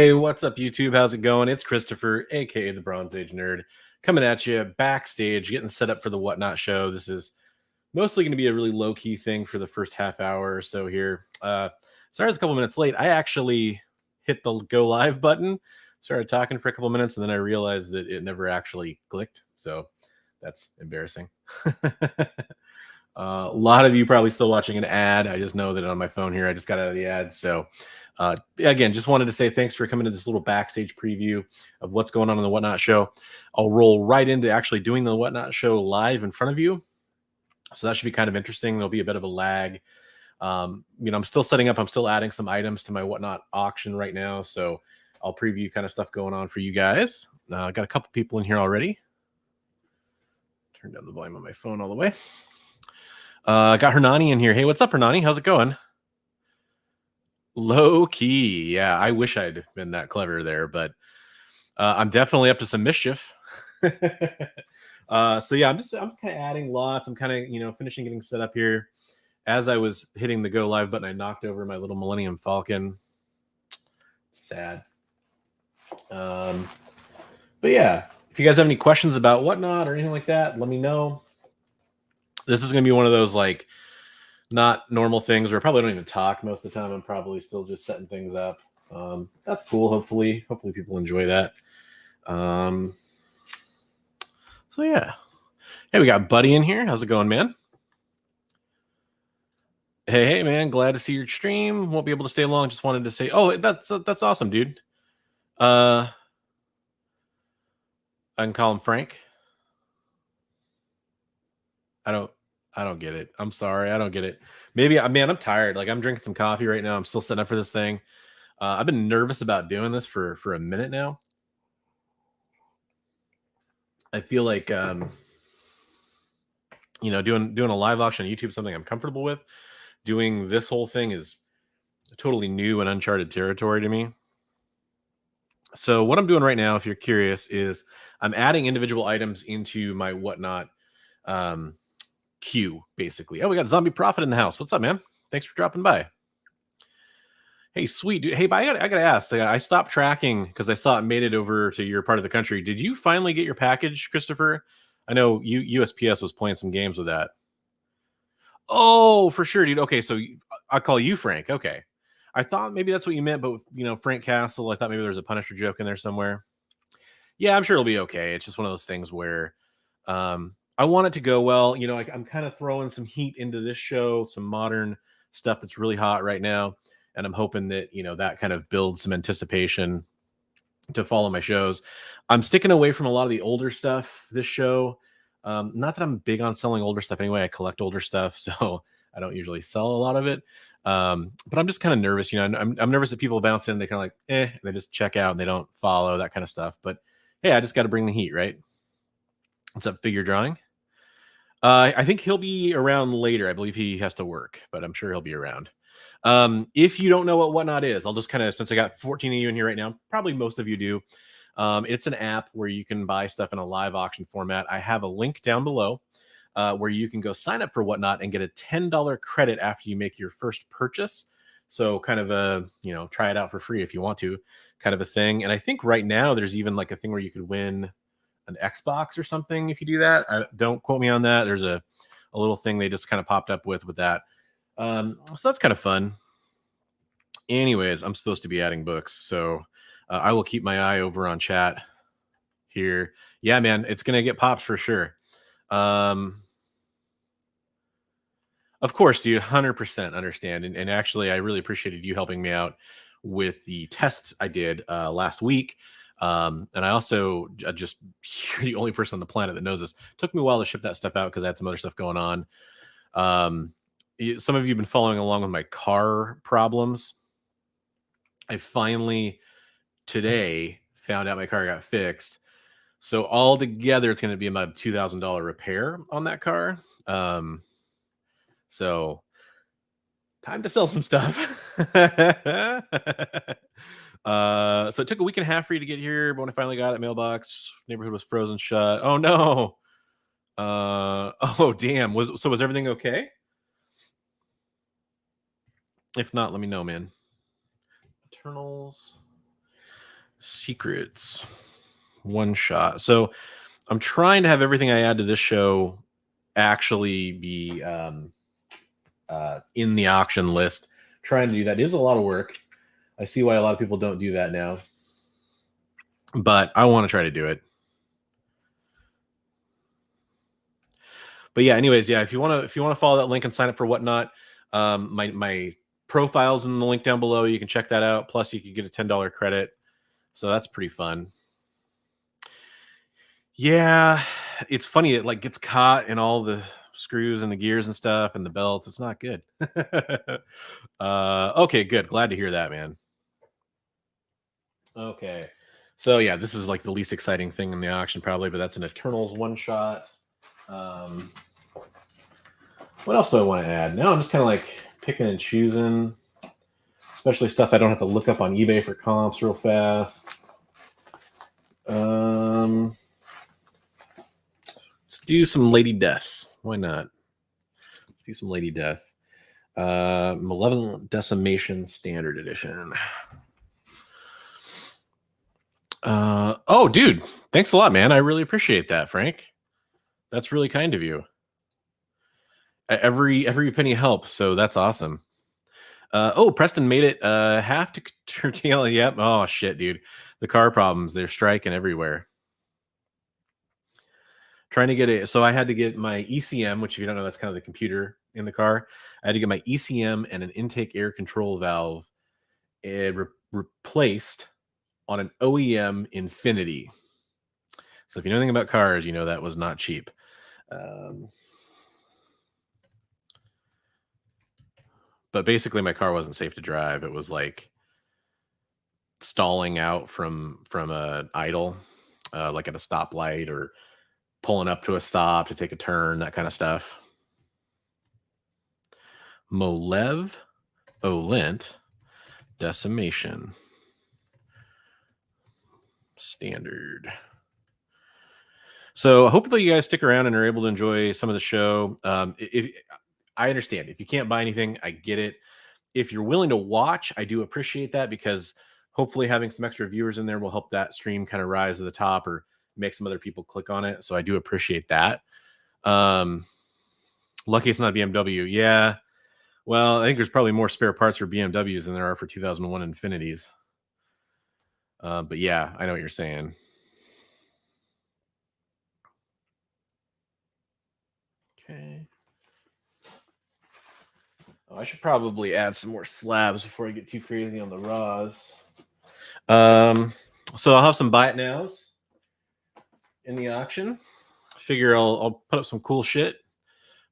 Hey, what's up, YouTube? How's it going? It's Christopher, aka the Bronze Age Nerd, coming at you backstage, getting set up for the WhatNot show. This is mostly going to be a really low key thing for the first half hour or so here. Sorry, I was a couple minutes late. I actually hit the go live button, started talking for a couple minutes, and then I realized that it never actually clicked. So that's embarrassing. A lot of you probably still watching an ad. I just know that on my phone here, I just got out of the ad. So again, just wanted to say thanks for coming to this little backstage preview of what's going on the WhatNot show. I'll roll right into actually doing the WhatNot show live in front of you. So that should be kind of interesting. There'll be a bit of a lag. I'm still setting up. I'm still adding some items to my WhatNot auction right now. So I'll preview kind of stuff going on for you guys. I got a couple people in here already. Turn down the volume on my phone all the way. Got Hernani in here. Hey, what's up, Hernani? How's it going? Low key. Yeah, I wish I'd been that clever there, but I'm definitely up to some mischief. So yeah, I'm kind of adding lots. I'm kind of, finishing getting set up here. As I was hitting the go live button, I knocked over my little Millennium Falcon. Sad. But yeah, if you guys have any questions about WhatNot or anything like that, let me know. This is going to be one of those like not normal things where I probably don't even talk most of the time. I'm probably still just setting things up. That's cool. Hopefully people enjoy that. So yeah. Hey, we got Buddy in here. How's it going, man? Hey, man. Glad to see your stream. Won't be able to stay long. Just wanted to say, oh, that's awesome, dude. I can call him Frank. I don't get it. I'm sorry. I don't get it. Maybe, man, I'm tired. Like, I'm drinking some coffee right now. I'm still setting up for this thing. I've been nervous about doing this for a minute now. I feel like, doing a live auction on YouTube, something I'm comfortable with. Doing this whole thing is totally new and uncharted territory to me. So what I'm doing right now, if you're curious, is I'm adding individual items into my WhatNot queue, basically. Oh, we got Zombie Prophet in the house. What's up, man? Thanks for dropping by. Hey, sweet dude. Hey, but I gotta ask. I stopped tracking because I saw it made it over to your part of the country. Did you finally get your package, Christopher? I know USPS was playing some games with that. Oh, for sure, dude. Okay, so I'll call you Frank. Okay. I thought maybe that's what you meant, but with, Frank Castle, I thought maybe there was a Punisher joke in there somewhere. Yeah, I'm sure it'll be okay. It's just one of those things where I want it to go well. I'm kind of throwing some heat into this show, some modern stuff that's really hot right now. And I'm hoping that, that kind of builds some anticipation to follow my shows. I'm sticking away from a lot of the older stuff this show. Not that I'm big on selling older stuff anyway. I collect older stuff, so I don't usually sell a lot of it. But I'm just kind of nervous. I'm nervous that people bounce in, they kind of like, they just check out and they don't follow, that kind of stuff. But hey, I just got to bring the heat, right? What's up, Figure Drawing? I think he'll be around later. I believe he has to work, but I'm sure he'll be around. If you don't know what WhatNot is, I'll just kind of, since I got 14 of you in here right now, probably most of you do. It's an app where you can buy stuff in a live auction format. I have a link down below where you can go sign up for WhatNot and get a $10 credit after you make your first purchase. So kind of try it out for free if you want to, kind of a thing. And I think right now there's even like a thing where you could win an Xbox or something if you do that. Don't quote me on that. There's a little thing they just kind of popped up with that. So that's kind of fun. Anyways, I'm supposed to be adding books, so I will keep my eye over on chat here. Yeah, man, it's gonna get popped for sure. Of course, dude, 100% understand. And actually, I really appreciated you helping me out with the test I did last week. And I also just, you're the only person on the planet that knows this. It took me a while to ship that stuff out because I had some other stuff going on. Some of you have been following along with my car problems. I finally today found out my car got fixed. So all together, it's going to be about a $2,000 repair on that car. So time to sell some stuff. So it took a week and a half for you to get here, but when I finally got it, mailbox, neighborhood was frozen shut. Oh no. Oh damn. Was everything okay? If not, let me know, man. Eternals. Secrets. One shot. So I'm trying to have everything I add to this show actually be in the auction list. Trying to do that is a lot of work. I see why a lot of people don't do that now, but I want to try to do it. But yeah, anyways, yeah, if you want to follow that link and sign up for WhatNot, my profile's in the link down below. You can check that out. Plus, you can get a $10 credit, so that's pretty fun. Yeah, it's funny. It like gets caught in all the screws and the gears and stuff and the belts. It's not good. Okay, good. Glad to hear that, man. Okay. So yeah, this is like the least exciting thing in the auction probably, but that's an Eternals one shot. Um, what else do I want to add? Now I'm just kind of like picking and choosing, especially stuff I don't have to look up on eBay for comps real fast. Let's do some Lady Death. Why not? Let's do some Lady Death. Malevolent Decimation Standard Edition. Oh, dude, thanks a lot, man. I really appreciate that, Frank. That's really kind of you. Every penny helps, so that's awesome. Oh, Preston made it. Have to curtail. Yep. Oh shit, dude. The car problems, they're striking everywhere. Trying to get it. So I had to get my ECM, which if you don't know, that's kind of the computer in the car. I had to get my ECM and an intake air control valve replaced on an OEM Infinity. So if you know anything about cars, you know that was not cheap. But basically, my car wasn't safe to drive. It was like stalling out from a idle, like at a stoplight or pulling up to a stop to take a turn, that kind of stuff. Malevolent Decimation Standard. So hopefully you guys stick around and are able to enjoy some of the show. If I understand, if you can't buy anything, I get it. If you're willing to watch, I do appreciate that, because hopefully having some extra viewers in there will help that stream kind of rise to the top or make some other people click on it. So I do appreciate that. Lucky it's not BMW. Yeah. Well, I think there's probably more spare parts for BMWs than there are for 2001 Infinities. But yeah, I know what you're saying. Okay. Oh, I should probably add some more slabs before I get too crazy on the raws. So I'll have some buy it nows in the auction. Figure I'll put up some cool shit.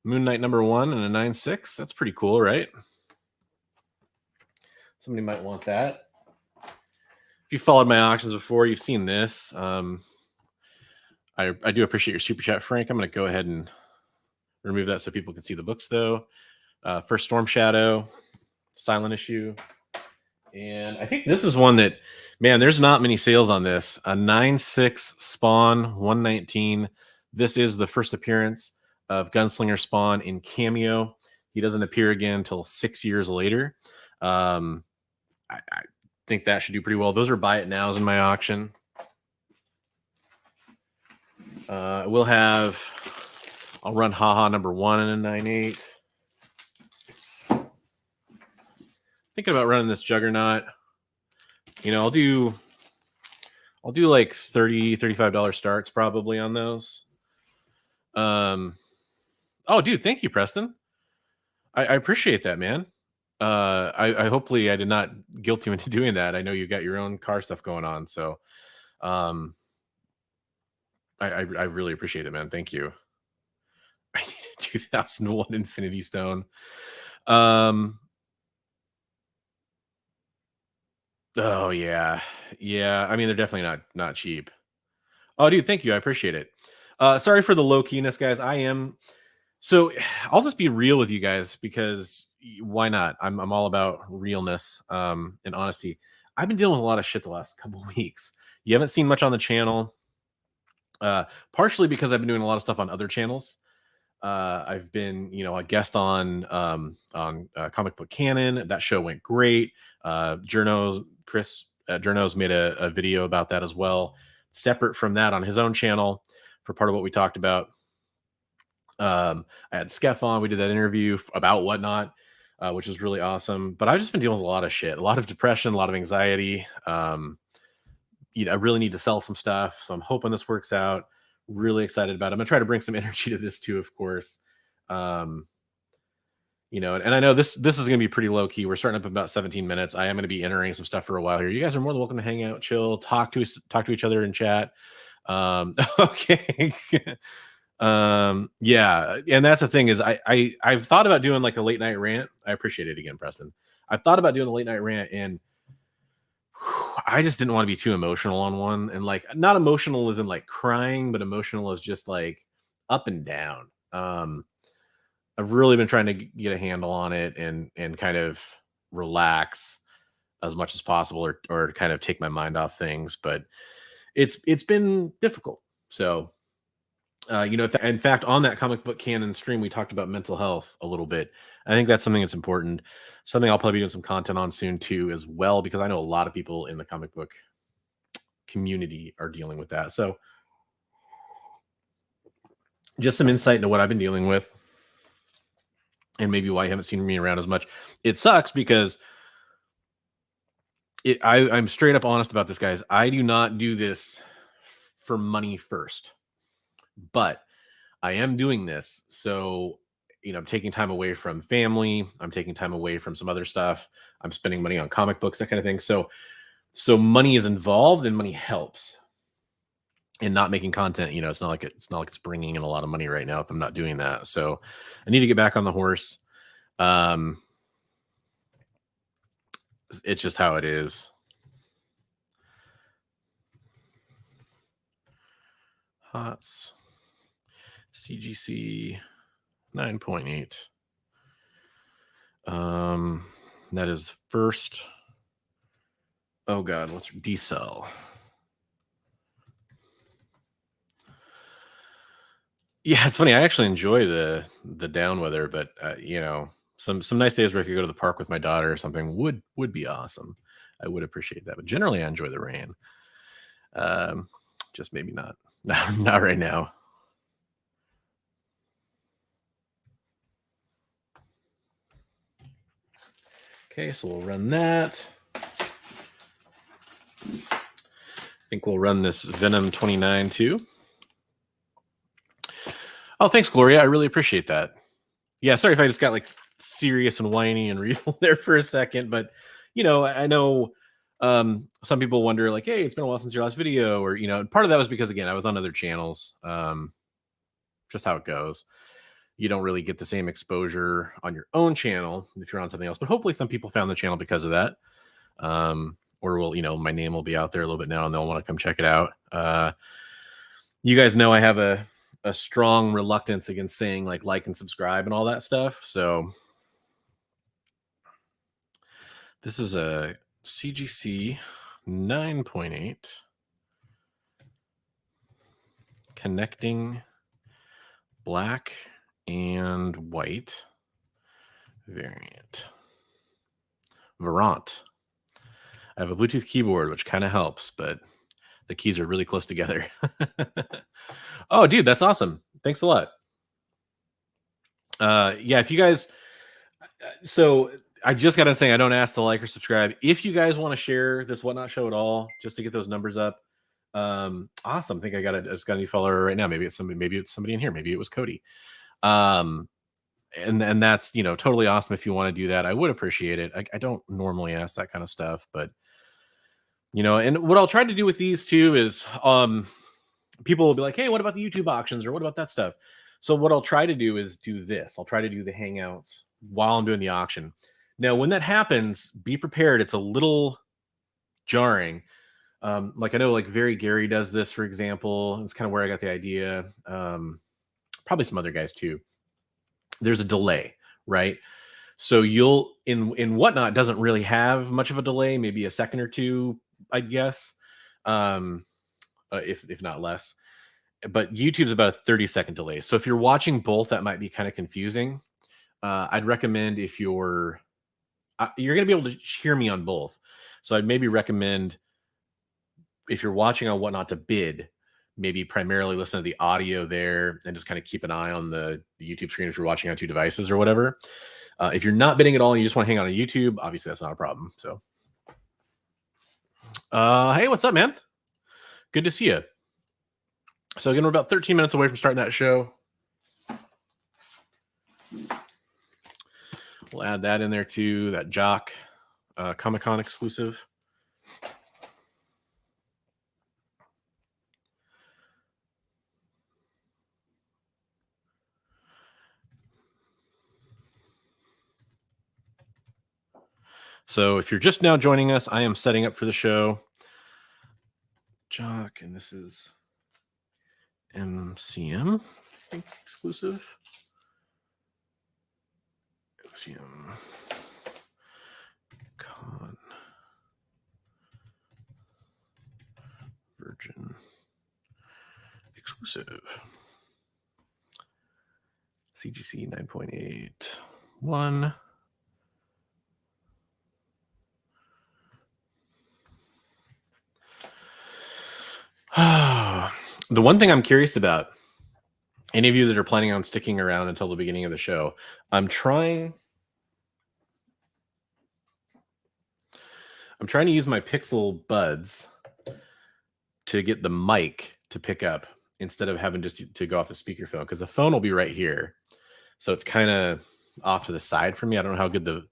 Moon Knight #1 and a 9.6. That's pretty cool, right? Somebody might want that. If you followed my auctions before, you've seen this. I do appreciate your super chat, Frank. I'm going to go ahead and remove that so people can see the books, though. First Storm Shadow, silent issue. And I think this is one that, man, there's not many sales on this. A 9.6 Spawn 119. This is the first appearance of Gunslinger Spawn in Cameo. He doesn't appear again until 6 years later. I think that should do pretty well. Those are buy it nows in my auction. We'll have, I'll run Haha #1 in a 9.8. Thinking about running this Juggernaut. You know, I'll do like $30, $35 starts probably on those. Oh, dude, thank you, Preston. I appreciate that, man. I hopefully I did not guilt you into doing that. I know you got your own car stuff going on, so I really appreciate it, man. Thank you. I need a 2001 Infinity Stone. Oh yeah. I mean, they're definitely not cheap. Oh, dude, thank you. I appreciate it. Sorry for the low keyness, guys. So I'll just be real with you guys, because why not? I'm all about realness and honesty. I've been dealing with a lot of shit the last couple of weeks. You haven't seen much on the channel, partially because I've been doing a lot of stuff on other channels. I've been, a guest on Comic Book Canon. That show went great. Journo's Chris Journo's made a video about that as well, separate from that on his own channel for part of what we talked about. I had Skeff on. We did that interview about WhatNot, which is really awesome. But I've just been dealing with a lot of shit, a lot of depression, a lot of anxiety. I really need to sell some stuff, so I'm hoping this works out. Really excited about it. I'm gonna try to bring some energy to this too, of course. And I know this is going to be pretty low key. We're starting up in about 17 minutes. I am going to be entering some stuff for a while here. You guys are more than welcome to hang out, chill, talk to each other in chat. Okay. Yeah, and that's the thing is I've thought about doing like a late night rant. I appreciate it again, Preston. I've thought about doing a late night rant, and I just didn't want to be too emotional on one. And like, not emotional as in like crying, but emotional as just like up and down. I've really been trying to get a handle on it and kind of relax as much as possible, or kind of take my mind off things. But it's been difficult. So, in fact, on that comic book canon stream, we talked about mental health a little bit. I think that's something that's important. Something I'll probably be doing some content on soon too, as well, because I know a lot of people in the comic book community are dealing with that. So, just some insight into what I've been dealing with, and maybe why you haven't seen me around as much. It sucks because I'm straight up honest about this, guys. I do not do this for money first, but I am doing this. So, I'm taking time away from family. I'm taking time away from some other stuff. I'm spending money on comic books, that kind of thing. So money is involved, and money helps in not making content. It's not like it's bringing in a lot of money right now if I'm not doing that. So I need to get back on the horse. It's just how it is. HOTS CGC 9.8. That is first. Oh God, what's decel? Yeah, it's funny. I actually enjoy the down weather, but some nice days where I could go to the park with my daughter or something would be awesome. I would appreciate that. But generally, I enjoy the rain. Just maybe not right now. Okay, so we'll run that. I think we'll run this Venom 29 too. Oh, thanks, Gloria. I really appreciate that. Yeah, sorry if I just got like serious and whiny and real there for a second, but I know some people wonder like, hey, it's been a while since your last video, or part of that was because, again, I was on other channels. Just how it goes. You don't really get the same exposure on your own channel if you're on something else, but hopefully some people found the channel because of that. Or my name will be out there a little bit now and they'll want to come check it out. You guys know I have a strong reluctance against saying like and subscribe and all that stuff. So this is a CGC 9.8 connecting black and white variant. Varant. I have a Bluetooth keyboard, which kind of helps, but the keys are really close together. Oh, dude, that's awesome. Thanks a lot. Yeah, if you guys, so I just got to say, I don't ask to like or subscribe. If you guys want to share this WhatNot show at all, just to get those numbers up, awesome. I think I just got a new follower right now. Maybe it's somebody in here. Maybe it was Cody. And that's, totally awesome. If you want to do that, I would appreciate it. I don't normally ask that kind of stuff, but and what I'll try to do with these too is, people will be like, hey, what about the YouTube auctions, or what about that stuff? So what I'll try to do is do this. I'll try to do the Hangouts while I'm doing the auction. Now, when that happens, be prepared. It's a little jarring. Like I know like Very Gary does this, for example. It's kind of where I got the idea. Probably some other guys too. There's a delay, right? So you'll in WhatNot doesn't really have much of a delay, maybe a second or two, I guess. If not less. But YouTube's about a 30-second delay. So if you're watching both, that might be kind of confusing. I'd recommend if you're going to be able to hear me on both. So I'd maybe recommend, if you're watching on WhatNot, to bid, maybe primarily listen to the audio there and just kind of keep an eye on the YouTube screen if you're watching on 2 devices or whatever. If you're not bidding at all and you just want to hang out on YouTube, obviously that's not a problem. So, hey, what's up, man? Good to see you. So again, we're about 13 minutes away from starting that show. We'll add that in there too, that Jock Comic-Con exclusive. So if you're just now joining us, I am setting up for the show. Jock, and this is MCM, I think, exclusive. MCM Con Virgin exclusive. CGC 9.81. The one thing I'm curious about, any of you that are planning on sticking around until the beginning of the show, I'm trying to use my Pixel buds to get the mic to pick up instead of having just to go off the speakerphone, because the phone will be right here. So it's kind of off to the side for me. I don't know how good the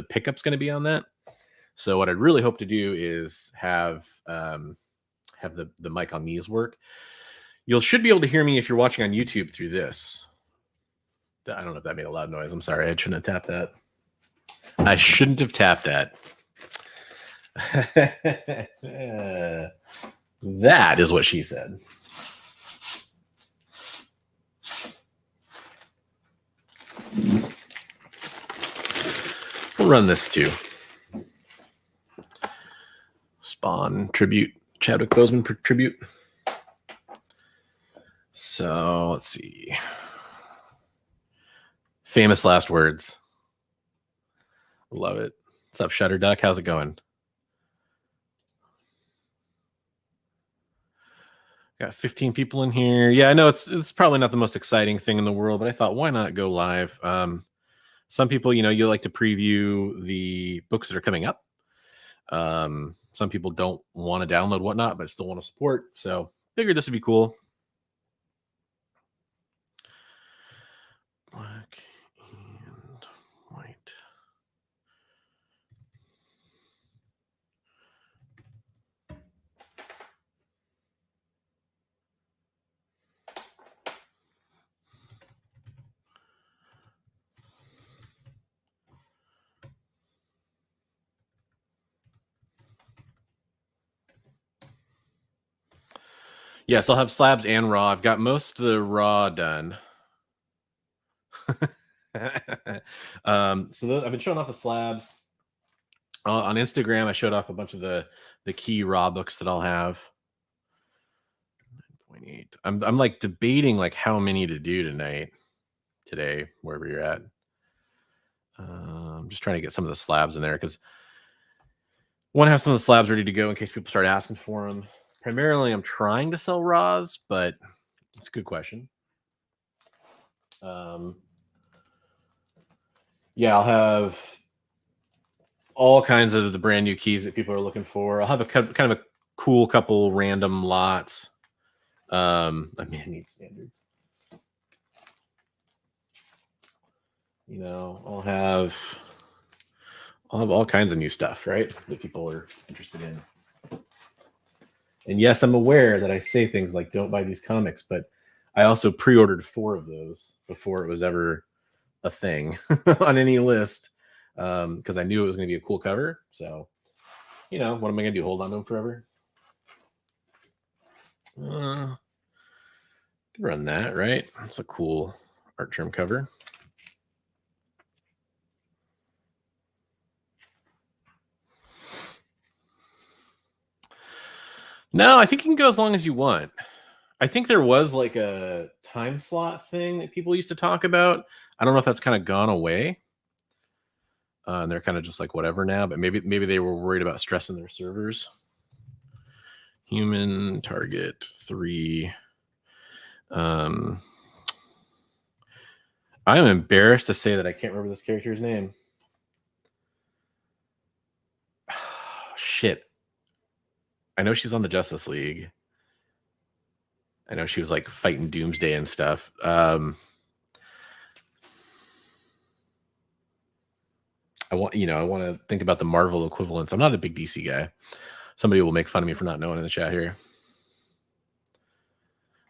pickup's going to be on that. So what I'd really hope to do is have the mic on these work. You should be able to hear me if you're watching on YouTube through this. I don't know if that made a loud noise. I'm sorry. I shouldn't have tapped that. I shouldn't have tapped that. That is what she said. We'll run this too. Spawn tribute, Chadwick Boseman tribute. So let's see. Famous last words. Love it. What's up, Shutter Duck? How's it going? Got 15 people in here. Yeah, I know it's probably not the most exciting thing in the world, but I thought, why not go live? Some people, you like to preview the books that are coming up. Some people don't want to download WhatNot, but still want to support. So figured this would be cool. Black and white. Yes, I'll have slabs and raw. I've got most of the raw done. So I've been showing off the slabs. On Instagram, I showed off a bunch of the key raw books that I'll have. 9.8. I'm like debating like how many to do today, wherever you're at. I'm just trying to get some of the slabs in there because I want to have some of the slabs ready to go in case people start asking for them. Primarily, I'm trying to sell raws, but it's a good question. Yeah, I'll have all kinds of the brand new keys that people are looking for. I'll have a kind of a cool couple random lots. I mean, I need standards. I'll have all kinds of new stuff, right? That people are interested in. And yes, I'm aware that I say things like "don't buy these comics," but I also pre-ordered 4 of those before it was ever a thing on any list, because I knew it was going to be a cool cover. So, what am I going to do? Hold on to them forever? Run that, right? That's a cool art trim cover. No, I think you can go as long as you want. I think there was like a time slot thing that people used to talk about. I don't know if that's kind of gone away. And they're kind of just like whatever now, but maybe they were worried about stressing their servers. Human target 3. I am embarrassed to say that I can't remember this character's name. Shit. I know she's on the Justice League. I know she was like fighting Doomsday and stuff. I want to think about the Marvel equivalents. I'm not a big DC guy. Somebody will make fun of me for not knowing in the chat here.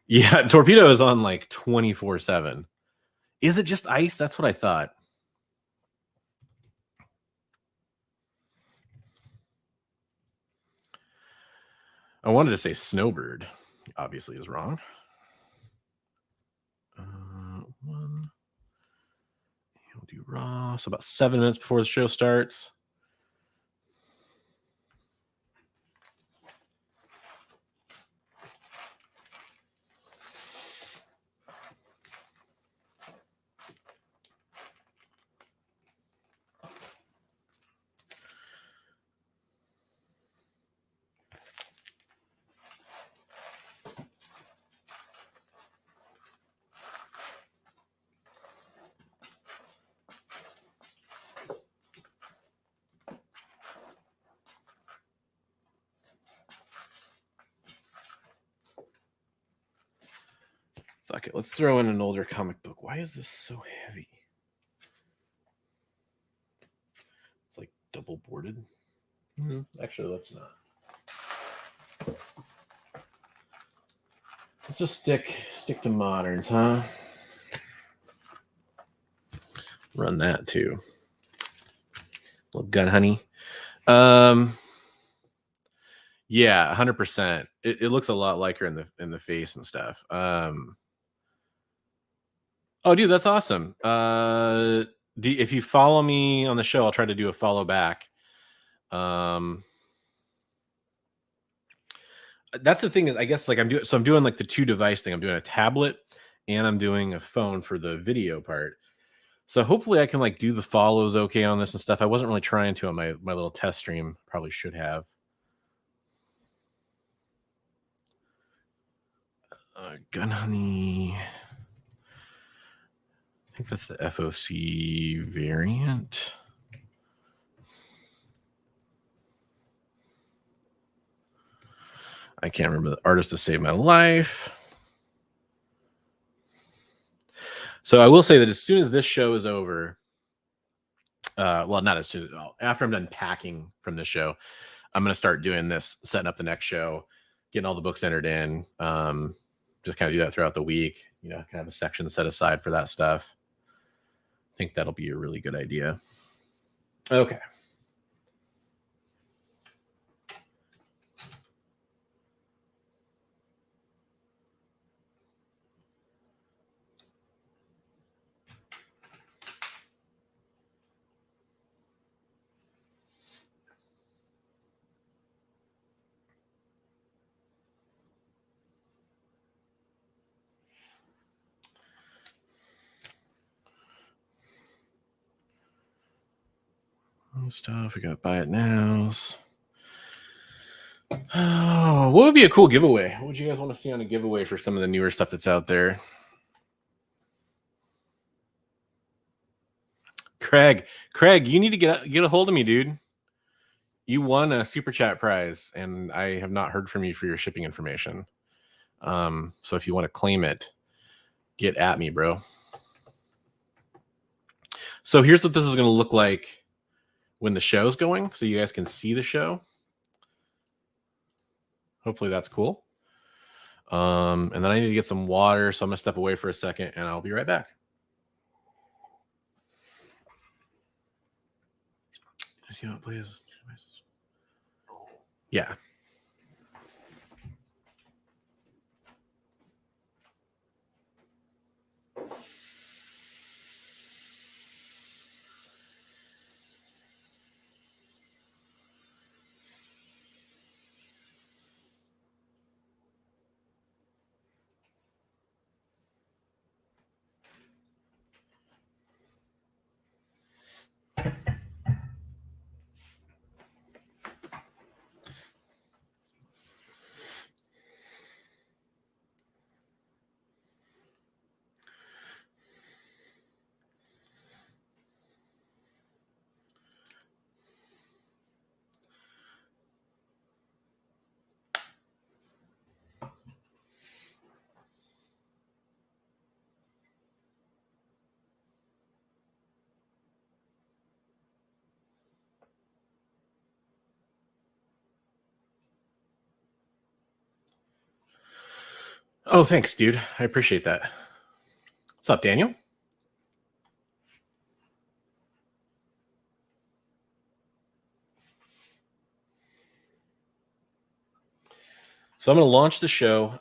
Yeah, Torpedo is on like 24/7. Is it just Ice? That's what I thought. I wanted to say Snowbird. Obviously is wrong. One. We'll do Raw. So about 7 minutes before the show starts. Fuck it. Let's throw in an older comic book. Why is this so heavy? It's like double boarded. Actually, let's not. Let's just stick to moderns, huh? Run that too. Little gun honey. Yeah, 100%. It looks a lot like her in the face and stuff. Oh, dude, that's awesome. If you follow me on the show, I'll try to do a follow back. That's the thing is, I guess like I'm doing like the 2 device thing. I'm doing a tablet and I'm doing a phone for the video part. So hopefully I can like do the follows okay on this and stuff. I wasn't really trying to on my little test stream. Probably should have. Gun honey. I think that's the FOC variant. I can't remember the artist to save my life. So I will say that as soon as this show is over, well, not as soon as after I'm done packing from this show, I'm going to start doing this, setting up the next show, getting all the books entered in. Just kind of do that throughout the week, kind of a section set aside for that stuff. I think that'll be a really good idea. Okay. Stuff we got buy it nows. Oh, what would be a cool giveaway? What would you guys want to see on a giveaway for some of the newer stuff that's out there? Craig, you need to get a hold of me, dude. You won a super chat prize, and I have not heard from you for your shipping information. So if you want to claim it, get at me, bro. So here's what this is going to look like when the show's going, so you guys can see the show. Hopefully that's cool. And then I need to get some water, so I'm gonna step away for a second, and I'll be right back. See how it plays. Yeah. Oh, thanks, dude. I appreciate that. What's up, Daniel? So I'm going to launch the show.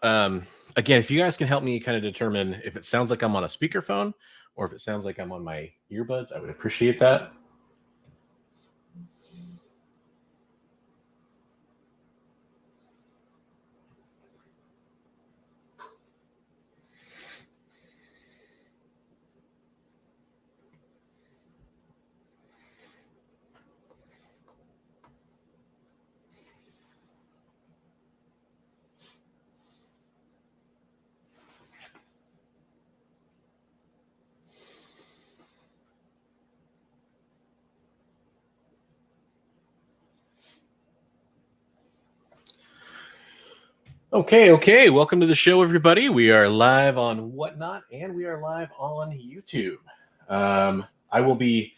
Again, if you guys can help me kind of determine if it sounds like I'm on a speakerphone or if it sounds like I'm on my earbuds, I would appreciate that. Okay. Welcome to the show, everybody. We are live on WhatNot and we are live on YouTube. I will be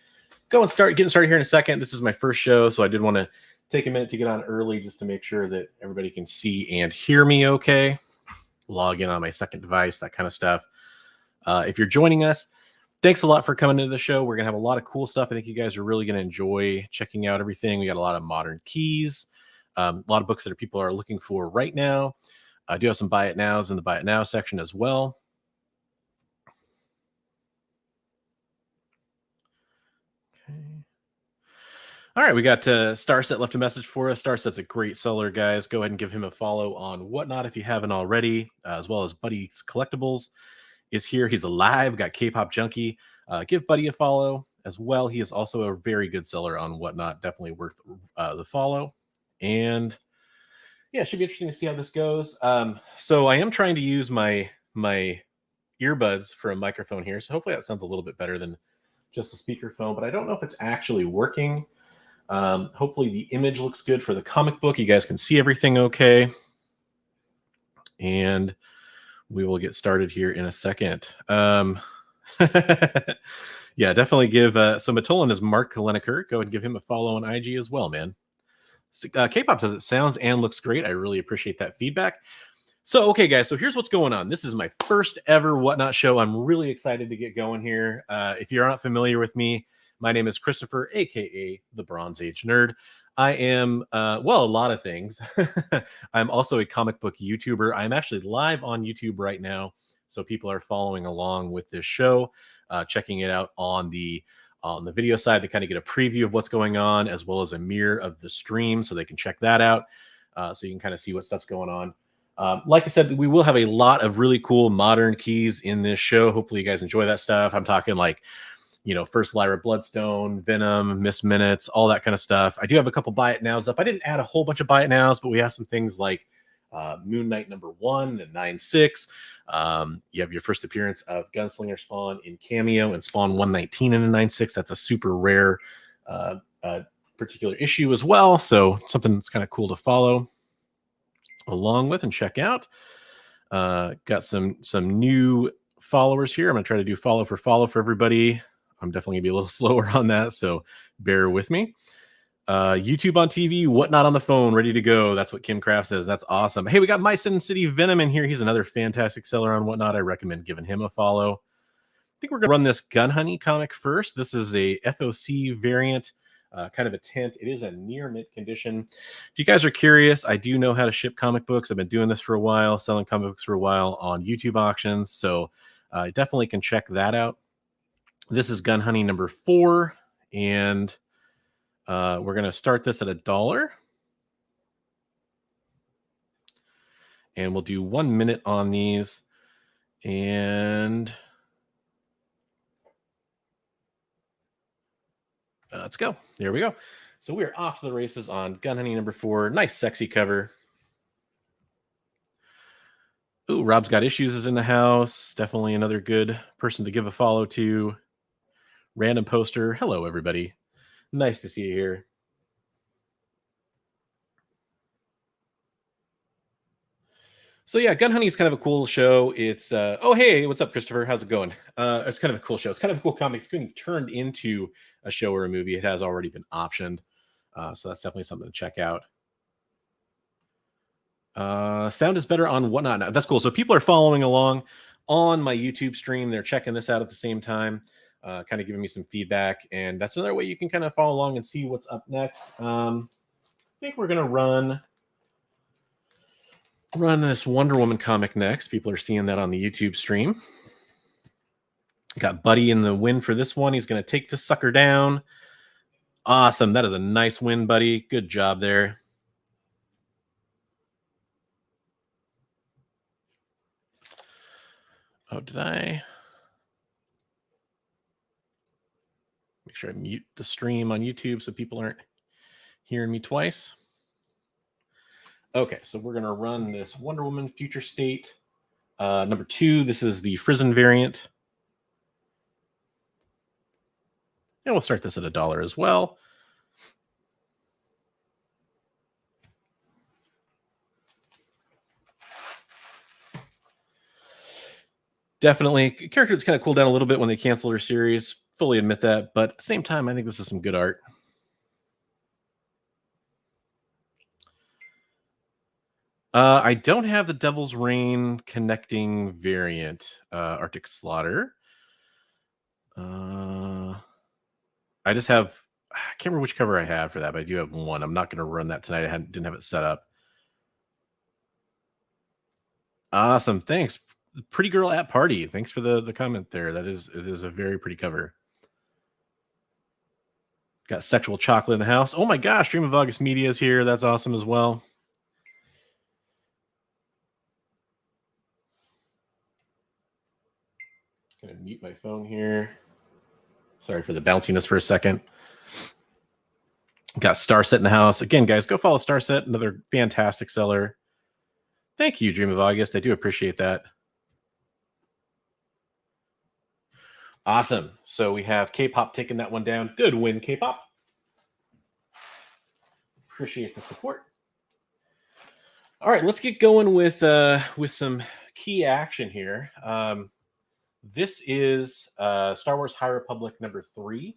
getting started here in a second. This is my first show, so I did want to take a minute to get on early just to make sure that everybody can see and hear me okay. Log in on my second device, that kind of stuff. If you're joining us, thanks a lot for coming to the show. We're going to have a lot of cool stuff. I think you guys are really going to enjoy checking out everything. We got a lot of modern keys, a lot of books that people are looking for right now. I do have some buy it nows in the buy it now section as well. Okay. All right, we got Starset left a message for us. Starset's a great seller, guys. Go ahead and give him a follow on WhatNot if you haven't already, as well as Buddy's Collectibles is here. He's alive. Got K-Pop Junkie. Give Buddy a follow as well. He is also a very good seller on WhatNot. Definitely worth the follow. And yeah, it should be interesting to see how this goes. So I am trying to use my earbuds for a microphone here. So hopefully that sounds a little bit better than just a speakerphone, but I don't know if it's actually working. Hopefully the image looks good for the comic book. You guys can see everything okay. And we will get started here in a second. Yeah, definitely give. So Matolan is Mark Lineker. Go and give him a follow on IG as well, man. K-pop says it sounds and looks great. I really appreciate that feedback. So, okay, guys, so here's what's going on. This is my first ever WhatNot show. I'm really excited to get going here. If you're not familiar with me, my name is Christopher, a.k.a. the Bronze Age Nerd. I am, a lot of things. I'm also a comic book YouTuber. I'm actually live on YouTube right now, so people are following along with this show, checking it out on the video side to kind of get a preview of what's going on, as well as a mirror of the stream, so they can check that out, so you can kind of see what stuff's going on. Like I said, we will have a lot of really cool modern keys in this show. Hopefully you guys enjoy that stuff. I'm talking like, First Lyra Bloodstone, Venom, Miss Minutes, all that kind of stuff. I do have a couple buy it nows up. I didn't add a whole bunch of buy it nows, but we have some things like Moon Knight #1 and 9/6. You have your first appearance of Gunslinger Spawn in Cameo and Spawn 119 in a 9/6. That's a super rare particular issue as well. So something that's kind of cool to follow along with and check out. Got some new followers here. I'm gonna try to do follow for everybody. I'm definitely gonna be a little slower on that, so bear with me. YouTube on TV, WhatNot on the phone, ready to go. That's what Kim Kraft says. That's awesome. Hey, we got My Sin City Venom in here. He's another fantastic seller on WhatNot. I recommend giving him a follow. I think we're gonna run this Gun Honey comic first. This is a FOC variant. Kind of a tint. It is a near mint condition. If you guys are curious, I do know how to ship comic books. I've been doing this for a while, selling comic books for a while on YouTube auctions. So definitely can check that out. This is Gun Honey #4. And we're going to start this at $1. And we'll do 1 minute on these. And let's go. There we go. So we're off to the races on Gun Honey #4. Nice, sexy cover. Ooh, Rob's Got Issues is in the house. Definitely another good person to give a follow to. Random poster. Hello, everybody. Nice to see you here. So yeah, Gun Honey is kind of a cool show. It's oh hey, what's up, Christopher? How's it going? It's kind of a cool show. It's kind of a cool comic. It's getting turned into a show or a movie. It has already been optioned, so that's definitely something to check out. Sound is better on WhatNot now. That's cool. So people are following along on my YouTube stream. They're checking this out at the same time, kind of giving me some feedback. And that's another way you can kind of follow along and see what's up next. I think we're going to run this Wonder Woman comic next. People are seeing that on the YouTube stream. Got Buddy in the win for this one. He's going to take this sucker down. Awesome. That is a nice win, Buddy. Good job there. Oh, did I? Make sure I mute the stream on YouTube so people aren't hearing me twice. Okay, so we're going to run this Wonder Woman Future State number 2. This is the Frizzen variant. And we'll start this at $1 as well. Definitely. Character that's kind of cooled down a little bit when they cancel her series. Fully admit that. But at the same time, I think this is some good art. I don't have the Devil's Reign connecting variant, Arctic Slaughter. I just have, I can't remember which cover I have for that, but I do have one. I'm not going to run that tonight. I didn't have it set up. Awesome. Thanks. Pretty Girl at Party. Thanks for the comment there. It is a very pretty cover. Got Sexual Chocolate in the house. Oh my gosh, Stream of August Media is here. That's awesome as well. Gonna mute my phone here. Sorry for the bounciness for a second. Got Starset in the house. Again, guys, go follow Starset, another fantastic seller. Thank you, Dream of August. I do appreciate that. Awesome. So we have K-pop taking that one down. Good win, K-pop. Appreciate the support. All right, let's get going with some key action here. This is Star Wars High Republic number 3.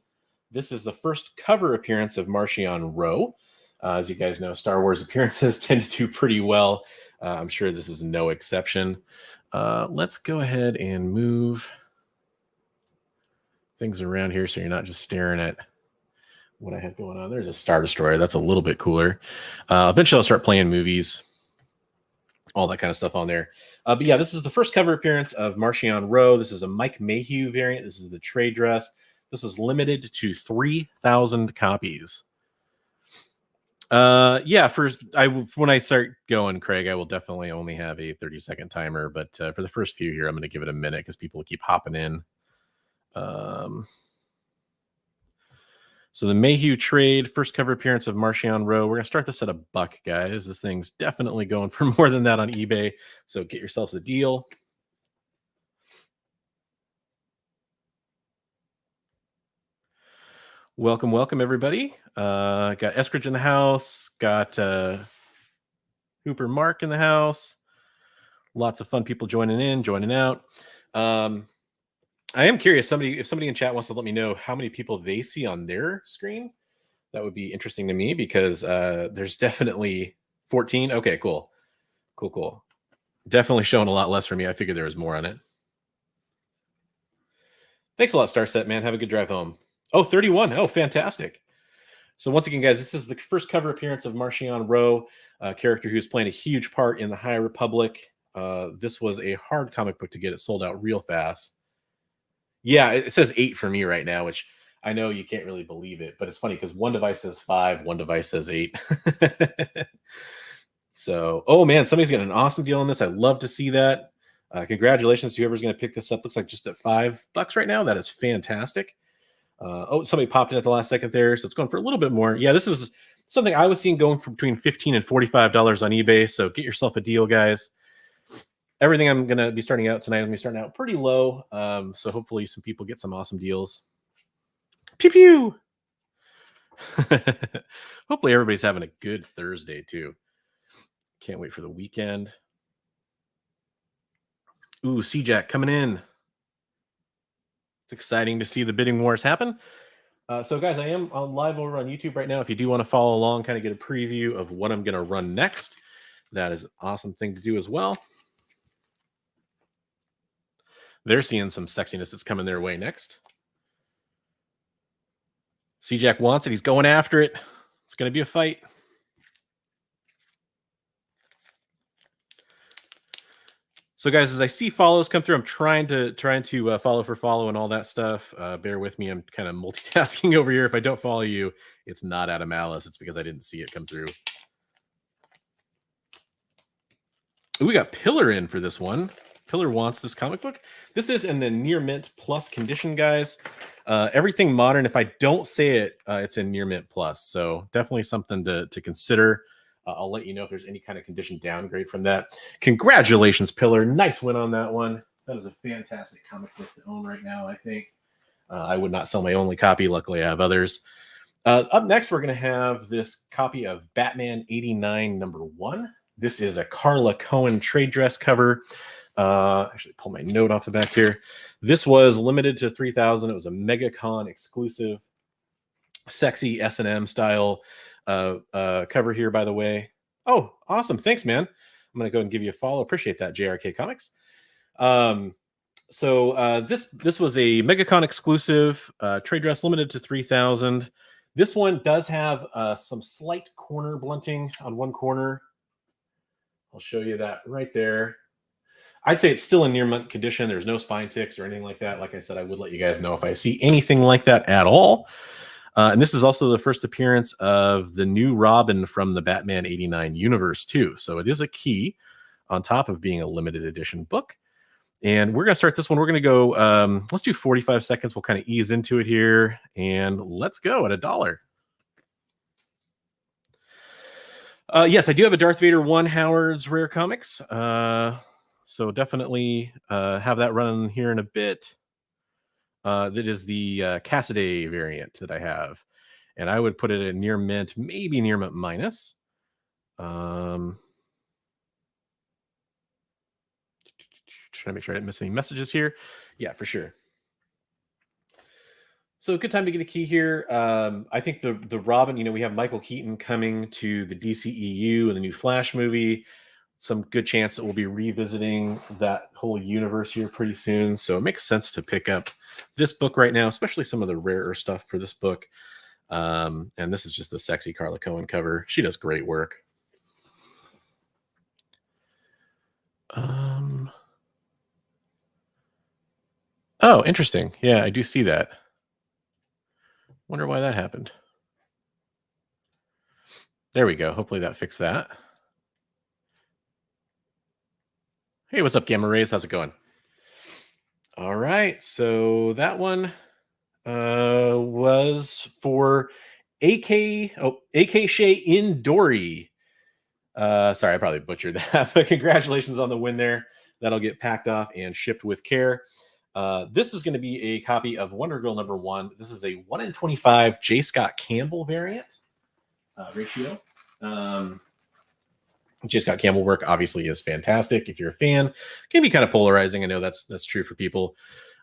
This is the first cover appearance of Marchion Ro. As you guys know, Star Wars appearances tend to do pretty well. I'm sure this is no exception. Let's go ahead and move things around here so you're not just staring at what I have going on. There's a Star Destroyer. That's a little bit cooler. Eventually I'll start playing movies, all that kind of stuff on there. But yeah, this is the first cover appearance of Marchion Ro. This is a Mike Mayhew variant. This is the trade dress. This was limited to 3,000 copies. Yeah, when I start going, Craig, I will definitely only have a 30-second timer. But for the first few here, I'm going to give it a minute because people keep hopping in. So the Mayhew trade, first cover appearance of Marchion Ro. We're going to start this at $1, guys. This thing's definitely going for more than that on eBay. So get yourselves a deal. Welcome, welcome, everybody. Got Eskridge in the house. Got Hooper Mark in the house. Lots of fun people joining in, joining out. I am curious, if somebody in chat wants to let me know how many people they see on their screen, that would be interesting to me because there's definitely 14. Okay, cool. Cool. Definitely showing a lot less for me. I figured there was more on it. Thanks a lot, Starset, man. Have a good drive home. Oh, 31. Oh, fantastic. So once again, guys, this is the first cover appearance of Marchion Ro, a character who's playing a huge part in the High Republic. This was a hard comic book to get. It sold out real fast. Yeah, it says 8 for me right now, which I know you can't really believe it, but it's funny because one device says 5, one device says 8. So, oh man, somebody's got an awesome deal on this. I'd love to see that. Congratulations to whoever's going to pick this up. Looks like just at $5 right now. That is fantastic. Oh, somebody popped in at the last second there, so it's going for a little bit more. Yeah, this is something I was seeing going for between $15 and $45 on eBay. So get yourself a deal, guys. Everything I'm going to be starting out tonight, I'm going to be starting out pretty low. So hopefully some people get some awesome deals. Pew pew. Hopefully everybody's having a good Thursday too. Can't wait for the weekend. Ooh, C-Jack coming in. It's exciting to see the bidding wars happen. So guys, I am on live over on YouTube right now. If you do want to follow along, kind of get a preview of what I'm going to run next. That is an awesome thing to do as well. They're seeing some sexiness that's coming their way next. C-Jack wants it. He's going after it. It's going to be a fight. So, guys, as I see follows come through, I'm trying to follow for follow and all that stuff. Bear with me. I'm kind of multitasking over here. If I don't follow you, it's not out of malice. It's because I didn't see it come through. Ooh, we got Pillar in for this one. Pillar wants this comic book. This is in the near mint plus condition, guys. Everything modern. If I don't say it, it's in near mint plus. So definitely something to consider. I'll let you know if there's any kind of condition downgrade from that. Congratulations, Pillar. Nice win on that one. That is a fantastic comic book to own right now, I think. I would not sell my only copy. Luckily, I have others. Up next, we're going to have this copy of Batman 89 #1. This is a Carla Cohen trade dress cover. Actually, pull my note off the back here. This was limited to 3,000. It was a MegaCon exclusive, sexy S&M style cover here, by the way. Oh, awesome. Thanks, man. I'm going to go and give you a follow. Appreciate that, JRK Comics. This was a MegaCon exclusive, trade dress limited to 3,000. This one does have some slight corner blunting on one corner. I'll show you that right there. I'd say it's still in near mint condition. There's no spine ticks or anything like that. Like I said, I would let you guys know if I see anything like that at all. And this is also the first appearance of the new Robin from the Batman 89 universe, too. So it is a key on top of being a limited edition book. And we're going to start this one. We're going to go, let's do 45 seconds. We'll kind of ease into it here. And let's go at $1. Yes, I do have a Darth Vader 1 Howard's Rare Comics. So definitely have that running here in a bit. That is the Cassidy variant that I have. And I would put it at near mint, maybe near mint minus. Trying to make sure I didn't miss any messages here. Yeah, for sure. So good time to get a key here. I think the Robin, we have Michael Keaton coming to the DCEU in the new Flash movie. Some good chance that we'll be revisiting that whole universe here pretty soon. So it makes sense to pick up this book right now, especially some of the rarer stuff for this book. And this is just the sexy Carla Cohen cover. She does great work. Oh, interesting. Yeah, I do see that. Wonder why that happened. There we go. Hopefully that fixed that. Hey, what's up, Gamma Rays? How's it going? All right. So that one was for AK Shea in Dory. Sorry, I probably butchered that, but congratulations on the win there. That'll get packed off and shipped with care. This is going to be a copy of Wonder Girl #1. This is a 1 in 25 J. Scott Campbell variant ratio. J. Scott Campbell work obviously is fantastic. If you're a fan, it can be kind of polarizing. I know that's true for people.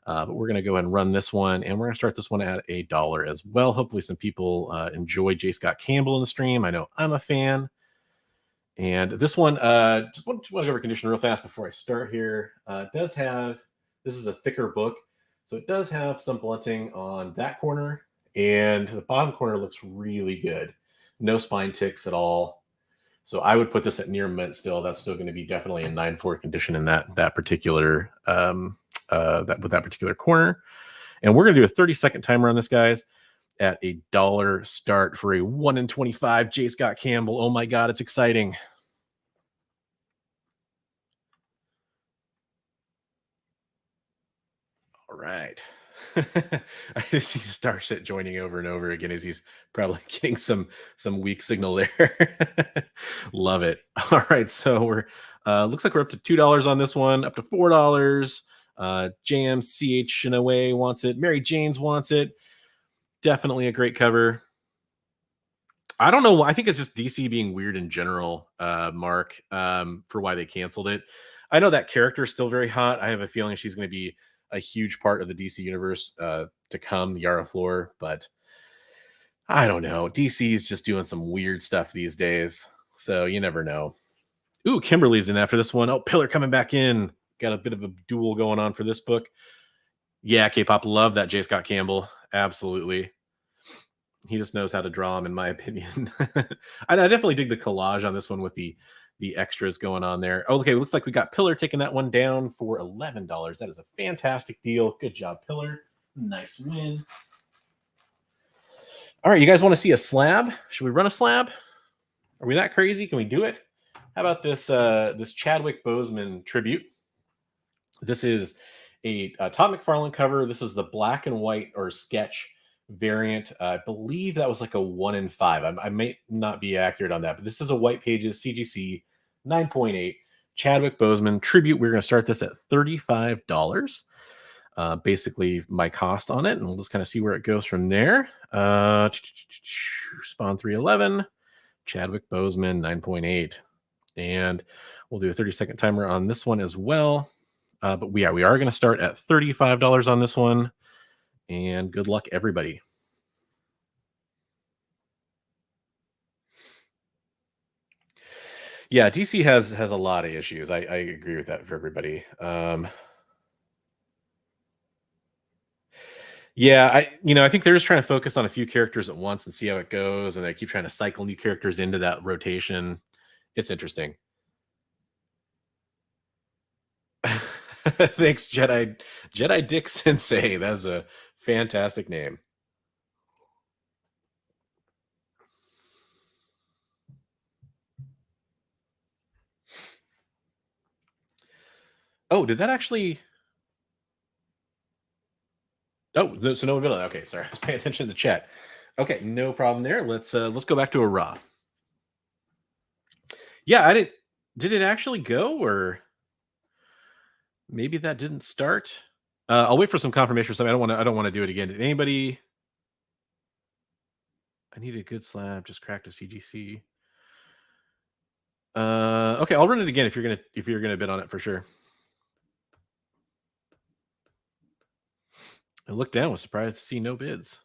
But we're going to go ahead and run this one, and we're going to start this one at $1 as well. Hopefully some people enjoy J. Scott Campbell in the stream. I know I'm a fan. And this one, just want to go over condition real fast before I start here. Does have, this is a thicker book, so it does have some blunting on that corner, and the bottom corner looks really good. No spine ticks at all. So I would put this at near mint still. That's still going to be definitely in 9.4 condition in that particular with that particular corner. And we're going to do a 30-second timer on this, guys, at $1 start for a 1 in 25 J. Scott Campbell. Oh my God, it's exciting. All right. I just see Starship joining over and over again as he's probably getting some weak signal there. Love it. All right, so we're looks like we're up to $2 on this one, up to $4. JMCH Shinaway wants it. Mary Jane's wants it. Definitely a great cover. I don't know. I think it's just DC being weird in general, Mark, for why they canceled it. I know that character is still very hot. I have a feeling she's going to be a huge part of the DC universe to come, Yara Flor, but I don't know. DC is just doing some weird stuff these days, so you never know. Ooh, Kimberly's in after this one. Oh, Pillar coming back in. Got a bit of a duel going on for this book. Yeah, K-pop, love that J. Scott Campbell. Absolutely. He just knows how to draw them, in my opinion. I definitely dig the collage on this one with the extras going on there. Oh, okay, looks like we got Pillar taking that one down for $11. That is a fantastic deal. Good job, Pillar. Nice win. All right, you guys want to see a slab? Should we run a slab? Are we that crazy? Can we do it? How about this this Chadwick Boseman tribute? This is a Todd McFarlane cover. This is the black and white or sketch variant. I believe that was like a 1 in 5. I may not be accurate on that, but this is a white pages CGC 9.8 Chadwick Boseman tribute. We're going to start this at $35. Basically my cost on it, and we'll just kind of see where it goes from there. Spawn 311, Chadwick Boseman 9.8, and we'll do a 30-second timer on this one as well. But we are going to start at $35 on this one, and good luck, everybody. Yeah, DC has a lot of issues. I agree with that for everybody. Yeah, I think they're just trying to focus on a few characters at once and see how it goes, and they keep trying to cycle new characters into that rotation. It's interesting. Thanks, Jedi Dick Sensei. That's a fantastic name. Oh, did that actually? Oh, so no ability. Okay, sorry. I was paying attention to the chat. Okay, no problem there. Let's go back to a raw. Yeah, I didn't. Did it actually go, or maybe that didn't start? I'll wait for some confirmation for something. I don't want to do it again. Did anybody? I need a good slab. Just cracked a CGC. Okay, I'll run it again if you're gonna bid on it for sure. I looked down, was surprised to see no bids.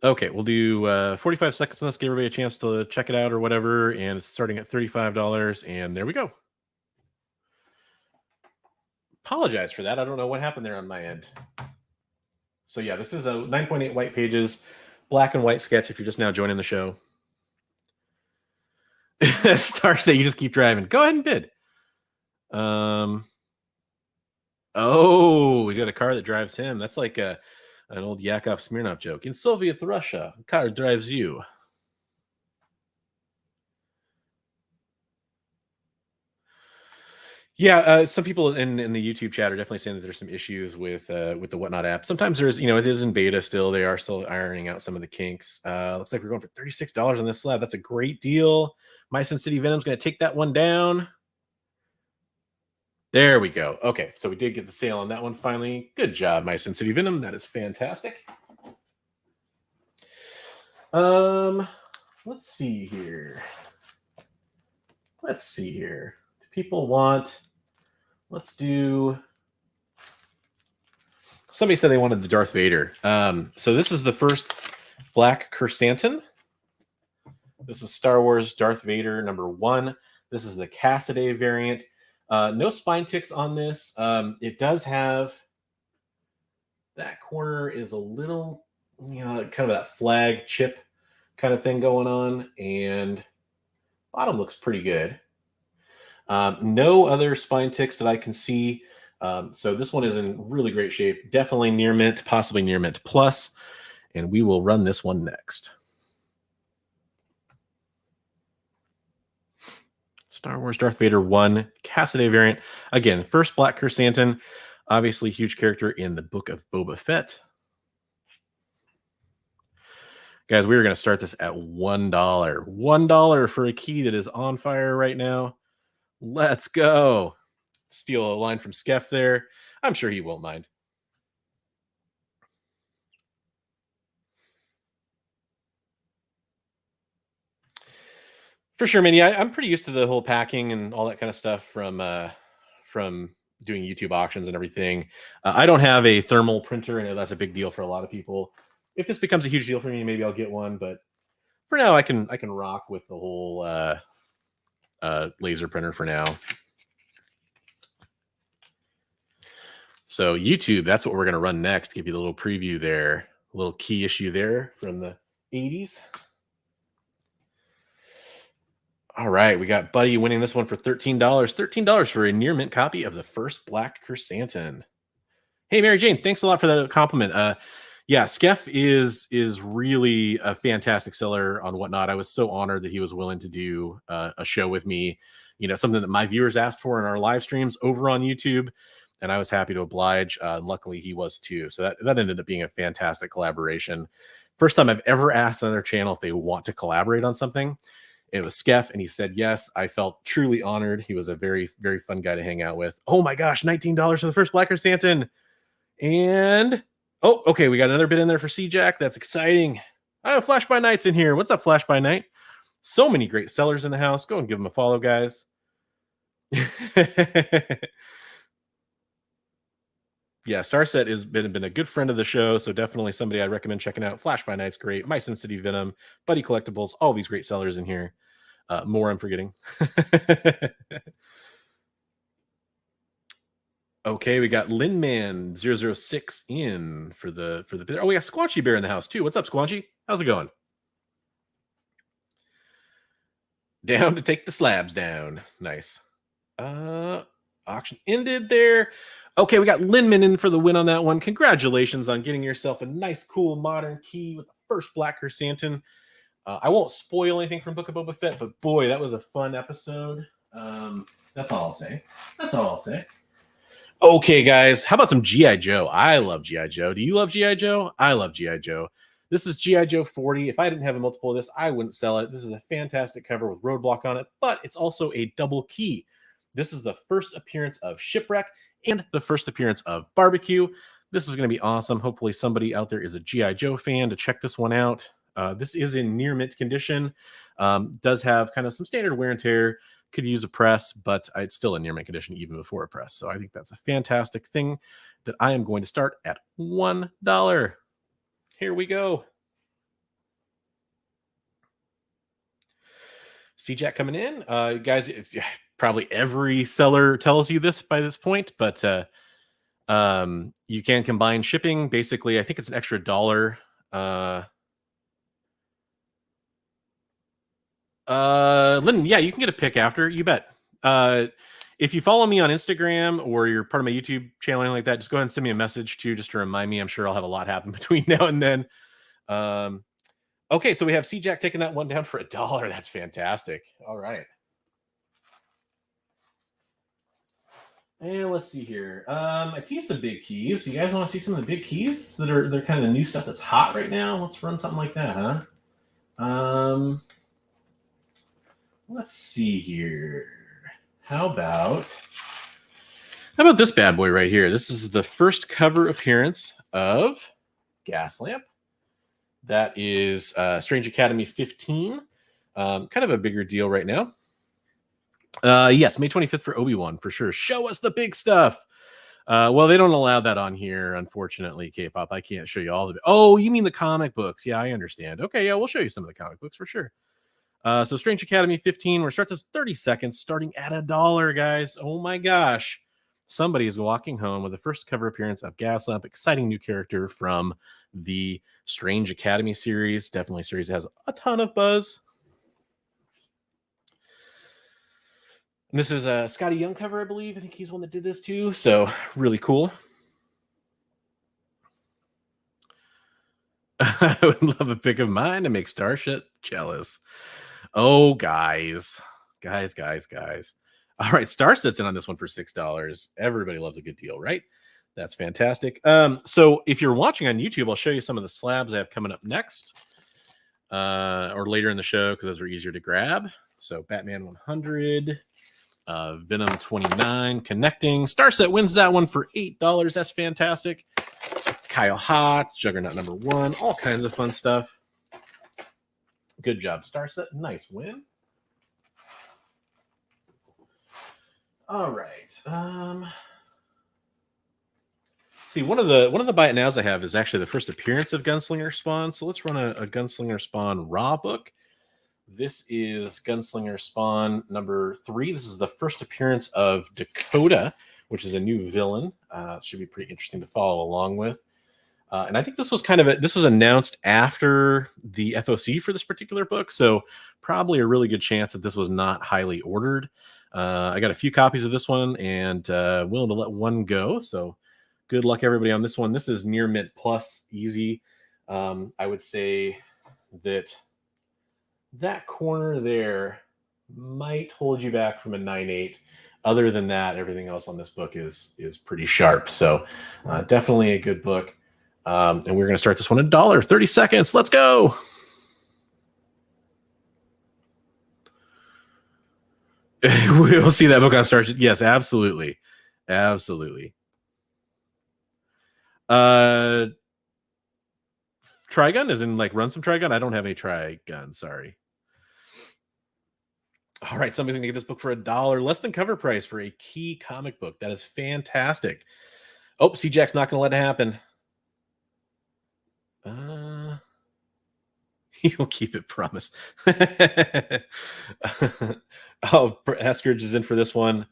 Okay, we'll do 45 seconds on this, give everybody a chance to check it out or whatever, and it's starting at $35, and there we go. Apologize for that. I don't know what happened there on my end. So yeah, this is a 9.8 white pages, black and white sketch if you're just now joining the show. Star say you just keep driving. Go ahead and bid. Oh, he's got a car that drives him. That's like an old Yakov Smirnov joke. In Soviet Russia, a car drives you. Yeah, some people in the YouTube chat are definitely saying that there's some issues with the WhatNot app. Sometimes there's, it is in beta still. They are still ironing out some of the kinks. Looks like we're going for $36 on this slab. That's a great deal. My Sin City Venom's going to take that one down. There we go. Okay, so we did get the sale on that one finally. Good job, My Sin City Venom. That is fantastic. Let's see here. Do people want? Let's do. Somebody said they wanted the Darth Vader. So this is the first Black Chrysanthemum. This is Star Wars Darth Vader #1. This is the Cassaday variant. No spine ticks on this. It does have that corner is a little, kind of that flag chip kind of thing going on, and bottom looks pretty good. No other spine ticks that I can see. So this one is in really great shape. Definitely near mint, possibly near mint plus, and we will run this one next. Star Wars Darth Vader 1 Cassaday variant. Again, first Black Chrysanthemum, obviously huge character in the Book of Boba Fett. Guys, we are going to start this at $1. $1 for a key that is on fire right now. Let's go. Steal a line from Skeff there. I'm sure he won't mind. For sure, man. Yeah, I'm pretty used to the whole packing and all that kind of stuff from doing YouTube auctions and everything. I don't have a thermal printer, and that's a big deal for a lot of people. If this becomes a huge deal for me, maybe I'll get one. But for now, I can rock with the whole laser printer for now. So YouTube, that's what we're going to run next. Give you a little preview there, a little key issue there from the 80s. All right, we got Buddy winning this one for $13. $13 for a near mint copy of the first Black Chrysanthemum. Hey, Mary Jane, thanks a lot for that compliment. Yeah, Skeff is really a fantastic seller on Whatnot. I was so honored that he was willing to do a show with me. You know, something that my viewers asked for in our live streams over on YouTube, and I was happy to oblige. Luckily, he was too. So that ended up being a fantastic collaboration. First time I've ever asked another channel if they want to collaborate on something. It was Skeff, and he said yes. I felt truly honored. He was a very, very fun guy to hang out with. Oh my gosh, $19 for the first Black Chrysanthemum. And oh, okay, we got another bid in there for C-Jack. That's exciting. I have Flash by Night's in here. What's up, Flash by Night? So many great sellers in the house. Go and give them a follow, guys. Yeah, Starset has been a good friend of the show, so definitely somebody I recommend checking out. Flash by Night's great. My Sin City Venom, Buddy Collectibles, all these great sellers in here. More I'm forgetting. Okay, we got Linman 006 in for the oh, we got Squanchy Bear in the house too. What's up, Squanchy? How's it going? Down to take the slabs down. Nice. Auction ended there. Okay, we got Linman in for the win on that one. Congratulations on getting yourself a nice, cool, modern key with the first Black Chrysanthemum. I won't spoil anything from Book of Boba Fett, but boy, that was a fun episode. That's all I'll say. That's all I'll say. Okay, guys, how about some G.I. Joe? I love G.I. Joe. Do you love G.I. Joe? I love G.I. Joe. This is G.I. Joe 40. If I didn't have a multiple of this, I wouldn't sell it. This is a fantastic cover with Roadblock on it, but it's also a double key. This is the first appearance of Shipwreck and the first appearance of Barbecue. This is going to be awesome. Hopefully somebody out there is a G.I. Joe fan to check this one out. This is in near mint condition. Does have kind of some standard wear and tear. Could use a press, but it's still in near mint condition even before a press. So I think that's a fantastic thing that I am going to start at $1. Here we go. C-Jack coming in. Guys, if probably every seller tells you this by this point, but you can combine shipping. Basically, I think it's an extra $1. Lyndon, yeah, you can get a pick after, you bet. If you follow me on Instagram or you're part of my YouTube channel, anything like that, just go ahead and send me a message too, just to remind me. I'm sure I'll have a lot happen between now and then. Okay, so we have C-Jack taking that one down for $1. That's fantastic. All right. And let's see here. I teased some big keys. You guys want to see some of the big keys they're kind of the new stuff that's hot right now? Let's run something like that, huh? Let's see here. How about this bad boy right here? This is the first cover appearance of Gaslamp. That is Strange Academy 15. Kind of a bigger deal right now. Yes, May 25th for Obi-Wan, for sure. Show us the big stuff. Well, they don't allow that on here, unfortunately, K-pop. I can't show you all of it. Oh, you mean the comic books. Yeah, I understand. Okay, yeah, we'll show you some of the comic books for sure. So Strange Academy 15, we're starting this 30 seconds, starting at $1, guys. Oh my gosh. Somebody is walking home with the first cover appearance of Gaslamp, exciting new character from the Strange Academy series. Definitely a series that has a ton of buzz. And this is a Scotty Young cover, I believe. I think he's the one that did this too. So really cool. I would love a pick of mine to make Starship jealous. Oh, guys. All right, Star sits in on this one for $6. Everybody loves a good deal, right? That's fantastic. So if you're watching on YouTube, I'll show you some of the slabs I have coming up next or later in the show because those are easier to grab. So Batman 100, Venom 29, Connecting. Starset wins that one for $8. That's fantastic. Kyle Hotz, Juggernaut #1, all kinds of fun stuff. Good job, Starset. Nice win. All right. See, one of the buy it nows I have is actually the first appearance of Gunslinger Spawn. So let's run a Gunslinger Spawn raw book. This is Gunslinger Spawn number 3. This is the first appearance of Dakota, which is a new villain. Should be pretty interesting to follow along with. And I think this was this was announced after the FOC for this particular book, so probably a really good chance that this was not highly ordered. I got a few copies of this one and willing to let one go. So good luck, everybody, on this one. This is near mint plus easy. I would say that corner there might hold you back from a 9.8. Other than that, everything else on this book is pretty sharp. So definitely a good book. And we're going to start this one $1, 30 seconds. Let's go. We'll see that book on Star. Yes, absolutely. Absolutely. Trigun is in like run some Trigun. I don't have any Trigun. Sorry. All right, somebody's gonna get this book for $1, less than cover price for a key comic book. That is fantastic. Oh, C-Jack's not gonna let it happen. He'll keep it, promise. Oh, Eskridge is in for this one.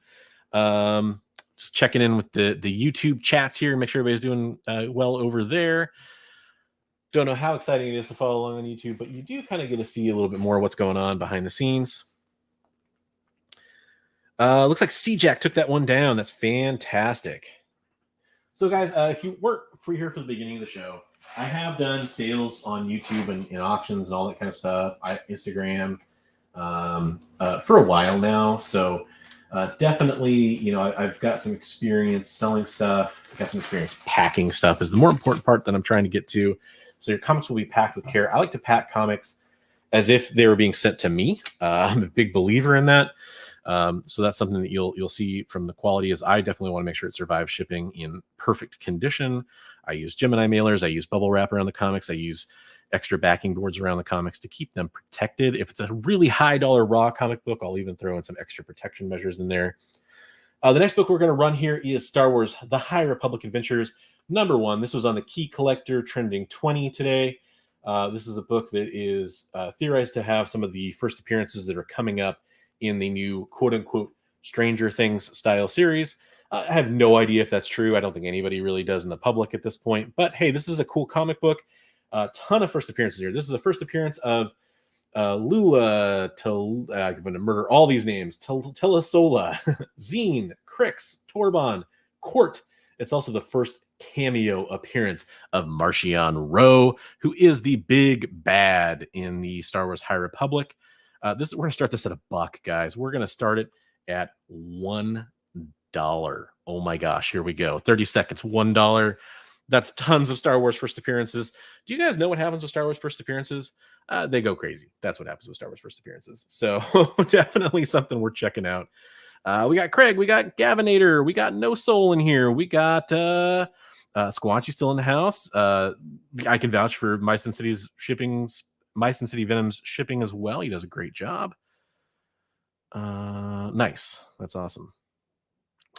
Just checking in with the YouTube chats here. Make sure everybody's doing well over there. Don't know how exciting it is to follow along on YouTube, but you do kind of get to see a little bit more of what's going on behind the scenes. Looks like C-Jack took that one down. That's fantastic. So, guys, if you weren't free here for the beginning of the show, I have done sales on YouTube and auctions and all that kind of stuff. Instagram for a while now. So definitely, you know, I've got some experience selling stuff. I've got some experience packing stuff is the more important part that I'm trying to get to. So your comics will be packed with care. I like to pack comics as if they were being sent to me. I'm a big believer in that. So that's something that you'll see from the quality. Is I definitely want to make sure it survives shipping in perfect condition. I use Gemini mailers. I use bubble wrap around the comics. I use extra backing boards around the comics to keep them protected. If it's a really high dollar raw comic book, I'll even throw in some extra protection measures in there. The next book we're going to run here is Star Wars: The High Republic Adventures #1. This was on the Key Collector trending 20 today. This is a book that is theorized to have some of the first appearances that are coming up in the new quote-unquote Stranger Things style series. I have no idea if that's true. I don't think anybody really does in the public at this point. But hey, this is a cool comic book. A ton of first appearances here. This is the first appearance of Lula, I'm going to murder all these names. Telesola, Zine, Crix, Torban, Court. It's also the first cameo appearance of Marchion Ro, who is the big bad in the Star Wars High Republic. We're going to start this at $1, guys. We're going to start it at $1. Oh my gosh, here we go. 30 seconds, $1. That's tons of Star Wars first appearances. Do you guys know what happens with Star Wars first appearances? They go crazy. That's what happens with Star Wars first appearances. So definitely something worth checking out. We got Craig, we got Gavinator, we got No Soul in here, we got Squanchy still in the house. I can vouch for My Sin City's shipping, My Sin City Venom's shipping as well. He does a great job. Nice. That's awesome.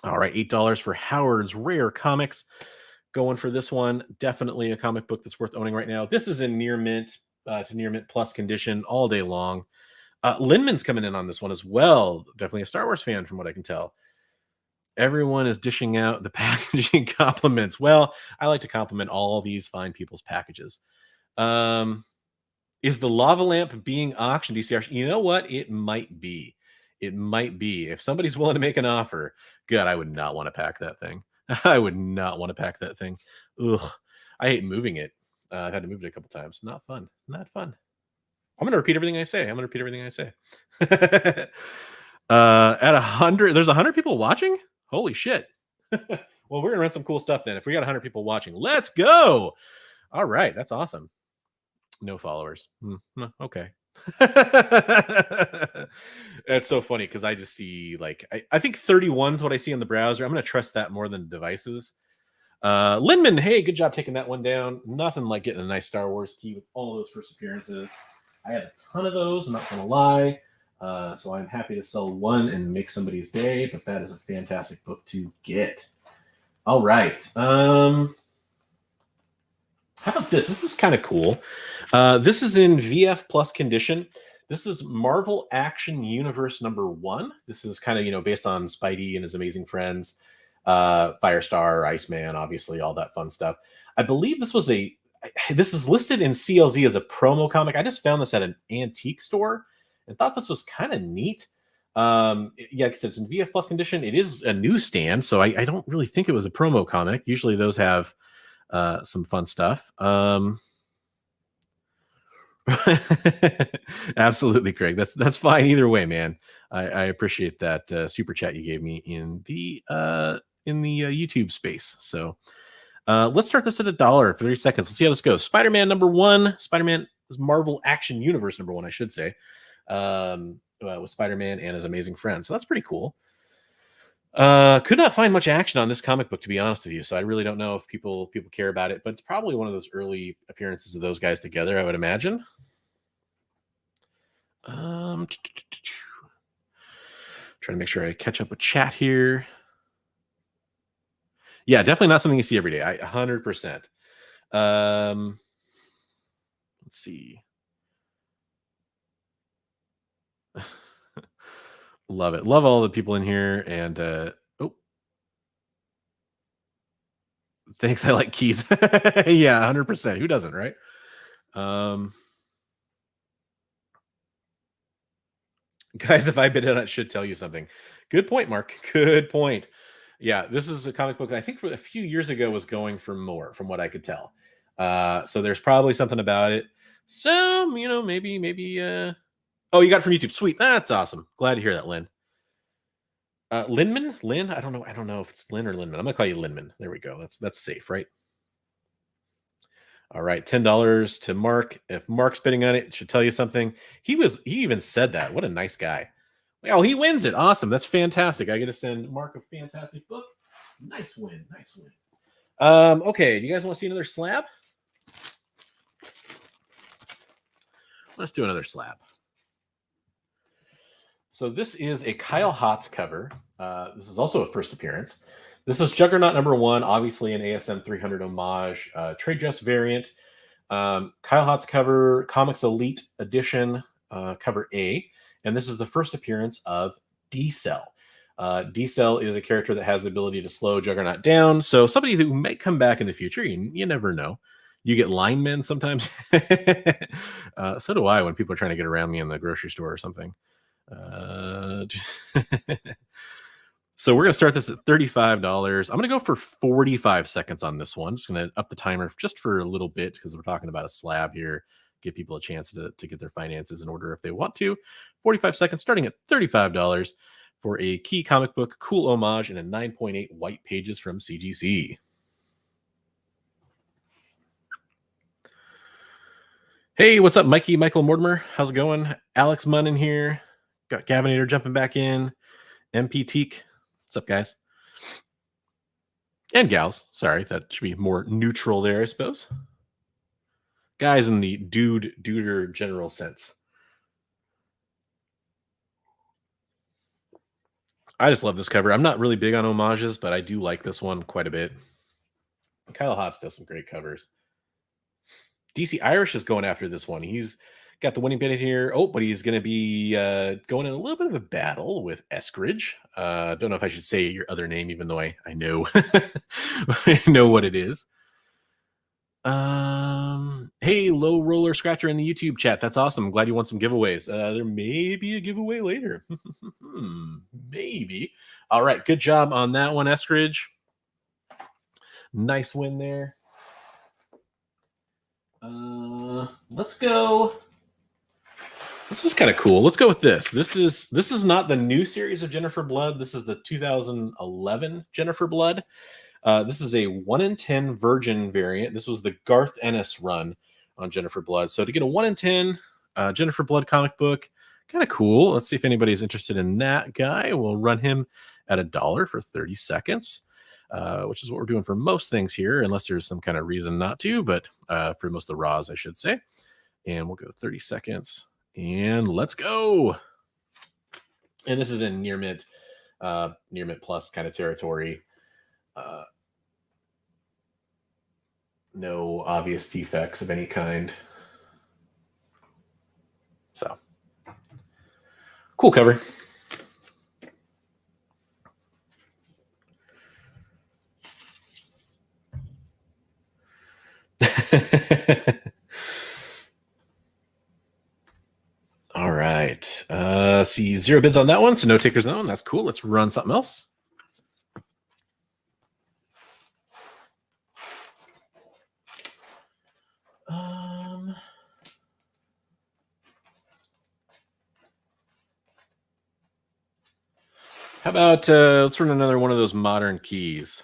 All right, $8 for Howard's Rare Comics. Going for this one. Definitely a comic book that's worth owning right now. This is in near mint. It's a near mint plus condition all day long. Linman's coming in on this one as well. Definitely a Star Wars fan from what I can tell. Everyone is dishing out the packaging compliments. Well, I like to compliment all these fine people's packages. Is the lava lamp being auctioned, DCR? You know what? It might be. It might be. If somebody's willing to make an offer, good. I would not want to pack that thing. I would not want to pack that thing. Ugh. I hate moving it. I've had to move it a couple times. Not fun. Not fun. I'm going to repeat everything I say. At 100, there's 100 people watching? Holy shit. Well, we're going to run some cool stuff then. If we got 100 people watching, let's go. All right. That's awesome. No followers. Okay. That's so funny because I just see like I think 31 is what I see in the browser. I'm going to trust that more than devices. Linman, hey, good job taking that one down. Nothing like getting a nice Star Wars key with all those first appearances. I had a ton of those, I'm not going to lie. So I'm happy to sell one and make somebody's day, but that is a fantastic book to get. All right. How about this? This is kind of cool. This is in VF Plus condition. This is Marvel Action Universe #1. This is kind of, based on Spidey and his amazing friends, Firestar, Iceman, obviously, all that fun stuff. I believe this is listed in CLZ as a promo comic. I just found this at an antique store and thought this was kind of neat. Yeah, because it's in VF Plus condition. It is a newsstand, so I don't really think it was a promo comic. Usually those have some fun stuff. Absolutely, Craig. That's fine either way, man. I appreciate that super chat you gave me in the YouTube space. So let's start this at $1 for 30 seconds. Let's see how this goes. Spider-Man #1. Spider-Man is Marvel Action Universe #1, I should say. With Spider-Man and his amazing friends. So that's pretty cool. Could not find much action on this comic book, to be honest with you. So I really don't know if people care about it, but it's probably one of those early appearances of those guys together, I would imagine. Trying to make sure I catch up with chat here. Yeah, definitely not something you see every day. 100%. Let's see. Love it. Love all the people in here. And thanks. I like keys. Yeah, 100%. Who doesn't, right? Guys, if I bid on it, should tell you something. Good point, Mark. Good point. Yeah, this is a comic book I think for a few years ago was going for more, from what I could tell. So there's probably something about it. So maybe. Oh, you got it from YouTube. Sweet. That's awesome. Glad to hear that, Lynn. Lynn? I don't know. I don't know if it's Lynn or Linman. I'm gonna call you Linman. There we go. That's safe, right? All right, $10 to Mark. If Mark's bidding on it, it should tell you something. He even said that. What a nice guy. Oh, he wins it. Awesome. That's fantastic. I get to send Mark a fantastic book. Nice win. Nice win. Okay, do you guys want to see another slab? Let's do another slab. So this is a Kyle Hotz cover. This is also a first appearance. This is Juggernaut #1, obviously an ASM 300 homage, trade dress variant. Kyle Hotz cover, Comics Elite Edition, cover A. And this is the first appearance of D-Cell. D-Cell is a character that has the ability to slow Juggernaut down. So somebody who might come back in the future, you never know. You get linemen sometimes. So do I when people are trying to get around me in the grocery store or something. So we're going to start this at $35. I'm going to go for 45 seconds on this one. Just going to up the timer just for a little bit because we're talking about a slab here. Give people a chance to get their finances in order if they want to. 45 seconds starting at $35 for a key comic book, cool homage, and a 9.8 white pages from CGC. Hey, what's up, Michael Mortimer? How's it going? Alex Munn in here. Got Gavinator jumping back in. MP Teak. What's up, guys? And gals. Sorry, that should be more neutral there, I suppose. Guys in the duder general sense. I just love this cover. I'm not really big on homages, but I do like this one quite a bit. Kyle Hotz does some great covers. DC Irish is going after this one. He's got the winning bid here. Oh, but he's going to be going in a little bit of a battle with Eskridge. Don't know if I should say your other name, even though I know I know what it is. Hey, Low Roller Scratcher in the YouTube chat. That's awesome. Glad you want some giveaways. There may be a giveaway later. Maybe. All right. Good job on that one, Eskridge. Nice win there. Let's go. This is kind of cool. Let's go with this. This is not the new series of Jennifer Blood. This is the 2011 Jennifer Blood. This is a 1 in 10 Virgin variant. This was the Garth Ennis run on Jennifer Blood. So to get a 1 in 10 Jennifer Blood comic book, kind of cool. Let's see if anybody's interested in that guy. We'll run him at $1 for 30 seconds. Which is what we're doing for most things here, unless there's some kind of reason not to, but for most of the raws, I should say. And we'll go 30 seconds, and let's go. And this is in near mint plus kind of territory. No obvious defects of any kind. So Cool cover. All right. See, 0 bids on that one, so no takers on that one. That's cool. Let's run something else. How about let's run another one of those modern keys.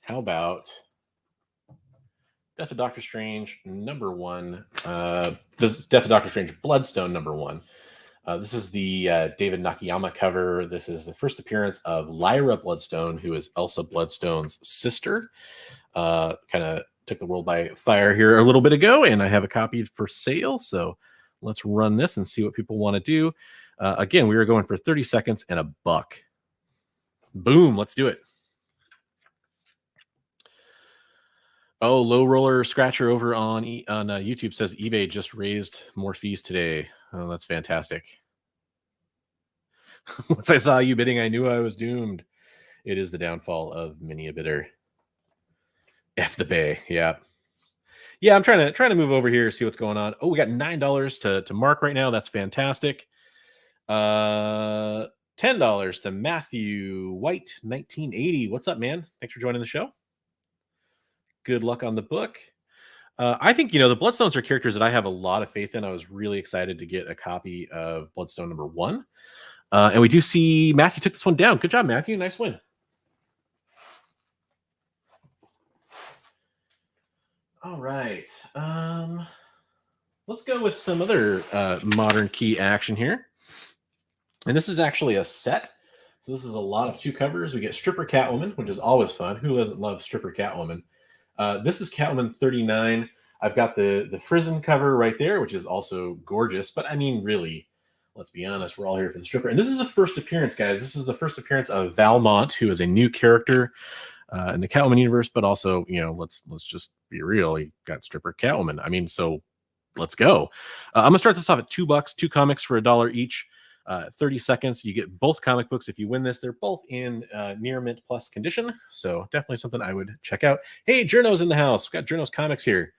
How about Death of Doctor Strange #1? This is Death of Doctor Strange Bloodstone #1. This is the David Nakayama cover. This is the first appearance of Lyra Bloodstone, who is Elsa Bloodstone's sister. Kind of took the world by fire here a little bit ago, and I have a copy for sale. So let's run this and see what people want to do. Again, we are going for 30 seconds and $1. Boom, let's do it. Oh, Low Roller Scratcher over on YouTube says eBay just raised more fees today. Oh, that's fantastic. Once I saw you bidding, I knew I was doomed. It is the downfall of many a bidder. F the Bay, yeah. Yeah, I'm trying to move over here, see what's going on. Oh, we got $9 to Mark right now. That's fantastic. $10 to Matthew White 1980. What's up, man? Thanks for joining the show. Good luck on the book. I think, the Bloodstones are characters that I have a lot of faith in. I was really excited to get a copy of Bloodstone #1. And we do see Matthew took this one down. Good job, Matthew. Nice win. All right. Let's go with some other modern key action here. And this is actually a set. So this is a lot of 2 covers. We get Stripper Catwoman, which is always fun. Who doesn't love Stripper Catwoman? This is Catwoman 39. I've got the Frizen cover right there, which is also gorgeous. But I mean, really, let's be honest, we're all here for the stripper. And this is a first appearance, guys. This is the first appearance of Valmont, who is a new character in the Catwoman universe. But also, let's just be real. He got Stripper Catwoman. I mean, so let's go. I'm going to start this off at $2, 2 comics for $1 each. 30 seconds. You get both comic books if you win this. They're both in near mint plus condition. So definitely something I would check out. Hey, Journo's in the house. We've got Journo's Comics here.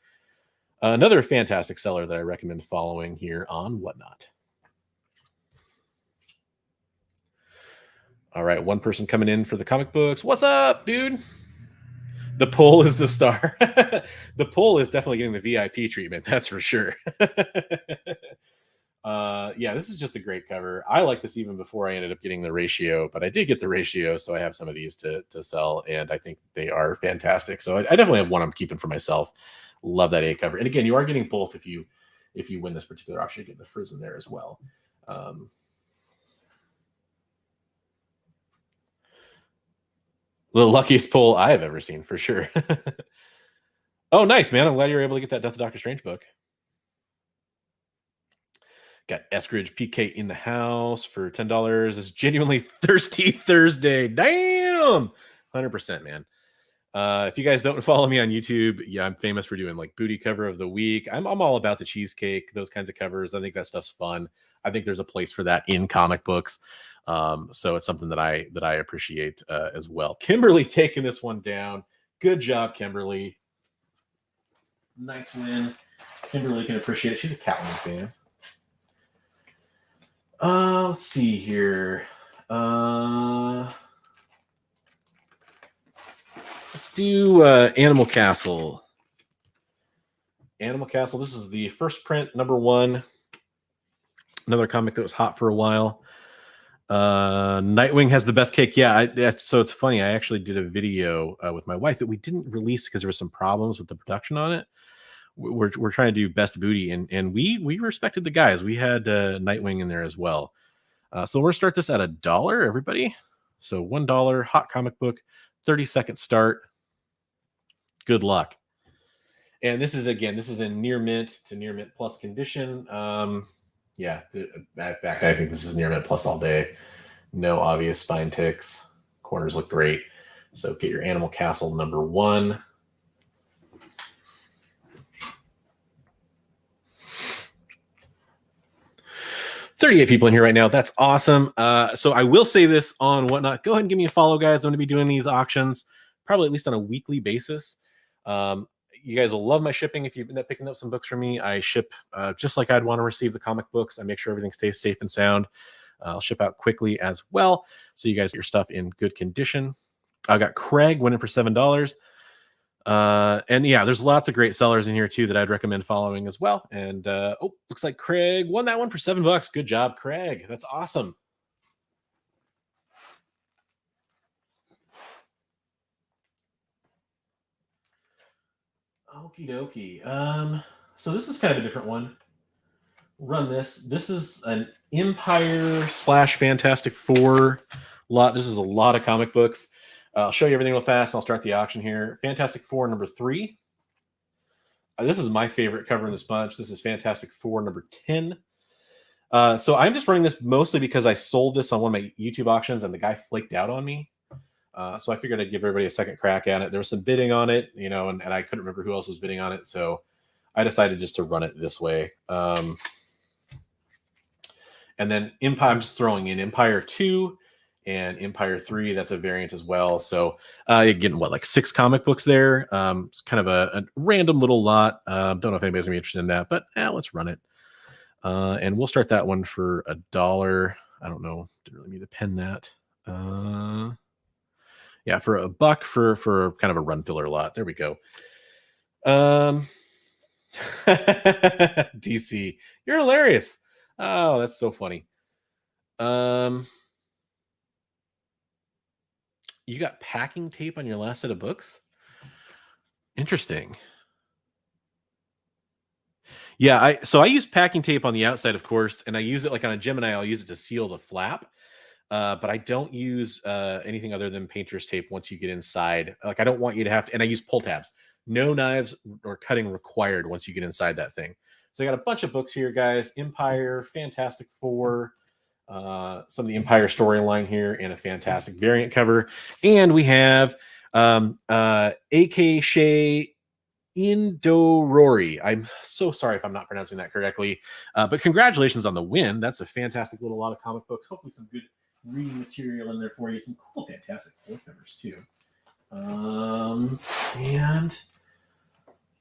Another fantastic seller that I recommend following here on WhatNot. All right, one person coming in for the comic books. What's up, dude? The poll is the star. The poll is definitely getting the VIP treatment. That's for sure. Yeah, this is just a great cover. I like this even before I ended up getting the ratio, but I did get the ratio, so I have some of these to sell, and I think they are fantastic. So I definitely have one I'm keeping for myself. Love that A cover. And again, you are getting both if you win this particular option. You get the Frizen there as well. The luckiest poll I have ever seen, for sure. Oh, nice, man. I'm glad you were able to get that Death of Doctor Strange book. Got Eskridge PK in the house for $10. It's genuinely Thirsty Thursday. Damn! 100%, man. If you guys don't follow me on YouTube, yeah, I'm famous for doing like booty cover of the week. I'm all about the cheesecake, those kinds of covers. I think that stuff's fun. I think there's a place for that in comic books. So it's something that I appreciate as well. Kimberly taking this one down. Good job, Kimberly. Nice win. Kimberly can appreciate it. She's a Catwoman fan. Let's see here. Let's do Animal Castle. Animal Castle. This is the first print, #1. Another comic that was hot for a while. Nightwing has the best cake. Yeah, so it's funny. I actually did a video with my wife that we didn't release because there were some problems with the production on it. We're trying to do best booty, and we respected the guys. We had Nightwing in there as well. So we're gonna start this at $1, everybody. So $1 hot comic book, 30-second start. Good luck. And this is in near mint to near mint plus condition. Yeah, in fact, I think this is near mint plus all day. No obvious spine ticks. Corners look great. So get your Animal Castle #1. 38 people in here right now. That's awesome. So I will say this on Whatnot. Go ahead and give me a follow, guys. I'm going to be doing these auctions probably at least on a weekly basis. You guys will love my shipping. If you end up picking up some books from me, I ship just like I'd want to receive the comic books. I make sure everything stays safe and sound. I'll ship out quickly as well, so you guys get your stuff in good condition. I got Craig winning for $7. And yeah, there's lots of great sellers in here too that I'd recommend following as well. And oh, looks like Craig won that one for $7. Good job, Craig. That's awesome. Okie dokie. So this is kind of a different one. Run this. This is an Empire / Fantastic Four lot. This is a lot of comic books. I'll show you everything real fast. And I'll start the auction here. Fantastic Four number 3. This is my favorite cover in this bunch. This is Fantastic Four number 10. So I'm just running this mostly because I sold this on one of my YouTube auctions and the guy flaked out on me. So I figured I'd give everybody a second crack at it. There was some bidding on it, you know, and I couldn't remember who else was bidding on it. So I decided just to run it this way. And then Empire, I'm just throwing in Empire 2 and Empire 3. That's a variant as well. So you're getting what, like 6 comic books there. It's kind of a random little lot. Don't know if anybody's gonna be interested in that, but let's run it. And we'll start that one for $1. I don't know. Didn't really mean to pen that. Yeah, for $1 for kind of a run filler lot. There we go. DC, you're hilarious. Oh, that's so funny. You got packing tape on your last set of books? Interesting. Yeah, I use packing tape on the outside, of course, and I use it like on a Gemini. I'll use it to seal the flap. But I don't use anything other than painter's tape once you get inside. Like, I don't want you to have to, and I use pull tabs. No knives or cutting required once you get inside that thing. So I got a bunch of books here, guys. Empire, Fantastic Four, some of the Empire storyline here, and a fantastic variant cover. And we have A.K. Shea Indorori. I'm so sorry if I'm not pronouncing that correctly. But congratulations on the win. That's a fantastic little lot of comic books. Hopefully some good reading material in there for you. Some cool, fantastic four covers too. And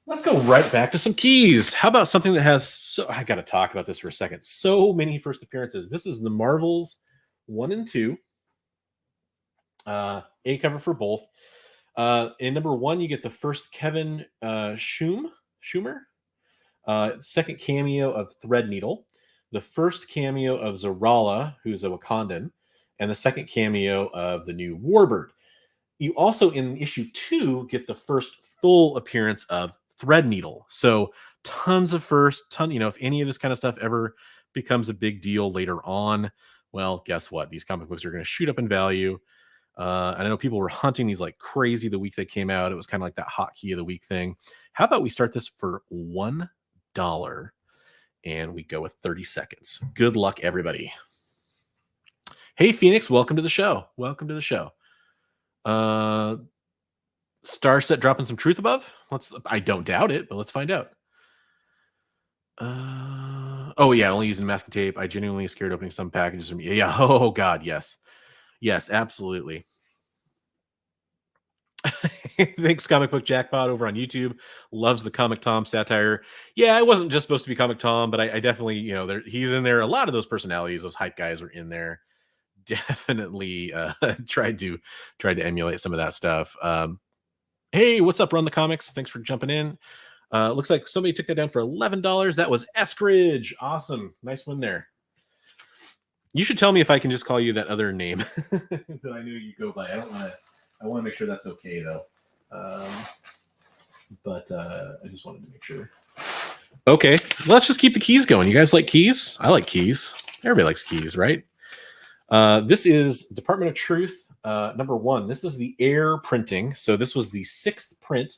let's go right back to some keys. How about something that has, I got to talk about this for a second. So many first appearances. This is the Marvels 1 and 2. A cover for both. In number 1, you get the first Kevin Schumer. Second cameo of Threadneedle. The first cameo of Zorala, who's a Wakandan. And the second cameo of the new Warbird. You also, in issue 2, get the first full appearance of Threadneedle. So tons of first, if any of this kind of stuff ever becomes a big deal later on, well, guess what? These comic books are going to shoot up in value. And I know people were hunting these like crazy the week they came out. It was kind of like that hotkey of the week thing. How about we start this for $1 and we go with 30 seconds. Good luck, everybody. Hey, Phoenix, welcome to the show. Welcome to the show. Starset dropping some truth above. I don't doubt it, but let's find out. Oh yeah, only using masking tape. I genuinely scared opening some packages from yeah. Oh god, yes, absolutely. Thanks, Comic Book Jackpot over on YouTube. Loves the Comic Tom satire. Yeah, it wasn't just supposed to be Comic Tom, but I definitely, he's in there. A lot of those personalities, those hype guys, are in there. Definitely tried to emulate some of that stuff. Hey, what's up, Run the Comics? Thanks for jumping in. Looks like somebody took that down for $11. That was Eskridge. Awesome. Nice one there. You should tell me if I can just call you that other name that I knew you go by. I want to make sure that's okay, though. But I just wanted to make sure. Okay, let's just keep the keys going. You guys like keys? I like keys. Everybody likes keys, right? This is Department of Truth, number 1. This is the Air printing. So this was the 6th print.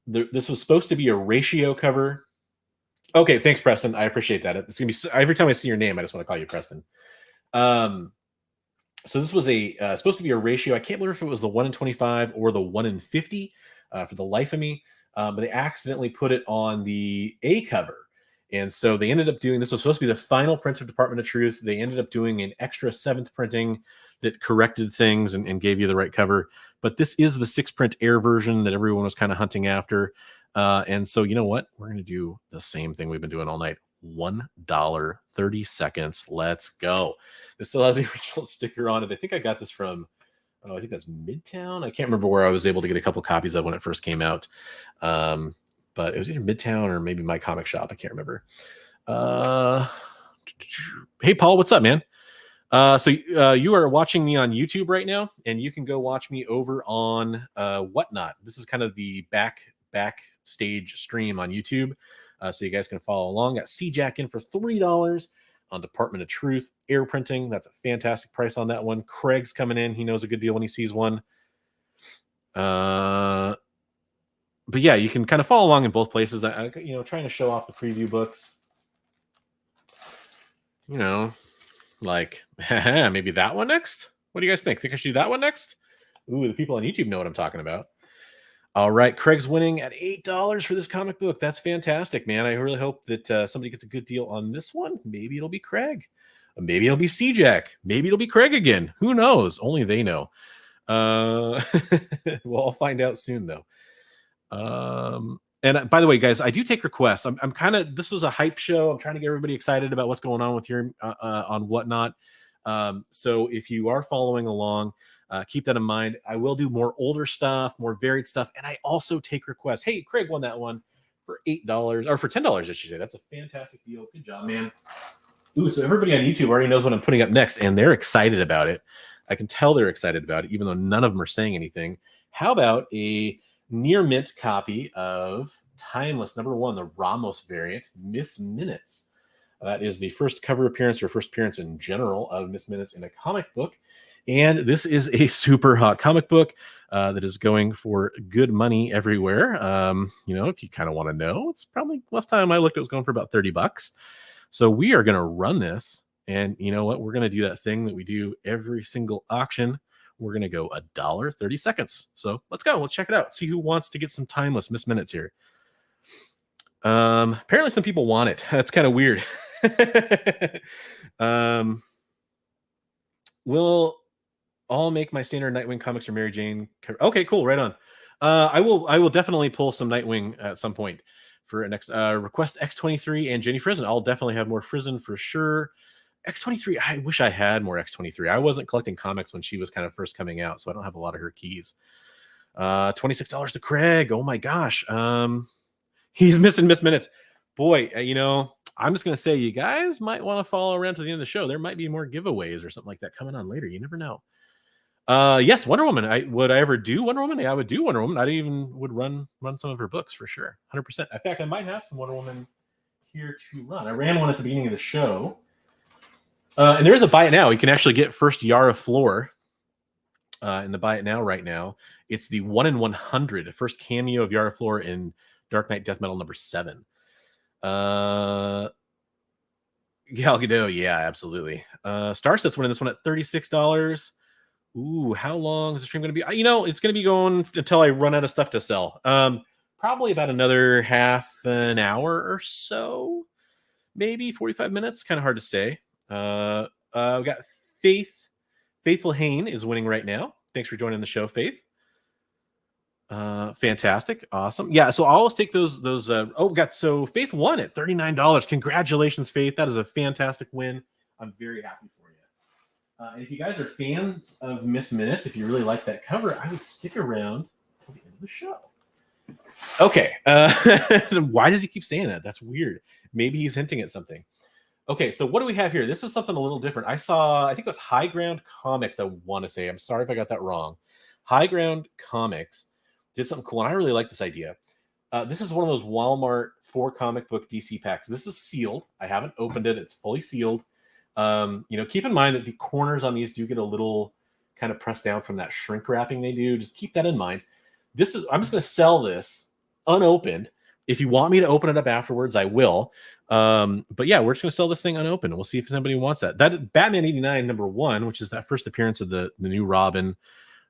This was supposed to be a ratio cover. Okay, thanks, Preston. I appreciate that. It's gonna be every time I see your name, I just want to call you Preston. So this was supposed to be a ratio. I can't remember if it was the 1 in 25 or the 1 in 50 for the life of me. But they accidentally put it on the A cover. And so they ended up doing, this was supposed to be the final print of Department of Truth. They ended up doing an extra 7th printing that corrected things and gave you the right cover. But this is the 6-print air version that everyone was kind of hunting after. And so, you know what? We're going to do the same thing we've been doing all night. $1, 30 seconds. Let's go. This still has the original sticker on it. I think I got this from, I think that's Midtown. I can't remember where I was able to get a couple copies of when it first came out. But it was either Midtown or maybe my comic shop. I can't remember. Hey, Paul, what's up, man? So you are watching me on YouTube right now, and you can go watch me over on WhatNot. This is kind of the backstage stream on YouTube. So you guys can follow along. Got C-Jack in for $3 on Department of Truth air printing. That's a fantastic price on that one. Craig's coming in. He knows a good deal when he sees one. But yeah, you can kind of follow along in both places. I trying to show off the preview books. Like maybe that one next. What do you guys think? Think I should do that one next? Ooh, the people on YouTube know what I'm talking about. All right, Craig's winning at $8 for this comic book. That's fantastic, man. I really hope that somebody gets a good deal on this one. Maybe it'll be Craig. Maybe it'll be C-Jack. Maybe it'll be Craig again. Who knows? Only they know. We'll all find out soon, though. And by the way, guys, I do take requests. I'm kind of, this was a hype show. I'm trying to get everybody excited about what's going on with here on WhatNot. So if you are following along, keep that in mind. I will do more older stuff, more varied stuff. And I also take requests. Hey, Craig won that one for $8 or for $10, I should say. That's a fantastic deal. Good job, man. Ooh, so everybody on YouTube already knows what I'm putting up next, and they're excited about it. I can tell they're excited about it, even though none of them are saying anything. How about a near mint copy of Timeless #1, the Ramos variant, Miss Minutes. That is the first cover appearance or first appearance in general of Miss Minutes in a comic book. And this is a super hot comic book that is going for good money everywhere. If you kind of want to know, it's probably, last time I looked, it was going for about $30. So we are going to run this. And you know what? We're going to do that thing that we do every single auction. We're going to go $1, 30 seconds. So let's go. Let's check it out. See who wants to get some Timeless Miss Minutes here. Apparently some people want it. That's kind of weird. We'll all make my standard Nightwing comics or Mary Jane. Okay, cool. Right on. I will definitely pull some Nightwing at some point for a next request. X-23 and Jenny Frison. I'll definitely have more Frison for sure. X-23, I wish I had more X-23. I wasn't collecting comics when she was kind of first coming out, so I don't have a lot of her keys. $26 to Craig. Oh my gosh. He's missing Miss Minutes. Boy, I'm just going to say you guys might want to follow around to the end of the show. There might be more giveaways or something like that coming on later. You never know. Yes, Wonder Woman. Would I ever do Wonder Woman? Yeah, I would do Wonder Woman. I even would run some of her books for sure. 100%. In fact, I might have some Wonder Woman here to run. I ran one at the beginning of the show. And there is a buy it now. You can actually get first Yara Floor in the buy it now right now. It's the 1 in 100, first cameo of Yara Floor in Dark Knight Death Metal #7. Gal Gadot, yeah, absolutely. Starset's winning this one at $36. Ooh, how long is the stream going to be? It's going to be going until I run out of stuff to sell. Probably about another half an hour or so, maybe 45 minutes. Kind of hard to say. We got Faithful Hain is winning right now. Thanks for joining the show, Faith. Fantastic. Awesome. Yeah. So I'll always take those, so Faith won at $39. Congratulations, Faith. That is a fantastic win. I'm very happy for you. And if you guys are fans of Miss Minutes, if you really like that cover, I would stick around till the end of the show. Okay. Why does he keep saying that? That's weird. Maybe he's hinting at something. Okay. So what do we have here? This is something a little different. I think it was High Ground Comics. I want to say, I'm sorry if I got that wrong. High Ground Comics did something cool, and I really like this idea. This is one of those Walmart 4 comic book DC packs. This is sealed. I haven't opened it. It's fully sealed. Keep in mind that the corners on these do get a little kind of pressed down from that shrink wrapping they do. Just keep that in mind. I'm just going to sell this unopened. If you want me to open it up afterwards, I will. But yeah, we're just going to sell this thing unopened. We'll see if somebody wants that. That Batman 89 #1, which is that first appearance of the new Robin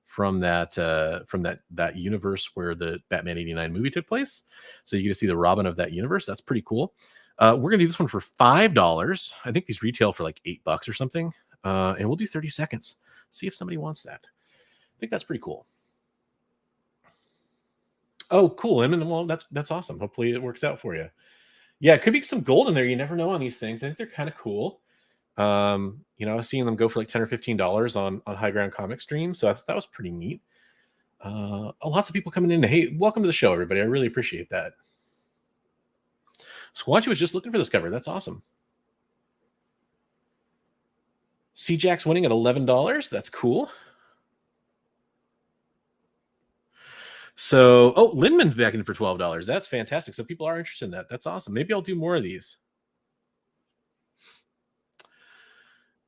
from that universe where the Batman 89 movie took place. So you get to see the Robin of that universe. That's pretty cool. We're gonna do this one for $5. I think these retail for like $8 or something. And we'll do 30 seconds. See if somebody wants that. I think that's pretty cool. Oh, cool. And well, that's awesome. Hopefully it works out for you. Yeah, it could be some gold in there. You never know on these things. I think they're kind of cool. I was seeing them go for like $10 or $15 on High Ground Comic Stream, so I thought that was pretty neat. Lots of people coming in. Hey, welcome to the show, everybody. I really appreciate that. Squatchy was just looking for this cover. That's awesome. C-Jack's winning at $11. That's cool. So, Lindman's back in for $12. That's fantastic. So people are interested in that. That's awesome. Maybe I'll do more of these.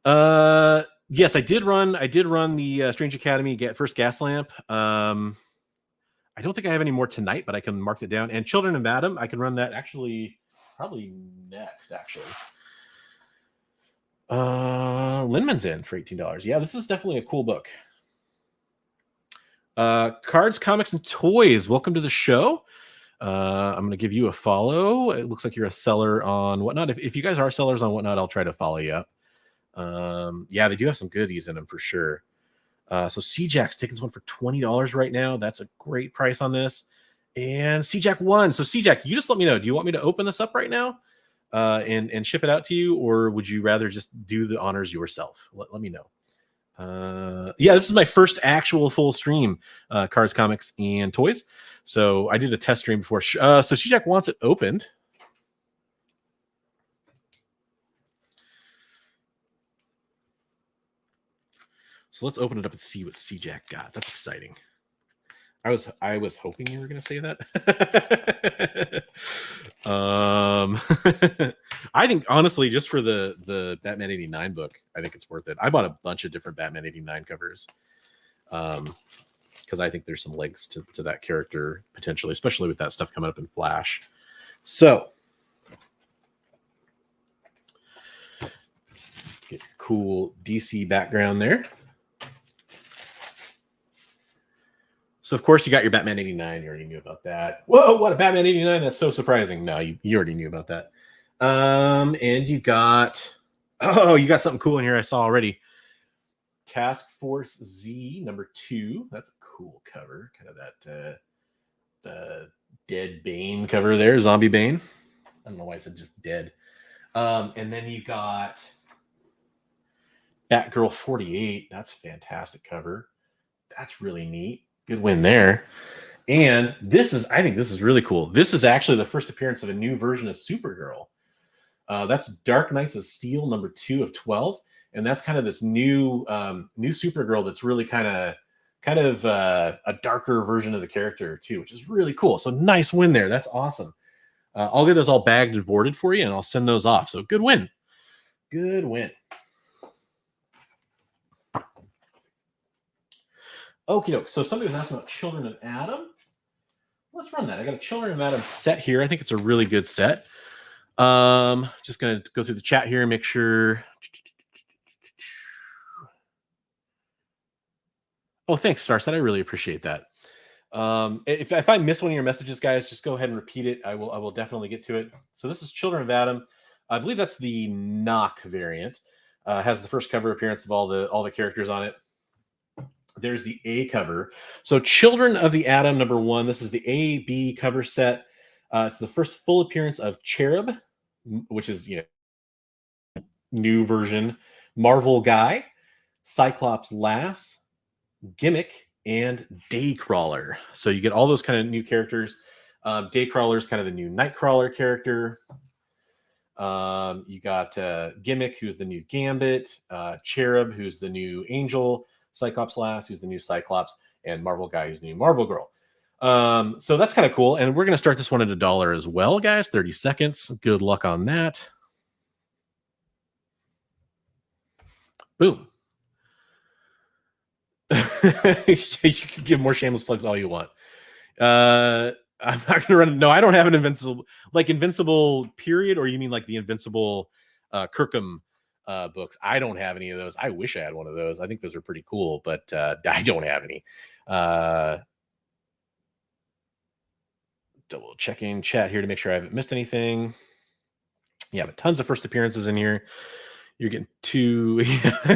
Yes, I did run the Strange Academy first gas lamp. I don't think I have any more tonight, but I can mark it down. And Children of Adam, I can run that actually probably next, actually. Lindman's in for $18. Yeah, this is definitely a cool book. Cards, Comics, and Toys. Welcome to the show. I'm going to give you a follow. It looks like you're a seller on WhatNot. If you guys are sellers on WhatNot, I'll try to follow you up. Yeah, they do have some goodies in them for sure. So C-Jack's taking this one for $20 right now. That's a great price on this. And C-Jack won. So C-Jack, you just let me know. Do you want me to open this up right now and ship it out to you? Or would you rather just do the honors yourself? Let me know. Yeah, this is my first actual full stream, Cards, Comics, and Toys. So I did a test stream before. So C-Jack wants it opened. So let's open it up and see what C-Jack got. That's exciting. I was hoping you were going to say that. I think honestly, just for the Batman 89 book, I think it's worth it. I bought a bunch of different Batman 89 covers because I think there's some legs to that character potentially, especially with that stuff coming up in Flash. So get your cool DC background there. So, of course, you got your Batman 89. You already knew about that. Whoa, what a Batman 89. That's so surprising. No, you already knew about that. And you got something cool in here I saw already. Task Force Z #2. That's a cool cover. Kind of that dead Bane cover there. Zombie Bane. I don't know why I said just dead. And then you got Batgirl 48. That's a fantastic cover. That's really neat. Good win there. And I think this is really cool. This is actually the first appearance of a new version of Supergirl. That's Dark Knights of Steel #2 of 12. And that's kind of this new Supergirl that's really kind of a darker version of the character too, which is really cool. So nice win there. That's awesome. I'll get those all bagged and boarded for you, and I'll send those off. So good win. Good win. Okie doke. So somebody was asking about Children of Adam. Let's run that. I got a Children of Adam set here. I think it's a really good set. Just going to go through the chat here and make sure. Oh, thanks, Starset. I really appreciate that. If I miss one of your messages, guys, just go ahead and repeat it. I will definitely get to it. So this is Children of Adam. I believe that's the Knock variant. Has the first cover appearance of all the characters on it. There's the A cover. So Children of the Atom #1. This is the A-B cover set. It's the first full appearance of Cherub, which is new version. Marvel Guy, Cyclops Lass, Gimmick, and Daycrawler. So you get all those kind of new characters. Daycrawler is kind of the new Nightcrawler character. You got Gimmick, who's the new Gambit, Cherub, who's the new Angel, Cyclops Lass, who's the new Cyclops, and Marvel Guy, who's the new Marvel Girl. So that's kind of cool. And we're going to start this one at $1 as well, guys. 30 seconds. Good luck on that. Boom. You can give more shameless plugs all you want. I'm not going to run. No, I don't have an Invincible period, or you mean like the Invincible Kirkham books? I don't have any of those. I wish I had one of those. I think those are pretty cool, but I don't have any. Double checking chat here to make sure I haven't missed anything. Yeah, but tons of first appearances in here. You're getting two.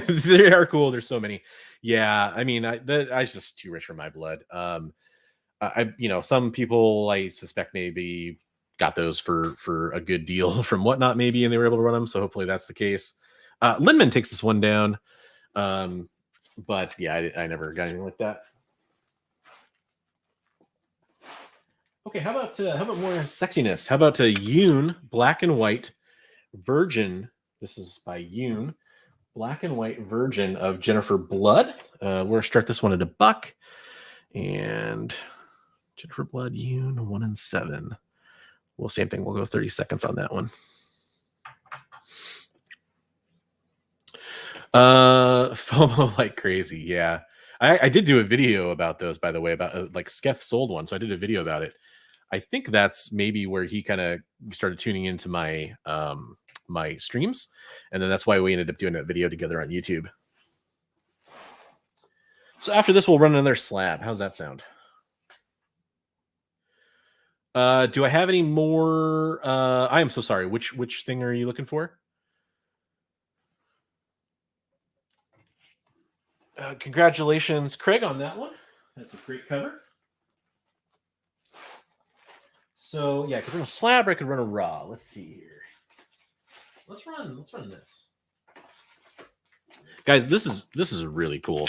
They are cool. There's so many. Yeah, I mean, I was just too rich for my blood. Some people I suspect maybe got those for a good deal from Whatnot, maybe, and they were able to run them. So hopefully that's the case. Linman takes this one down, but yeah, I never got anything like that. Okay, how about more sexiness? How about Yoon Black and White Virgin? This is by Yoon Black and White Virgin of Jennifer Blood. We're gonna start this one at $1, and Jennifer Blood Yoon 1 and 7. Well, same thing. We'll go 30 seconds on that one. FOMO like crazy. Yeah. I did do a video about those, by the way, about like Sketh sold one. So I did a video about it. I think that's maybe where he kind of started tuning into my my streams. And then that's why we ended up doing that video together on YouTube. So after this, we'll run another slab. How's that sound? Do I have any more? I am so sorry. Which thing are you looking for? Congratulations, Craig, on that one. That's a great cover. So yeah, because in a slab I could run a raw. Let's see here. Let's run this. Guys, this is really cool.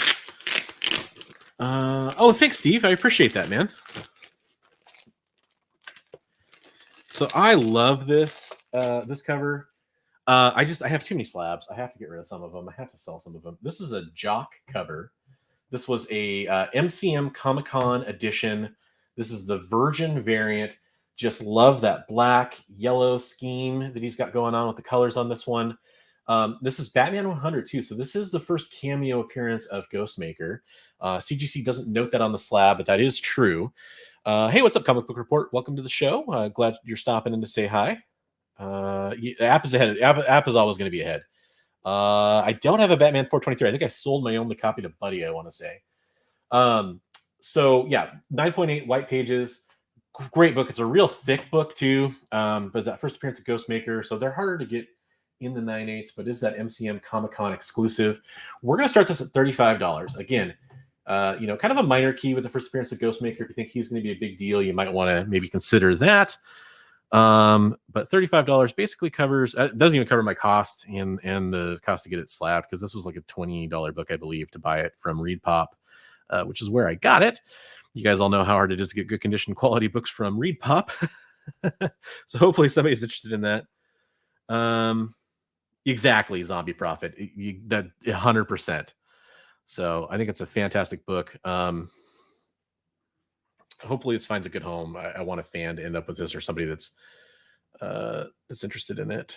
Oh, thanks, Steve. I appreciate that, man. So I love this this cover. I have too many slabs. I have to get rid of some of them. I have to sell some of them. This is a Jock cover. This was a MCM Comic-Con edition. This is the Virgin variant. Just love that black yellow scheme that he's got going on with the colors on this one. This is Batman 100 too. So this is the first cameo appearance of Ghostmaker. CGC doesn't note that on the slab, but that is true. Hey, what's up, Comic Book Report? Welcome to the show. Glad you're stopping in to say hi. The app is ahead. App is always going to be ahead. I don't have a Batman 423. I think I sold my only copy to Buddy, I want to say. So yeah, 9.8 white pages. Great book. It's a real thick book too. But it's that first appearance of Ghostmaker. So they're harder to get in the 9/8, but is that MCM Comic-Con exclusive. We're going to start this at $35. Again, kind of a minor key with the first appearance of Ghostmaker. If you think he's going to be a big deal, you might want to maybe consider that. But $35 basically covers, it doesn't even cover my cost and the cost to get it slabbed, because this was like a $20 book, I believe, to buy it from ReadPop, which is where I got it. You guys all know how hard it is to get good condition quality books from ReadPop. So hopefully somebody's interested in that. Exactly, Zombie Prophet. That 100%. So I think it's a fantastic book. Hopefully this finds a good home. I want a fan to end up with this, or somebody that's interested in it.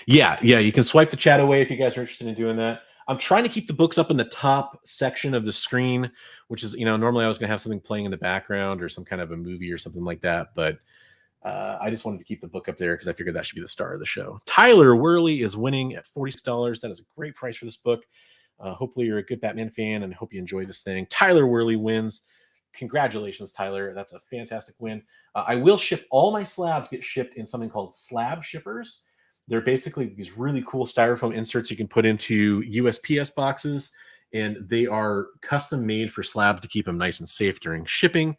Yeah, you can swipe the chat away if you guys are interested in doing that. I'm trying to keep the books up in the top section of the screen, which is, normally I was going to have something playing in the background or some kind of a movie or something like that. But I just wanted to keep the book up there because I figured that should be the star of the show. Tyler Worley is winning at $40. That is a great price for this book. Hopefully you're a good Batman fan and I hope you enjoy this thing. Tyler Worley wins. Congratulations, Tyler. That's a fantastic win. I will ship all my slabs, get shipped in something called slab shippers. They're basically these really cool styrofoam inserts you can put into USPS boxes, and they are custom made for slabs to keep them nice and safe during shipping.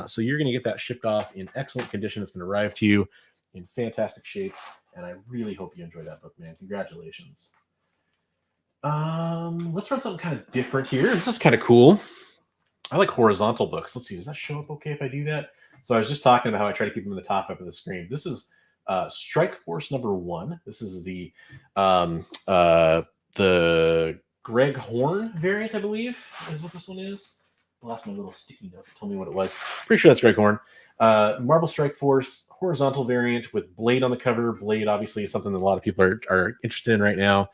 So you're going to get that shipped off in excellent condition. It's going to arrive to you in fantastic shape, and I really hope you enjoy that book, man. Congratulations. Let's run something kind of different here. This is kind of cool. I like horizontal books. Let's see. Does that show up okay if I do that? So I was just talking about how I try to keep them in the top up of the screen. This is Strike Force #1. This is the Greg Horn variant, I believe, is what this one is. I lost my little sticky note that told me what it was. Pretty sure that's Greg Horn. Marvel Strike Force horizontal variant with Blade on the cover. Blade obviously is something that a lot of people are interested in right now.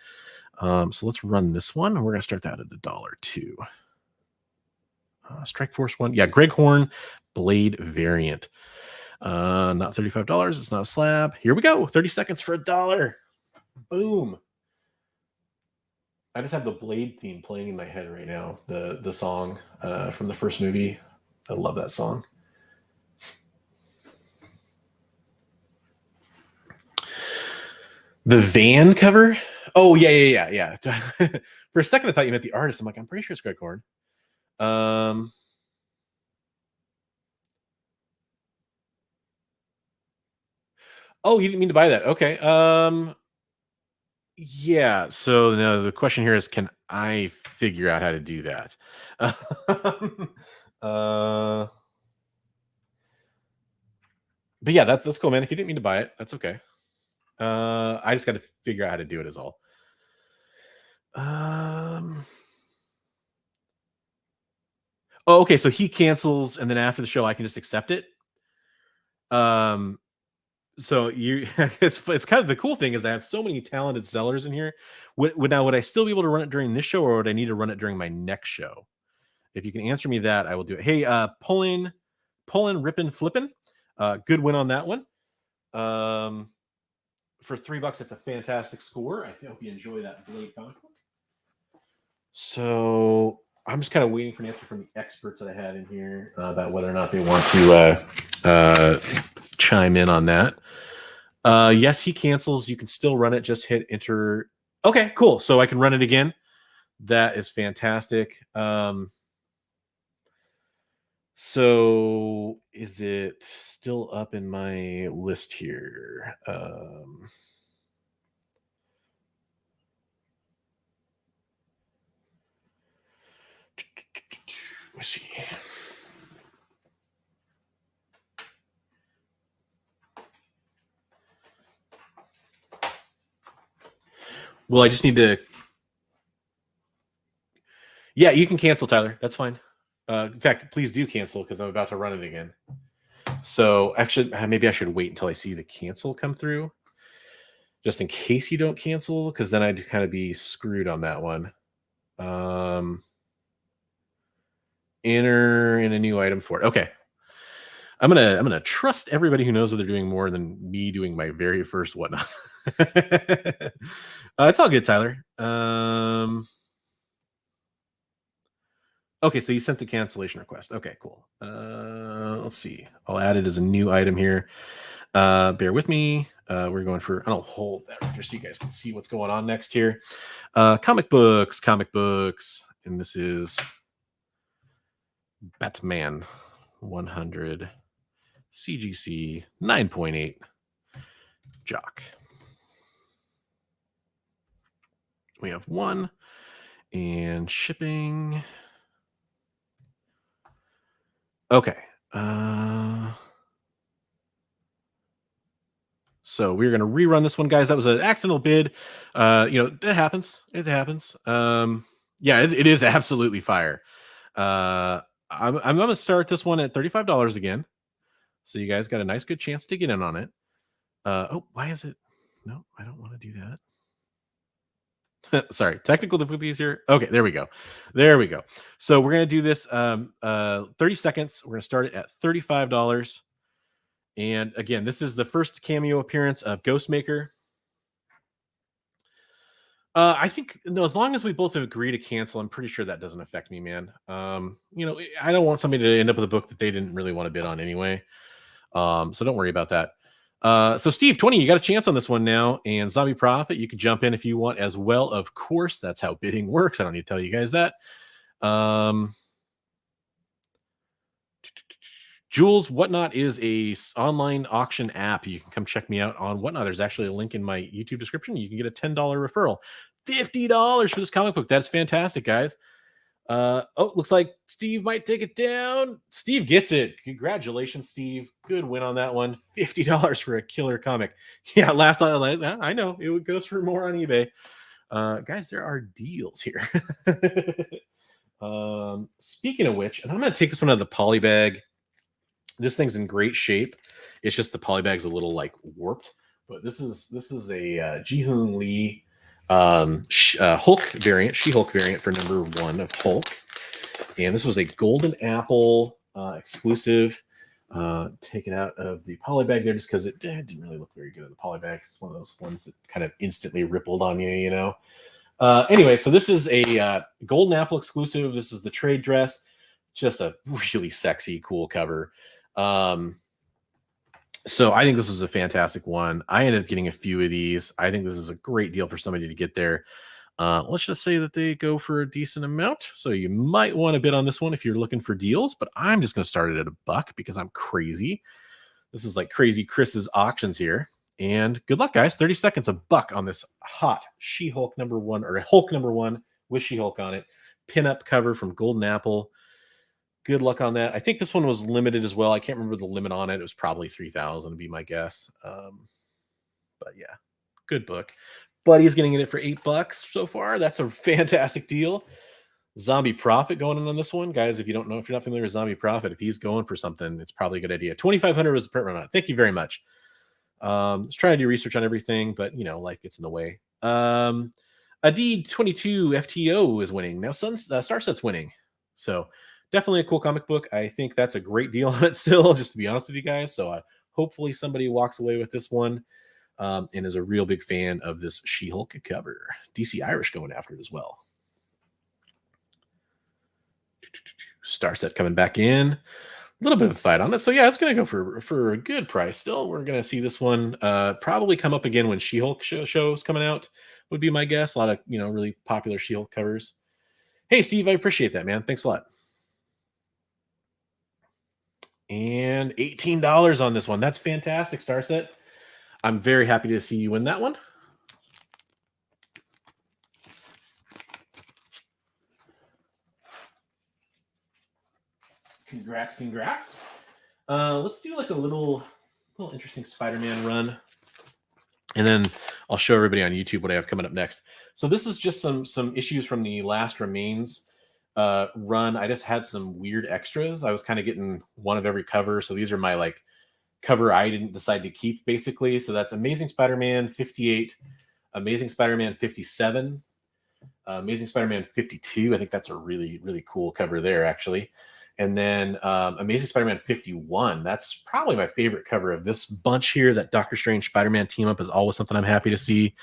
So let's run this one. We're going to start that at $1 Strike Force 1. Yeah, Greg Horn Blade variant. Not $35. It's not a slab. Here we go. 30 seconds for $1. Boom. I just have the Blade theme playing in my head right now. The song from the first movie. I love that song. The van cover? Oh, yeah. For a second, I thought you meant the artist. I'm like, I'm pretty sure it's Greg Horn. Oh, you didn't mean to buy that. Okay. Yeah. So no, the question here is, can I figure out how to do that? uh, but yeah, that's cool, man. If you didn't mean to buy it, that's okay. I just got to figure out how to do it. Is all. Oh, okay. So he cancels, and then after the show, I can just accept it. So you, it's kind of the cool thing is I have so many talented sellers in here. Would I still be able to run it during this show, or would I need to run it during my next show? If you can answer me that, I will do it. Hey, pulling, ripping, flipping. Good win on that one. For $3, it's a fantastic score. I hope you enjoy that Blade comic book. So I'm just kind of waiting for an answer from the experts that I had in here about whether or not they want to chime in on that. Yes, he cancels. You can still run it. Just hit enter. Okay, cool. So I can run it again. That is fantastic. So is it still up in my list here? Let's see. Well, I just need to. Yeah, you can cancel, Tyler. That's fine. In fact, please do cancel because I'm about to run it again. So actually, maybe I should wait until I see the cancel come through, just in case you don't cancel, because then I'd kind of be screwed on that one. Enter in a new item for it. Okay. I'm gonna trust everybody who knows what they're doing more than me doing my very first whatnot. It's all good, Tyler. Okay, so you sent the cancellation request. Okay, cool. Let's see. I'll add it as a new item here. Bear with me. We're going for. I'll hold that just so you guys can see what's going on next here. Comic books, and this is Batman 100 CGC 9.8 Jock. We have one and shipping. Okay. So we're going to rerun this one, guys. That was an accidental bid. It happens. It happens. Yeah, it is absolutely fire. I'm going to start this one at $35 again. So you guys got a nice, good chance to get in on it. Why is it? No, I don't want to do that. Sorry, technical difficulties here. Okay, there we go. So we're going to do this 30 seconds. We're going to start it at $35. And again, this is the first cameo appearance of Ghostmaker. I think as long as we both agree to cancel, I'm pretty sure that doesn't affect me, man. I don't want somebody to end up with a book that they didn't really want to bid on anyway. So don't worry about that. So Steve, 20, you got a chance on this one now. And Zombie Prophet, you can jump in if you want as well. Of course, that's how bidding works. I don't need to tell you guys that. Jules, WhatNot is a online auction app. You can come check me out on WhatNot. There's actually a link in my YouTube description. You can get a $10 referral. $50 for this comic book. That's fantastic, guys. Looks like Steve might take it down. Steve gets it. Congratulations, Steve. Good win on that one. $50 for a killer comic. Yeah, I know it goes for more on eBay. Guys, there are deals here. Speaking of which, and I'm going to take this one out of the poly bag. This thing's in great shape. It's just the poly bag's a little like warped, but this is a Ji-Hoon Lee Hulk variant, She-Hulk variant for number 1 of Hulk. And this was a golden apple exclusive. Take it out of the poly bag there just because it didn't really look very good in the poly bag. It's one of those ones that kind of instantly rippled on you, Anyway, so this is a golden apple exclusive. This is the trade dress. Just a really sexy, cool cover. So I think this was a fantastic one. I ended up getting a few of these. I think this is a great deal for somebody to get there. Let's just say that they go for a decent amount. So you might want to bid on this one if you're looking for deals, but I'm just going to start it at $1 because I'm crazy. This is like Crazy Chris's auctions here. And good luck, guys. 30 seconds, $1 on this hot She-Hulk #1 or Hulk #1 with She-Hulk on it. Pin-up cover from Golden Apple. Good luck on that. I think this one was limited as well. I can't remember the limit on it. It was probably 3,000 would be my guess. But yeah, good book. Buddy's getting it for $8 so far. That's a fantastic deal. Zombie Prophet going in on this one, guys. If you don't know, if you're not familiar with Zombie Prophet, if he's going for something, it's probably a good idea. 2,500 was the print run on it. Thank you very much. Just trying to do research on everything, but life gets in the way. Adid 22 FTO is winning now. Starset's winning, so definitely a cool comic book. I think that's a great deal on it still, just to be honest with you guys. So hopefully somebody walks away with this one and is a real big fan of this She-Hulk cover. DC Irish going after it as well. Starset coming back in. A little bit of a fight on it. So yeah, it's going to go for a good price still. We're going to see this one probably come up again when She-Hulk shows coming out, would be my guess. A lot of, really popular She-Hulk covers. Hey, Steve, I appreciate that, man. Thanks a lot. And $18 on this one. That's fantastic, Starset. I'm very happy to see you win that one. Congrats. Let's do like a little interesting Spider-Man run. And then I'll show everybody on YouTube what I have coming up next. So this is just some issues from the Last Remains run. I just had some weird extras. I was kind of getting one of every cover. So these are my like cover I didn't decide to keep, basically. So that's Amazing Spider-Man 58, Amazing Spider-Man 57, Amazing Spider-Man 52. I think that's a really, really cool cover there, actually. And then Amazing Spider-Man 51. That's probably my favorite cover of this bunch here. That Doctor Strange Spider-Man team up is always something I'm happy to see.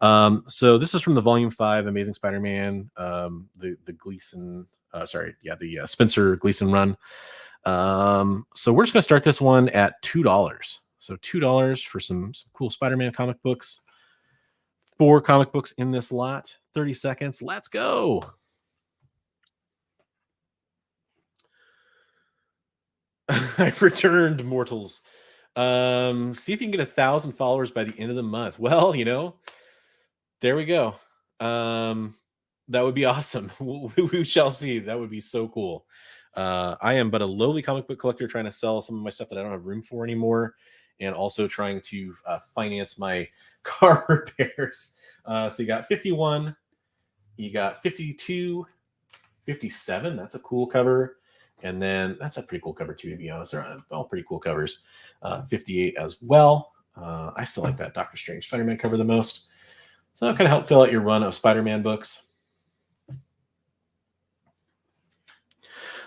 So this is from the Volume 5 Amazing Spider-Man, the Gleason, the Spencer Gleason run. So we're just going to start this one at $2. So $2 for some cool Spider-Man comic books. 4 comic books in this lot. 30 seconds. Let's go. I've returned, mortals. See if you can get 1,000 followers by the end of the month. Well, there we go. That would be awesome. We shall see. That would be so cool. I am but a lowly comic book collector trying to sell some of my stuff that I don't have room for anymore, and also trying to finance my car repairs. So you got 51, you got 52, 57. That's a cool cover. And then that's a pretty cool cover too, to be honest. They're all pretty cool covers. 58 as well. I still like that Doctor Strange Spider-Man cover the most. So it'll kind of help fill out your run of Spider-Man books.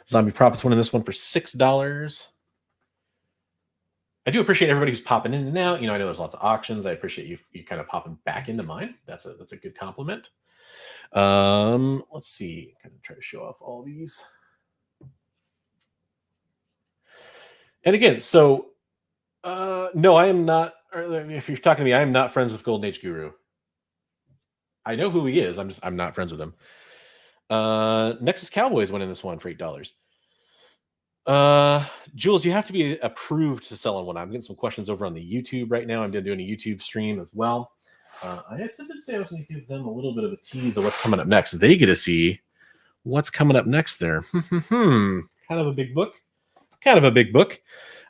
Zombie Prophet's winning this one for $6. I do appreciate everybody who's popping in and out. I know there's lots of auctions. I appreciate you kind of popping back into mine. That's a good compliment. Let's see. Kind of try to show off all these. And again, so no, I am not. If you're talking to me, I am not friends with Golden Age Guru. I know who he is. I'm not friends with him. Nexus Cowboys winning this one for $8. Jules, you have to be approved to sell on one. I'm getting some questions over on the YouTube right now. I'm doing a YouTube stream as well. I did say I was going to give them a little bit of a tease of what's coming up next. They get to see what's coming up next there. Kind of a big book.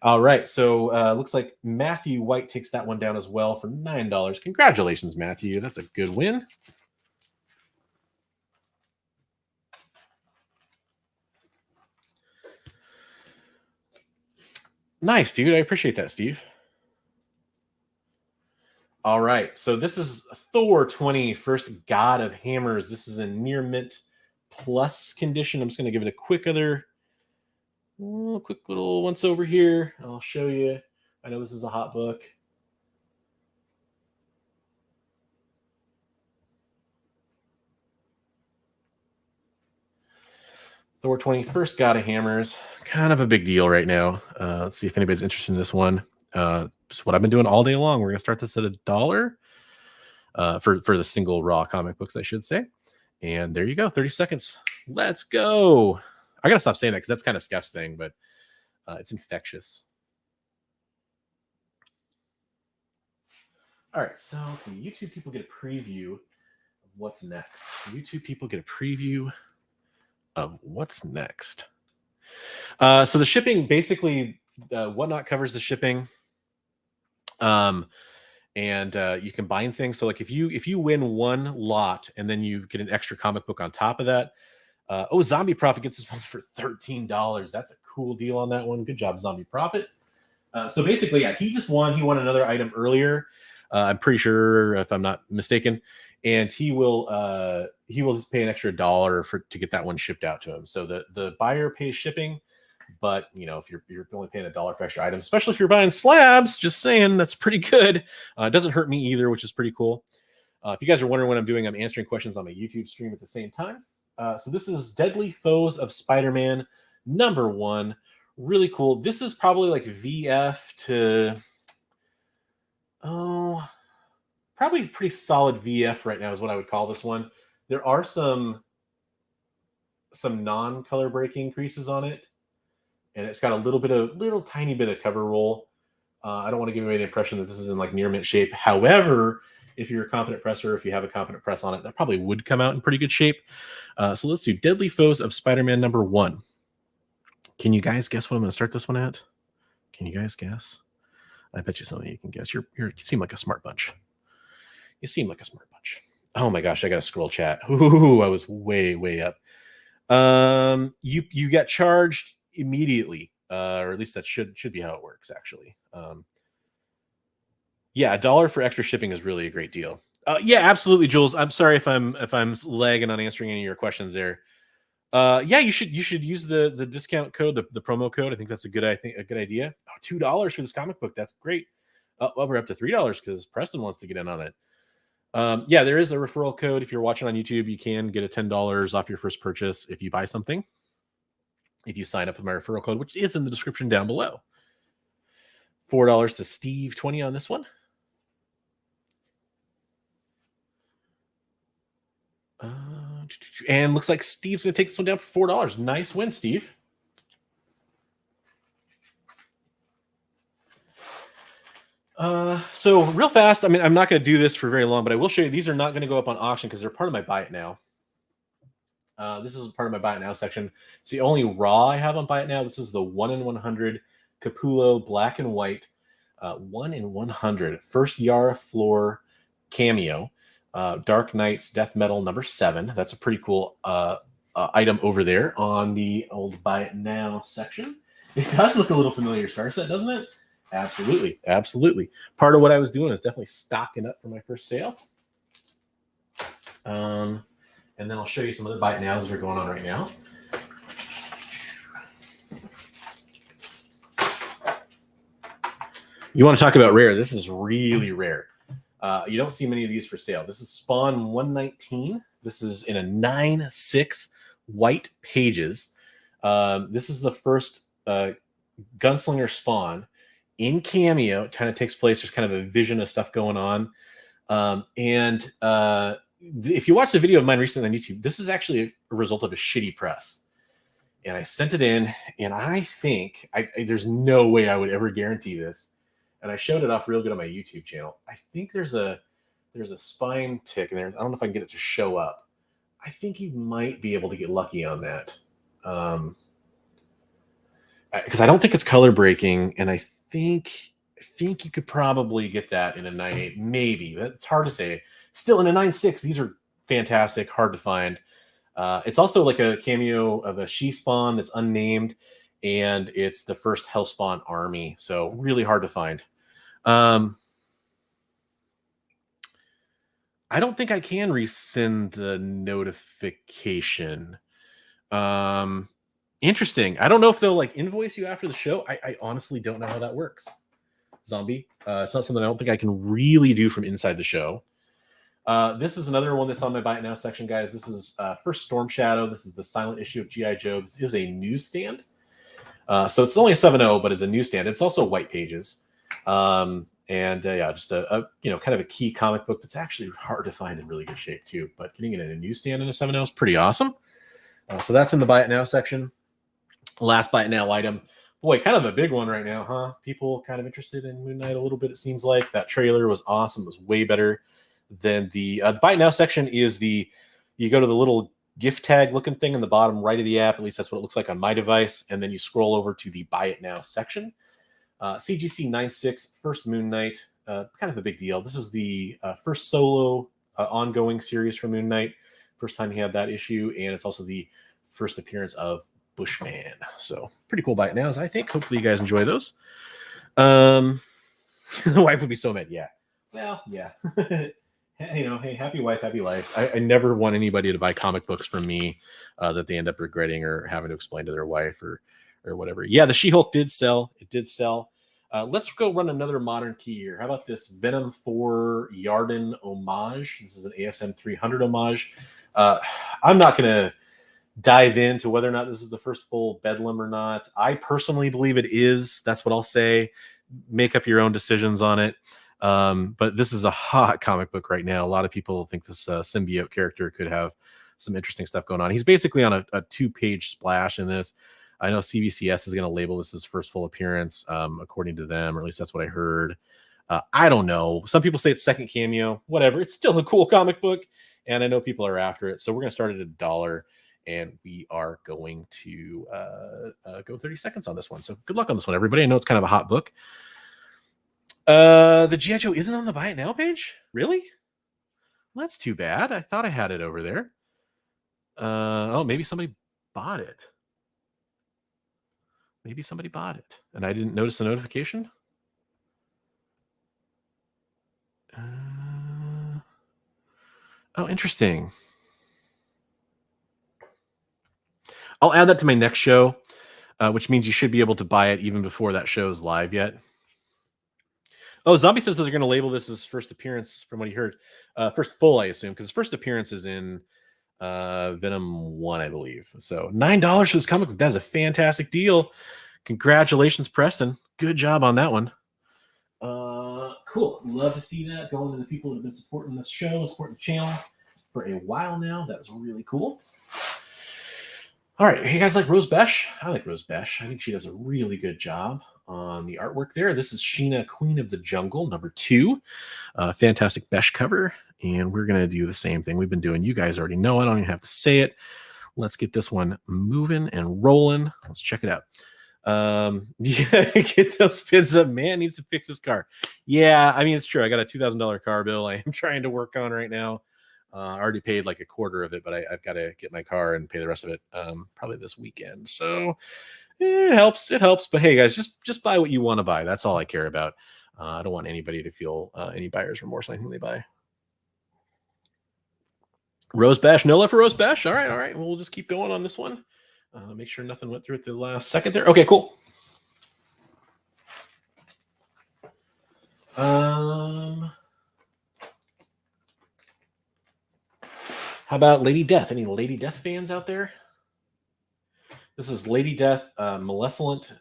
All right, so looks like Matthew White takes that one down as well for $9. Congratulations, Matthew. That's a good win. Nice, dude. I appreciate that, Steve. All right, so this is Thor 20, First God of Hammers. This is in near mint plus condition. I'm just going to give it a quick little once over here. I'll show you. I know this is a hot book. Thor 20, First God of Hammers. Kind of a big deal right now. Let's see if anybody's interested in this one. It's what I've been doing all day long. We're gonna start this at $1 for the single raw comic books, I should say. And there you go, 30 seconds. Let's go. I gotta stop saying that because that's kind of Skeph's thing, but it's infectious. All right, so let's see. YouTube people get a preview of what's next. YouTube people get a preview of what's next. So the shipping, basically, WhatNot covers the shipping. And you can bind things. So like if you win one lot and then you get an extra comic book on top of that. Zombie Prophet gets this one for $13. That's a cool deal on that one. Good job, Zombie Prophet. So basically, yeah, he just won. He won another item earlier. I'm pretty sure, if I'm not mistaken, and he will just pay an extra $1 to get that one shipped out to him. So the buyer pays shipping, but if you're only paying $1 for extra items, especially if you're buying slabs, just saying, that's pretty good. It doesn't hurt me either, which is pretty cool. If you guys are wondering what I'm doing, I'm answering questions on my YouTube stream at the same time. So this is Deadly Foes of Spider-Man #1. Really cool. This is probably like VF to probably pretty solid VF right now is what I would call this one. There are some non-color breaking creases on it, and it's got a little tiny bit of cover roll. I don't want to give away the impression that this is in like near mint shape. However, if you're a competent presser, if you have a competent press on it, that probably would come out in pretty good shape. So let's do Deadly Foes of Spider-Man #1. Can you guys guess what I'm going to start this one at? Can you guys guess? I bet you some of you can guess. You seem like a smart bunch. You seem like a smart bunch. Oh my gosh, I got to scroll chat. Ooh, I was way up. You got charged immediately, or at least that should be how it works, actually. Yeah, $1 for extra shipping is really a great deal. Yeah, absolutely, Jules. I'm sorry if I'm lagging on answering any of your questions there. Yeah, you should use the discount code, the promo code. I think that's a good idea. Oh, $2 for this comic book. That's great. Well, we're up to $3 because Preston wants to get in on it. Yeah, there is a referral code. If you're watching on YouTube, you can get a $10 off your first purchase if you buy something. If you sign up with my referral code, which is in the description down below. $4 to Steve 20 on this one. And looks like Steve's going to take this one down for $4. Nice win, Steve. So real fast, I mean, I'm not going to do this for very long, but I will show you. These are not going to go up on auction because they're part of my Buy It Now. This is part of my Buy It Now section. It's the only raw I have on Buy It Now. This is the 1 in 100 Capullo black and white 1 in 100 first Yara Floor cameo. Dark Knight's Death Metal #7. That's a pretty cool item over there on the old Buy It Now section. It does look a little familiar, Star Set, doesn't it? Absolutely. Part of what I was doing is definitely stocking up for my first sale. And then I'll show you some other Buy It Nows that are going on right now. You want to talk about rare? This is really rare. You don't see many of these for sale. This is Spawn 119. This is in a 9/6 white pages. This is the first Gunslinger Spawn in cameo. It kind of takes place. There's kind of a vision of stuff going on. If you watch the video of mine recently on YouTube, this is actually a result of a shitty press. And I sent it in, and I think there's no way I would ever guarantee this. And I showed it off real good on my YouTube channel. I think there's a spine tick in there. I don't know if I can get it to show up. I think you might be able to get lucky on that. Because I don't think it's color breaking, and I think you could probably get that in a 9/8. Maybe. It's hard to say. Still, in a 9/6, these are fantastic, hard to find. It's also like a cameo of a She-Spawn that's unnamed, and it's the first Hellspawn army, so really hard to find. I don't think I can rescind the notification. Interesting. I don't know if they'll like invoice you after the show. I honestly don't know how that works. Zombie. It's not something I don't think I can really do from inside the show. This is another one that's on my Buy It Now section, guys. This is first Storm Shadow. This is the silent issue of G.I. Joe. This is a newsstand. So it's only a 7.0, but it's a newsstand. It's also white pages. Yeah, just a kind of a key comic book that's actually hard to find in really good shape too. But getting it in a newsstand in a 7.0 is pretty awesome. So that's in the buy it now section. Last buy it now item. Boy, kind of a big one right now, huh? People kind of interested in Moon Knight a little bit, it seems like. That trailer was awesome. It was way better than the buy it now section is you go to the little gift tag looking thing in the bottom right of the app. At least that's what it looks like on my device. And then you scroll over to the buy it now section. CGC 9.6, first Moon Knight, kind of a big deal. This is the first solo ongoing series for Moon Knight. First time he had that issue. And it's also the first appearance of Bushman. So pretty cool buy it nows, I think. Hopefully you guys enjoy those. The wife would be so mad. Yeah. Well, yeah. Hey, happy wife, happy life. I never want anybody to buy comic books from me that they end up regretting or having to explain to their wife or whatever. Yeah, the She-Hulk did sell. It did sell. Let's go run another modern key here. How about this Venom 4 Yarden homage? This is an ASM 300 homage. I'm not going to dive into whether or not this is the first full Bedlam or not. I personally believe it is. That's what I'll say. Make up your own decisions on it. But this is a hot comic book right now. A lot of people think this symbiote character could have some interesting stuff going on. He's basically on a 2-page splash in this. I know CBCS is going to label this as first full appearance, according to them, or at least that's what I heard. I don't know. Some people say it's second cameo. Whatever. It's still a cool comic book, and I know people are after it. So we're going to start at $1, and we are going to go 30 seconds on this one. So good luck on this one, everybody. I know it's kind of a hot book. The G.I. Joe isn't on the buy it now page? Really? Well, that's too bad. I thought I had it over there. Oh, maybe somebody bought it. Maybe somebody bought it, and I didn't notice the notification. Oh, interesting. I'll add that to my next show, which means you should be able to buy it even before that show is live yet. Oh, Zombie says that they're going to label this as first appearance from what he heard. First full, I assume, because first appearance is in Venom 1, I believe. So $9 for this comic book. That's a fantastic deal. Congratulations, Preston. Good job on that one. Cool. Love to see that going to the people that have been supporting this show, supporting the channel for a while now. That was really cool. All right. Hey, guys like Rose Besh? I like Rose Besh. I think she does a really good job on the artwork there. This is Sheena, Queen of the Jungle, number 2. Fantastic Besh cover. And we're going to do the same thing we've been doing. You guys already know. I don't even have to say it. Let's get this one moving and rolling. Let's check it out. Yeah, get those pins up. Man needs to fix his car. Yeah, I mean, it's true. I got a $2,000 car bill I am trying to work on right now. I already paid like a quarter of it, but I've got to get my car and pay the rest of it probably this weekend. So it helps. It helps. But hey, guys, just buy what you want to buy. That's all I care about. I don't want anybody to feel any buyer's remorse on anything they buy. Rose Bash, no love for Rose Bash. All right. We'll just keep going on this one. Make sure nothing went through at the last second there. Okay, cool. How about Lady Death? Any Lady Death fans out there? This is Lady Death, Malevolent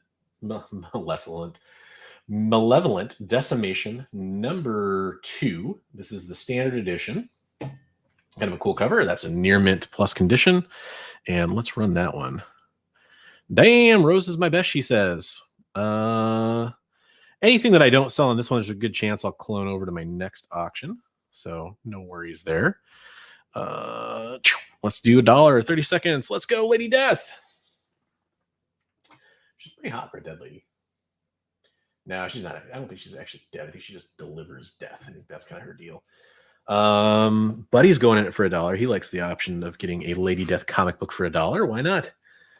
Decimation, number 2. This is the standard edition. Kind of a cool cover. That's a near mint plus condition. And let's run that one. Damn, Rose is my best, she says. Anything that I don't sell on this one, there's a good chance I'll clone over to my next auction. So no worries there. Let's do $1, 30 seconds. Let's go, Lady Death. She's pretty hot for a dead lady. No, she's not. I don't think she's actually dead. I think she just delivers death. I think that's kind of her deal. Buddy's going in it for $1. He likes the option of getting a Lady Death comic book for $1. Why not?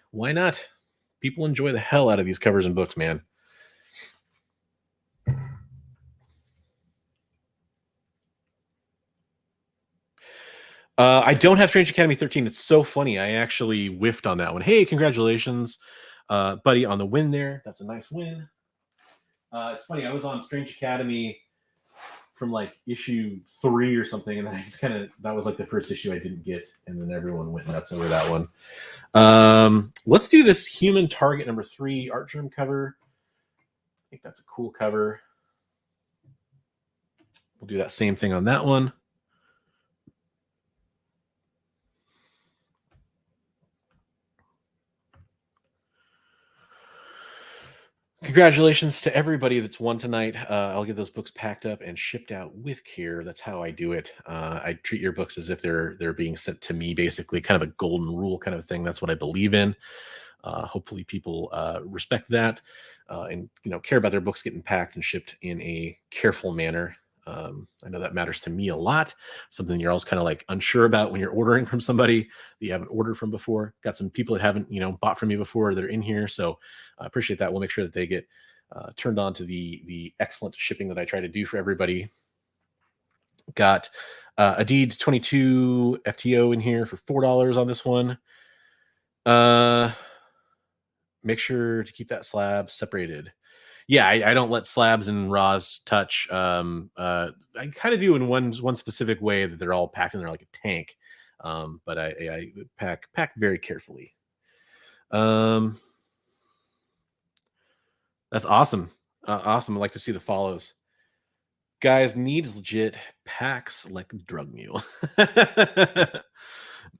Why not? People enjoy the hell out of these covers and books, man. I don't have Strange Academy 13. It's so funny. I actually whiffed on that one. Hey, congratulations, buddy, on the win there. That's a nice win. It's funny. I was on Strange Academy from like issue 3 or something, and then I just that was like the first issue I didn't get, and then everyone went nuts over that one. Let's do this Human Target number 3 art germ cover. I think that's a cool cover. We'll do that same thing on that one. Congratulations to everybody that's won tonight. I'll get those books packed up and shipped out with care. That's how I do it. I treat your books as if they're being sent to me, basically, kind of a golden rule kind of thing. That's what I believe in. Hopefully, people respect that and care about their books getting packed and shipped in a careful manner. I know that matters to me a lot. Something you're always kind of like unsure about when you're ordering from somebody that you haven't ordered from before. Got some people that haven't bought from me before that are in here, so I appreciate that. We'll make sure that they get turned on to the excellent shipping that I try to do for everybody. Got Adid 22 FTO in here for $4 on this one. Make sure to keep that slab separated. Yeah, I don't let slabs and raws touch. I kind of do in one specific way that they're all packed in there like a tank. But I pack very carefully. That's awesome. Awesome. I like to see the follows. Guys, needs legit, packs like drug mule. I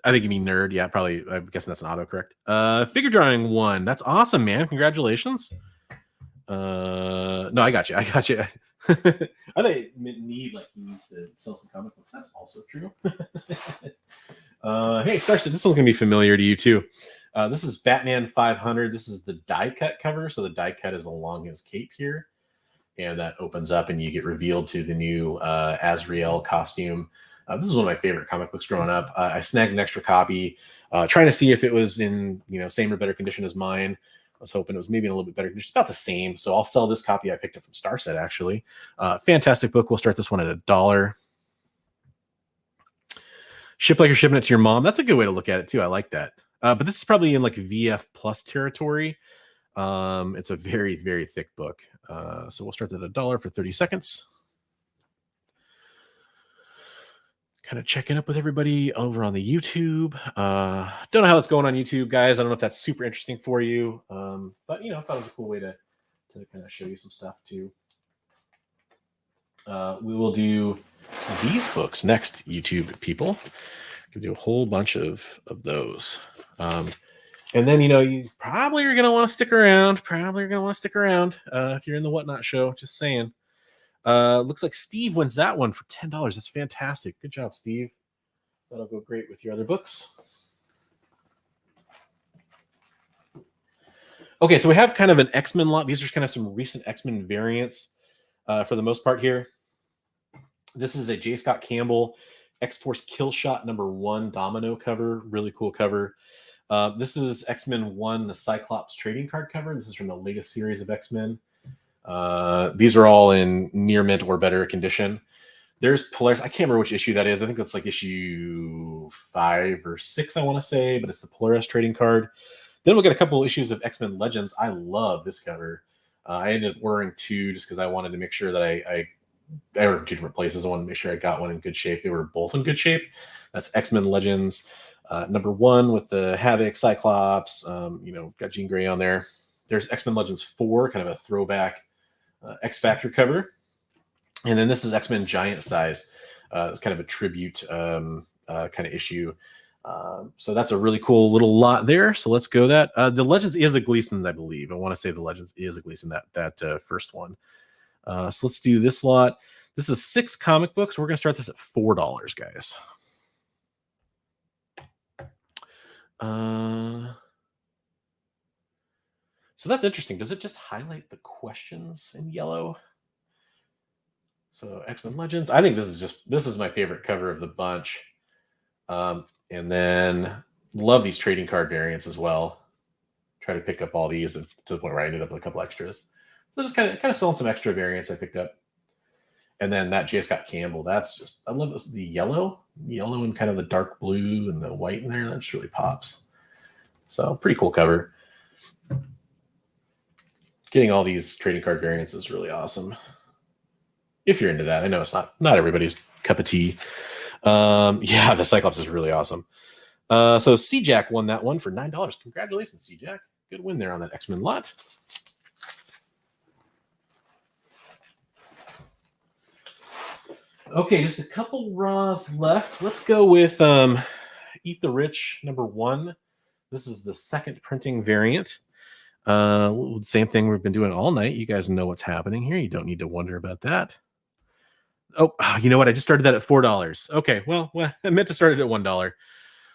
think you mean nerd. Yeah, probably. I'm guessing that's an autocorrect. Figure drawing 1. That's awesome, man. Congratulations. No, I got you. I thought it need like he needs to sell some comic books. That's also true. Hey, Starson, this one's gonna be familiar to you too. This is Batman 500. This is the die cut cover. So the die cut is along his cape here, and that opens up, and you get revealed to the new Azrael costume. This is one of my favorite comic books growing up. I snagged an extra copy, trying to see if it was in same or better condition as mine. I was hoping it was maybe in a little bit better. It's about the same. So I'll sell this copy I picked up from Starset, actually. Fantastic book. We'll start this one at $1. Ship like you're shipping it to your mom. That's a good way to look at it, too. I like that. But this is probably in like VF Plus territory. It's a very, very thick book. So we'll start at $1 for 30 seconds. Kind of checking up with everybody over on the YouTube. Don't know how it's going on YouTube, guys. I don't know if that's super interesting for you. But I thought it was a cool way to kind of show you some stuff too. We will do these books next, YouTube people. We'll do a whole bunch of those. And then you probably are gonna want to stick around. If you're in the WhatNot show. Just saying. Looks like Steve wins that one for $10. That's fantastic. Good job, Steve. That'll go great with your other books. Okay, so we have kind of an X-Men lot. These are kind of some recent X-Men variants for the most part here. This is a J. Scott Campbell X-Force Killshot #1 domino cover. Really cool cover. This is X-Men 1, the Cyclops trading card cover. This is from the latest series of X-Men. These are all in near mint or better condition. There's Polaris. I can't remember which issue that is. I think that's like issue 5 or 6, I want to say, but it's the Polaris trading card. Then we'll get a couple issues of X-Men Legends. I love this cover. I ended up ordering 2 just because I wanted to make sure that I ordered 2 different places. I wanted to make sure I got one in good shape. They were both in good shape. That's X-Men Legends #1 with the Havoc, Cyclops. Got Jean Grey on there. There's X-Men Legends 4, kind of a throwback X-Factor cover. And then this is X-Men Giant Size. It's kind of a tribute kind of issue. So that's a really cool little lot there. So let's go that. The Legends is a Gleason, I believe. I want to say the Legends is a Gleason, that first one. So let's do this lot. This is 6 comic books. We're going to start this at $4, guys. So that's interesting. Does it just highlight the questions in yellow? So X-Men Legends. I think this is my favorite cover of the bunch. And then love these trading card variants as well. Try to pick up all these to the point where I ended up with a couple extras. So just kind of selling some extra variants I picked up. And then that J. Scott Campbell, that's just, I love this, the yellow and kind of the dark blue and the white in there. That just really pops. So pretty cool cover. Getting all these trading card variants is really awesome. If you're into that. I know it's not everybody's cup of tea. Yeah, the Cyclops is really awesome. So C-Jack won that one for $9. Congratulations, C-Jack. Good win there on that X-Men lot. Okay, just a couple raws left. Let's go with Eat the Rich #1. This is the second printing variant. Same thing we've been doing all night. You guys know what's happening here. You don't need to wonder about that. Oh, you know what? I just started that at $4. Okay, well, I meant to start it at $1.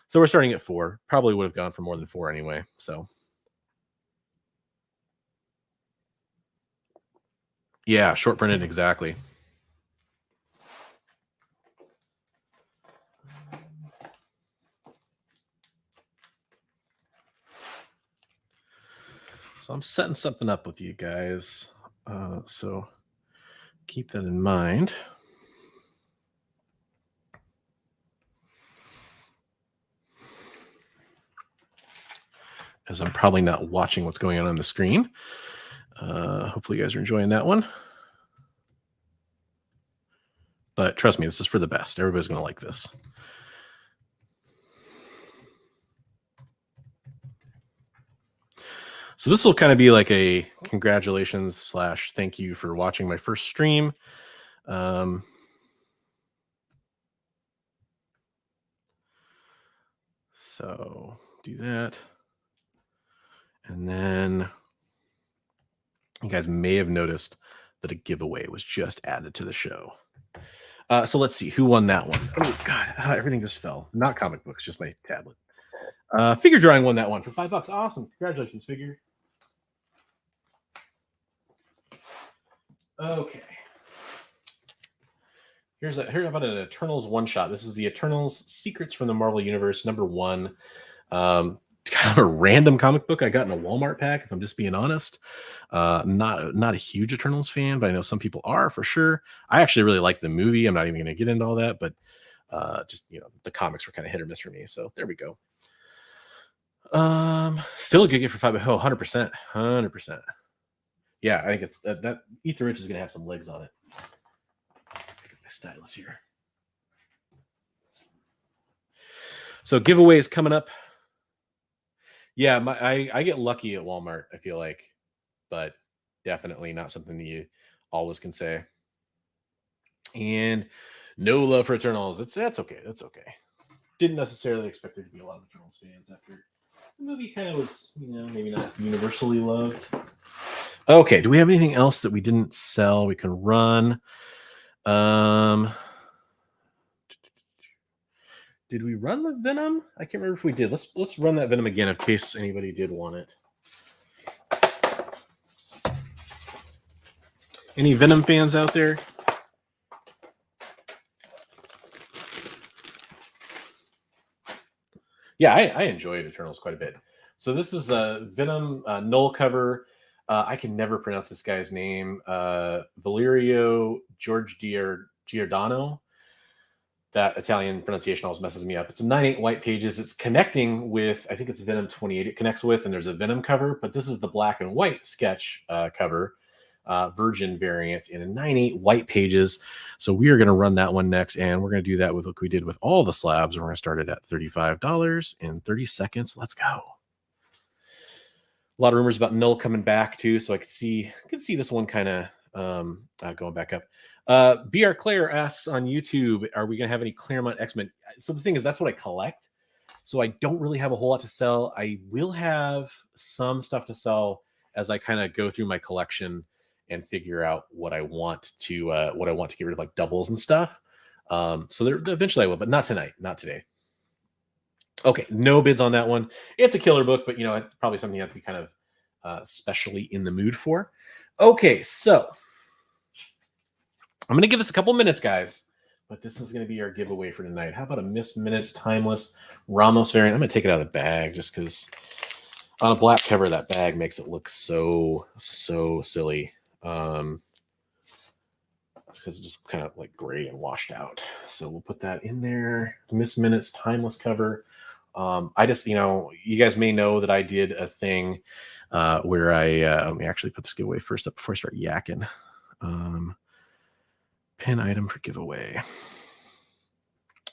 So we're starting at 4. Probably would have gone for more than 4 anyway. So yeah, short printed exactly. So I'm setting something up with you guys. So keep that in mind. As I'm probably not watching what's going on the screen. Hopefully you guys are enjoying that one. But trust me, this is for the best. Everybody's going to like this. So this will kind of be like a congratulations / thank you for watching my first stream. So do that. And then you guys may have noticed that a giveaway was just added to the show. So let's see who won that one. Oh God, everything just fell. Not comic books, just my tablet. Figure drawing won that one for $5. Awesome. Congratulations, Figure. Okay. Here's about an Eternals one shot. This is the Eternals Secrets from the Marvel Universe #1. Kind of a random comic book I got in a Walmart pack, if I'm just being honest. Not a huge Eternals fan, but I know some people are for sure. I actually really like the movie. I'm not even going to get into all that, but just the comics were kind of hit or miss for me. So there we go. Still a good gift for $5. Oh, 100%. 100%. Yeah, I think it's that Eat the Rich is going to have some legs on it. Get my stylus here. So giveaways coming up. Yeah, I get lucky at Walmart, I feel like, but definitely not something that you always can say. And no love for Eternals. That's okay. That's okay. Didn't necessarily expect there to be a lot of Eternals fans after the movie kind of was, maybe not universally loved. Okay, do we have anything else that we didn't sell we can run? Did we run the Venom? I can't remember if we did. Let's run that Venom again in case anybody did want it. Any Venom fans out there? Yeah, I enjoyed Eternals quite a bit. So this is a Venom null cover. I can never pronounce this guy's name. Valerio Giordano. That Italian pronunciation always messes me up. It's a 9/8 white pages. It's connecting with, I think it's Venom 28 it connects with, and there's a Venom cover, but this is the black and white sketch cover, Virgin variant in a 9/8 white pages. So we are going to run that one next, and we're going to do that with what we did with all the slabs. We're going to start it at $35 in 30 seconds. Let's go. A lot of rumors about Null coming back too, so I could see this one kind of going back up. BR Claire asks on YouTube, are we going to have any Claremont X-Men? So the thing is, that's what I collect. So I don't really have a whole lot to sell. I will have some stuff to sell as I kind of go through my collection and figure out what I want to get rid of, like doubles and stuff. So there eventually I will, but not tonight, not today. Okay, no bids on that one. It's a killer book, but it's probably something you have to be kind of especially in the mood for. Okay, so I'm going to give this a couple minutes, guys, but this is going to be our giveaway for tonight. How about a Miss Minutes Timeless Ramos variant? I'm going to take it out of the bag just because on a black cover, that bag makes it look so silly. Because it's just kind of like gray and washed out. So we'll put that in there. Miss Minutes Timeless cover. I just, you guys may know that I did a thing where let me actually put this giveaway first up before I start yakking. Pin item for giveaway.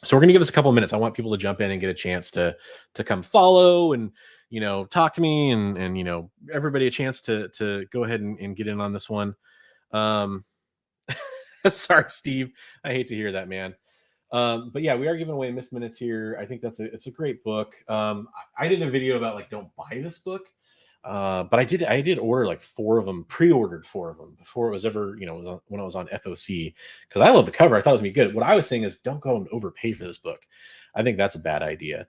So we're going to give this a couple of minutes. I want people to jump in and get a chance to come follow and, talk to me and everybody a chance to go ahead and get in on this one. Sorry, Steve. I hate to hear that, man. But yeah, we are giving away Miss Minutes here. I think it's a great book. I did a video about like don't buy this book, but I did order like 4 of them, pre-ordered 4 of them before it was ever when I was on FOC, because I love the cover. I thought it was gonna be good. What I was saying is don't go and overpay for this book. I think that's a bad idea.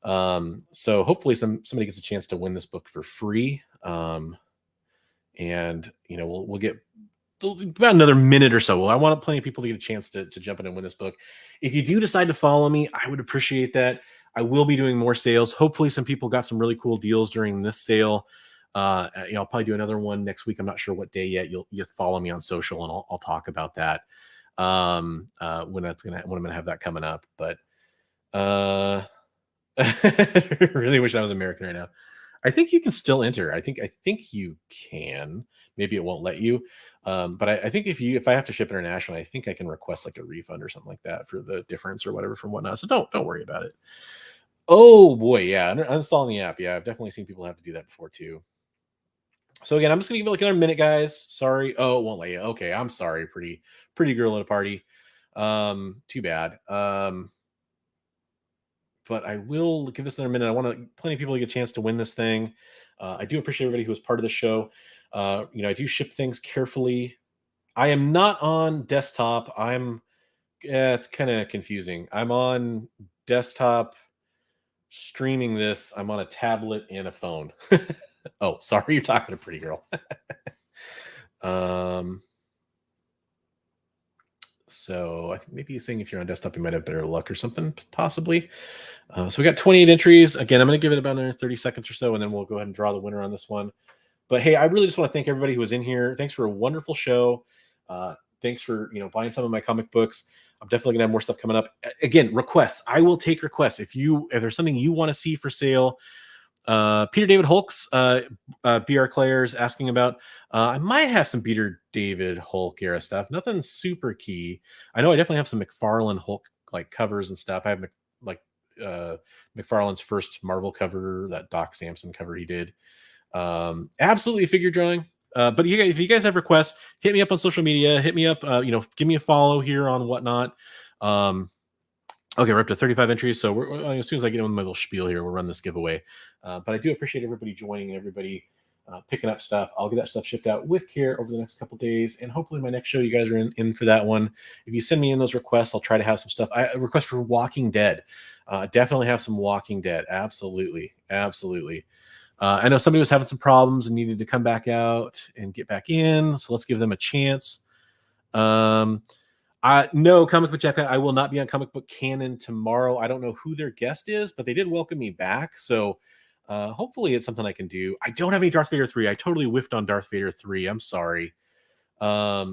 So hopefully somebody gets a chance to win this book for free. And we'll get about another minute or so. Well, I want plenty of people to get a chance to jump in and win this book. If you do decide to follow me, I would appreciate that. I will be doing more sales. Hopefully some people got some really cool deals during this sale. I'll probably do another one next week. I'm not sure what day yet. You'll follow me on social and I'll talk about that when I'm gonna have that coming up. But I really wish I was American right now. I think you can still enter. I think you can. Maybe it won't let you. But I think if I have to ship internationally, I think I can request like a refund or something like that for the difference or whatever from WhatNot. So don't worry about it. Oh boy, yeah, uninstalling the app. Yeah, I've definitely seen people have to do that before too. So again, I'm just gonna give it like another minute, guys. Sorry. Oh, it won't let you. Okay, I'm sorry. Pretty girl at a party. Too bad. But I will give this another minute. I want plenty of people to get a chance to win this thing. I do appreciate everybody who was part of the show. I do ship things carefully. I am not on desktop. It's kind of confusing. I'm on desktop streaming this. I'm on a tablet and a phone. Oh, sorry, you're talking to pretty girl. So I think maybe he's saying if you're on desktop, you might have better luck or something, possibly. So we got 28 entries. Again, I'm going to give it about another 30 seconds or so, and then we'll go ahead and draw the winner on this one. But hey, I really just want to thank everybody who was in here. Thanks for a wonderful show. Thanks for buying some of my comic books. I'm definitely gonna have more stuff coming up. Again, requests. I will take requests. If there's something you want to see for sale. Peter David Hulk's BR Claire's asking about. I might have some Peter David Hulk era stuff. Nothing super key. I know I definitely have some McFarlane Hulk like covers and stuff. I have McFarlane's first Marvel cover, that Doc Samson cover he did. Absolutely figure drawing. But if you guys have requests, hit me up on social media. Hit me up. Give me a follow here on WhatNot. Okay, we're up to 35 entries. So as soon as I get on my little spiel here, we'll run this giveaway. But I do appreciate everybody joining and everybody picking up stuff. I'll get that stuff shipped out with care over the next couple days. And hopefully my next show, you guys are in for that one. If you send me in those requests, I'll try to have some stuff. I request for Walking Dead. Definitely have some Walking Dead. Absolutely. I know somebody was having some problems and needed to come back out and get back in. So let's give them a chance. No, Comic Book Jack, I will not be on Comic Book Canon tomorrow. I don't know who their guest is, but they did welcome me back. So hopefully it's something I can do. I don't have any Darth Vader 3. I totally whiffed on Darth Vader 3. I'm sorry. I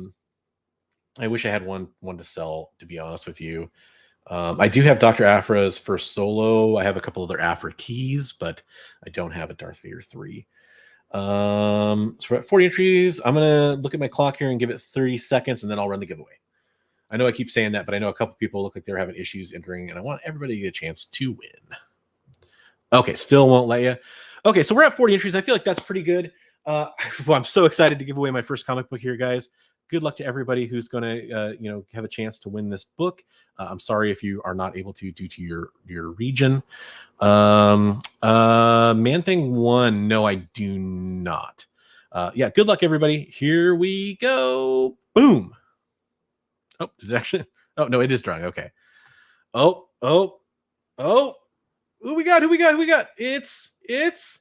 wish I had one to sell, to be honest with you. I do have Dr. Aphra's first solo. I have a couple other Aphra keys, but I don't have a Darth Vader 3. So we're at 40 entries. I'm going to look at my clock here and give it 30 seconds, and then I'll run the giveaway. I know I keep saying that, but I know a couple people look like they're having issues entering, and I want everybody to get a chance to win. Okay, still won't let you. Okay, so we're at 40 entries. I feel like that's pretty good. Well, I'm so excited to give away my first comic book here, guys. Good luck to everybody who's going to, have a chance to win this book. I'm sorry if you are not able to due to your region. Man Thing 1, no, I do not. Yeah, good luck, everybody. Here we go. Boom. Oh, did it actually? Oh, no, it is drawing. Okay. Oh. Who we got? It's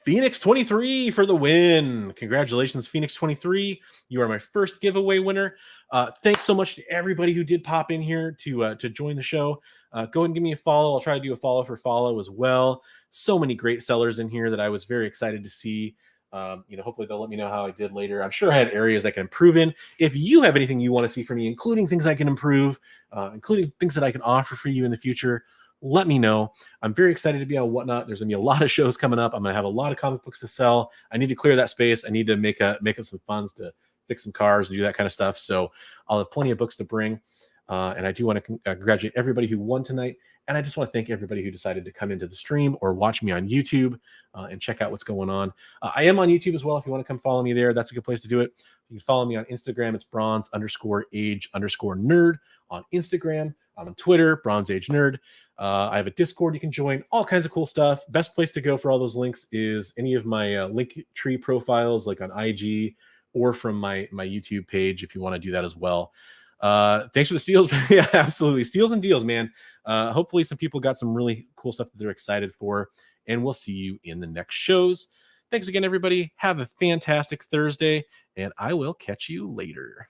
Phoenix 23 for the win. Congratulations, Phoenix 23. You are my first giveaway winner. Thanks so much to everybody who did pop in here to join the show. Go ahead and give me a follow. I'll try to do a follow for follow as well. So many great sellers in here that I was very excited to see. Hopefully they'll let me know how I did later. I'm sure I had areas I can improve in. If you have anything you want to see from me, including things I can improve, including things that I can offer for you in the future, let me know. I'm very excited to be on WhatNot. There's gonna be a lot of shows coming up. I'm gonna have a lot of comic books to sell. I need to clear that space. I need to make up some funds to fix some cars and do that kind of stuff. So I'll have plenty of books to bring. And I do want to congratulate everybody who won tonight. And I just want to thank everybody who decided to come into the stream or watch me on YouTube and check out what's going on. I am on YouTube as well. If you want to come follow me there, that's a good place to do it. You can follow me on Instagram. It's bronze_age_nerd on Instagram. I'm on Twitter, Bronze Age Nerd. I have a Discord you can join, all kinds of cool stuff. Best place to go for all those links is any of my link tree profiles, like on IG or from my YouTube page, if you want to do that as well. Thanks for the steals. Yeah, absolutely. Steals and deals, man. Hopefully some people got some really cool stuff that they're excited for, and we'll see you in the next shows. Thanks again, everybody. Have a fantastic Thursday, and I will catch you later.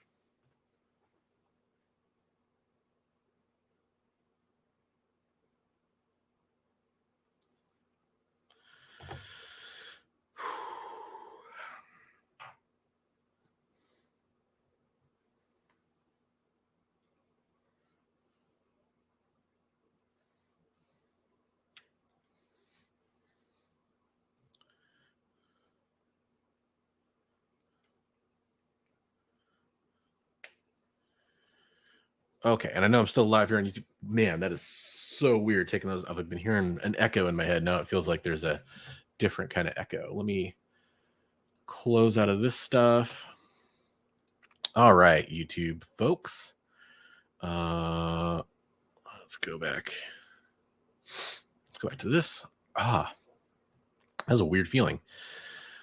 Okay, and I know I'm still live here on YouTube. Man, that is so weird taking those. I've been hearing an echo in my head. Now it feels like there's a different kind of echo. Let me close out of this stuff. All right, YouTube folks. Let's go back. Let's go back to this. That was a weird feeling.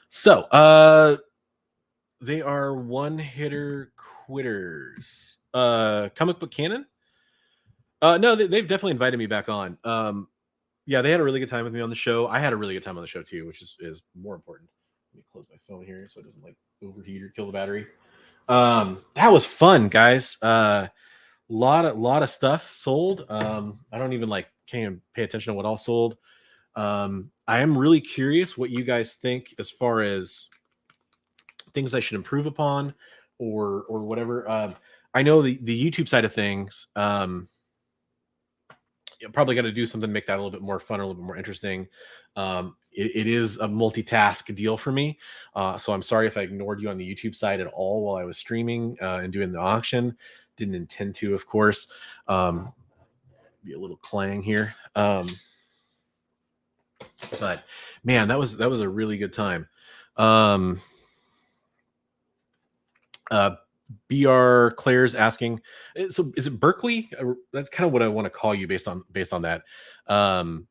So, they are one-hitter quitters. Comic Book Canon? No, they've definitely invited me back on. Yeah, they had a really good time with me on the show. I had a really good time on the show too, which is more important. Let me close my phone here so it doesn't like overheat or kill the battery. That was fun, guys. Lot of stuff sold. I don't even can't even pay attention to what all sold. I am really curious what you guys think as far as things I should improve upon or whatever. I know the YouTube side of things, you're probably got to do something to make that a little bit more fun, or a little bit more interesting. It is a multitask deal for me. So I'm sorry if I ignored you on the YouTube side at all while I was streaming and doing the auction. Didn't intend to, of course. Be a little clang here. But man, that was a really good time. BR Claire's asking, so is it Berkeley? That's kind of what I want to call you based on that. Or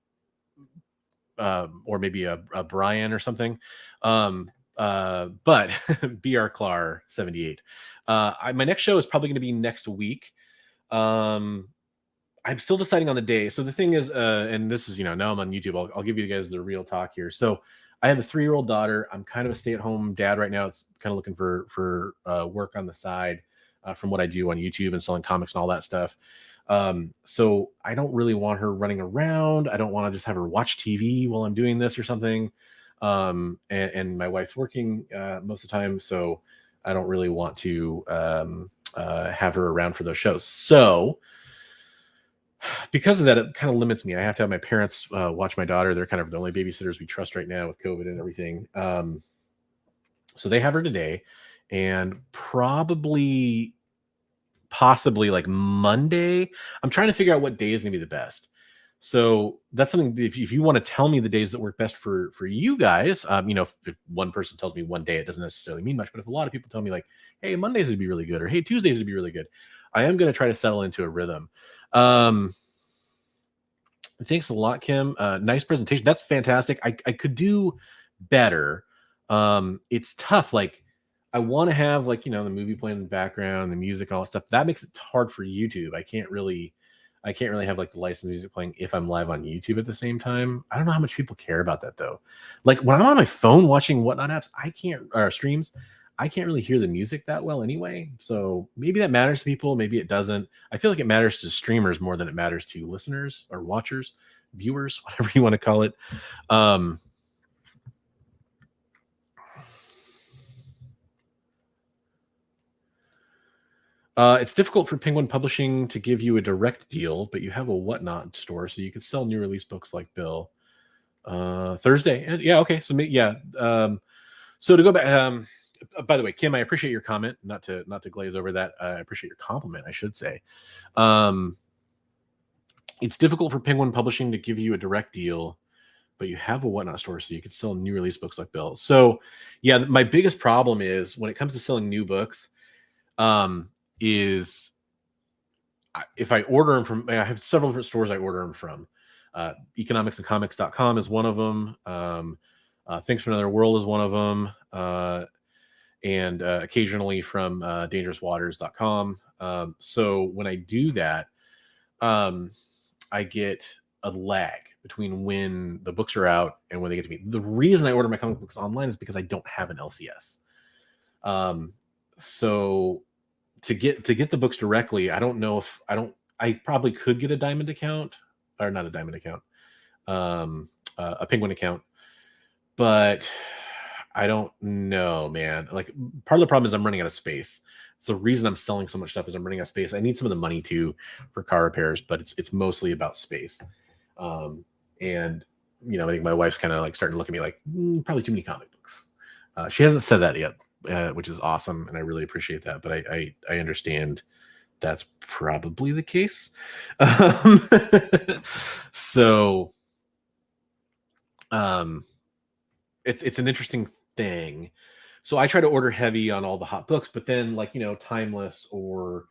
maybe a Brian or something. But BR Clar 78. My next show is probably going to be next week. I'm still deciding on the day. So the thing is, and this is, now I'm on YouTube. I'll give you guys the real talk here. So I have a 3-year-old daughter. I'm kind of a stay-at-home dad right now. It's kind of looking for work on the side from what I do on YouTube and selling comics and all that stuff. So I don't really want her running around. I don't want to just have her watch TV while I'm doing this or something. And my wife's working most of the time, so I don't really want to have her around for those shows. So because of that, it kind of limits me. I have to have my parents watch my daughter. They're kind of the only babysitters we trust right now with COVID and everything. So they have her today, and possibly like Monday. I'm trying to figure out what day is going to be the best. So that's something. If you want to tell me the days that work best for you guys, if one person tells me one day, it doesn't necessarily mean much. But if a lot of people tell me like, hey, Mondays would be really good, or hey, Tuesdays would be really good, I am going to try to settle into a rhythm. Thanks a lot, Kim. Nice presentation. That's fantastic. I could do better. It's tough. Like I want to have the movie playing in the background, the music and all that stuff. That makes it hard for YouTube. I can't really have the licensed music playing if I'm live on YouTube at the same time. I don't know how much people care about that though. Like when I'm on my phone watching WhatNot apps, or streams, I can't really hear the music that well anyway. So maybe that matters to people. Maybe it doesn't. I feel like it matters to streamers more than it matters to listeners or watchers, viewers, whatever you want to call it. It's difficult for Penguin Publishing to give you a direct deal, but you have a WhatNot store, so you can sell new release books like Bill. Thursday. Yeah, okay. So so to go back, by the way, Kim, I appreciate your comment. Not to glaze over that. I appreciate your compliment, I should say. It's difficult for Penguin Publishing to give you a direct deal, but you have a WhatNot store, so you could sell new release books like Bill. So, yeah, my biggest problem is when it comes to selling new books, is if I order them from, I have several different stores I order them from. Economicsandcomics.com is one of them. Things from Another World is one of them. And occasionally from dangerouswaters.com. So when I do that, I get a lag between when the books are out and when they get to me. The reason I order my comic books online is because I don't have an LCS. So to get the books directly, I don't know if I probably could get a diamond account, or not a diamond account, a penguin account, but I don't know, man. Like, part of the problem is I'm running out of space. So the reason I'm selling so much stuff is I'm running out of space. I need some of the money too for car repairs, but it's mostly about space. And I think my wife's kind of like starting to look at me like, probably too many comic books. She hasn't said that yet, which is awesome, and I really appreciate that. But I understand that's probably the case. So, it's an interesting thing. So I try to order heavy on all the hot books, but then Timeless or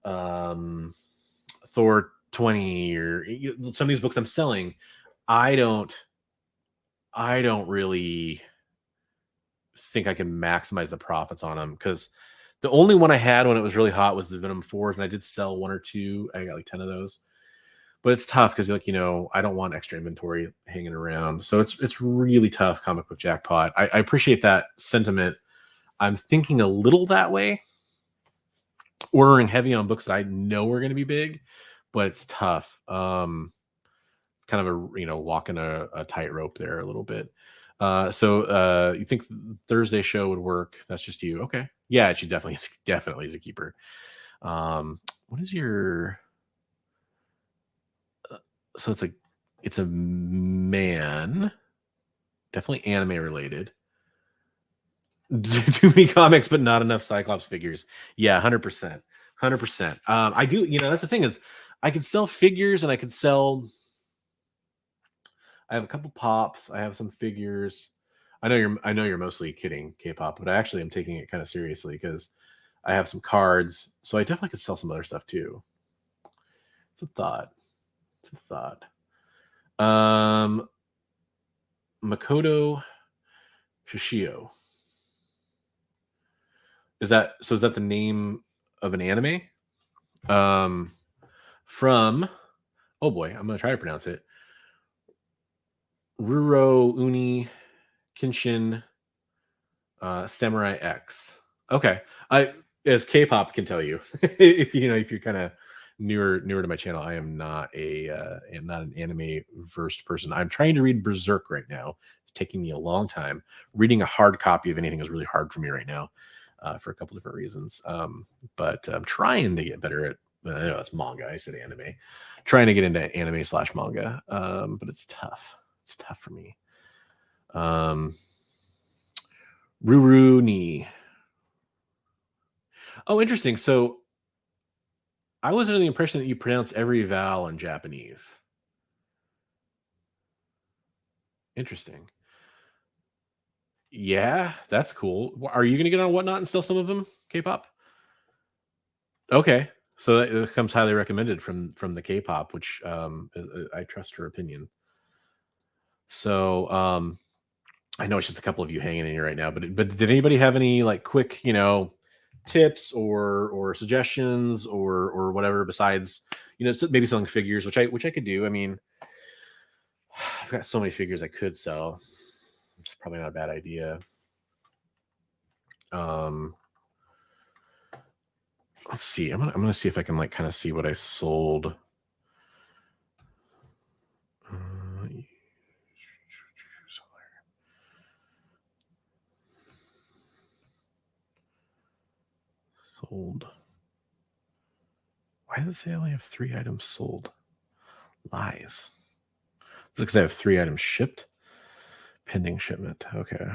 Thor 20 or some of these books I'm selling, I don't really think I can maximize the profits on them, because the only one I had when it was really hot was the Venom 4s, and I did sell 1 or 2. I got like 10 of those. But it's tough because I don't want extra inventory hanging around. So it's really tough, comic book jackpot. I appreciate that sentiment. I'm thinking a little that way, ordering heavy on books that I know are going to be big, but it's tough. Kind of walking a tightrope there a little bit. So you think Thursday show would work? That's just you. Okay. Yeah, it should definitely is a keeper. What is your... So it's a man, definitely anime related. Too many comics, but not enough Cyclops figures. Yeah, 100%. I do, that's the thing, is I could sell figures, and I have a couple pops. I have some figures. I know you're mostly kidding, K-pop, but I actually am taking it kind of seriously, because I have some cards, so I definitely could sell some other stuff too. It's a thought. Makoto Shishio. Is that the name of an anime? From, oh boy, I'm gonna try to pronounce it. Ruro Uni Kenshin Samurai X. Okay. As K-pop can tell you, if you're kind of newer to my channel, I am not an anime versed person. I'm trying to read Berserk right now. It's taking me a long time. Reading a hard copy of anything is really hard for me right now, for a couple different reasons. But I'm trying to get better at... I know that's manga. I said anime. Trying to get into anime/manga, but it's tough. It's tough for me. Ruru ni. Oh, interesting. So I was under the impression that you pronounce every vowel in Japanese. Interesting. Yeah, that's cool. Are you going to get on WhatNot and sell some of them, K-pop? Okay. So that comes highly recommended from the K-pop, which I trust her opinion. So I know it's just a couple of you hanging in here right now, but did anybody have any like quick, tips or suggestions or whatever besides, maybe selling figures, which I could do. I mean, I've got so many figures I could sell. It's probably not a bad idea. Let's see. I'm gonna see if I can like kind of see what I sold. Sold. Why does it say I only have 3 items sold? Lies. It's because I have 3 items shipped. Pending shipment. Okay.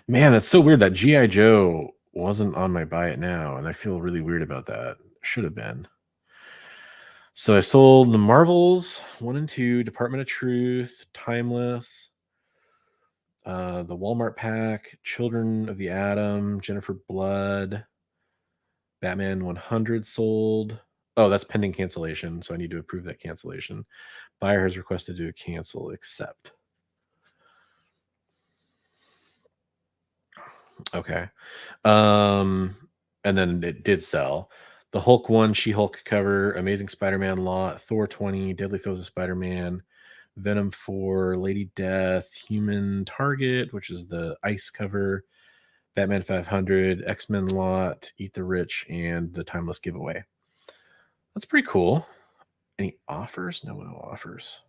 Man, that's so weird. That G.I. Joe wasn't on my buy it now, and I feel really weird about that. Should have been. So I sold the Marvels 1 and 2, Department of Truth, Timeless, the Walmart pack, Children of the Atom, Jennifer Blood, Batman 100 sold. Oh, that's pending cancellation, so I need to approve that cancellation. Buyer has requested to cancel, accept. Okay. And then it did sell. The Hulk 1, She-Hulk cover, Amazing Spider-Man lot, Thor 20, Deadly Foes of Spider-Man, Venom 4, Lady Death, Human Target, which is the ice cover, Batman 500, X-Men lot, Eat the Rich, and the Timeless giveaway. That's pretty cool. Any offers? No offers.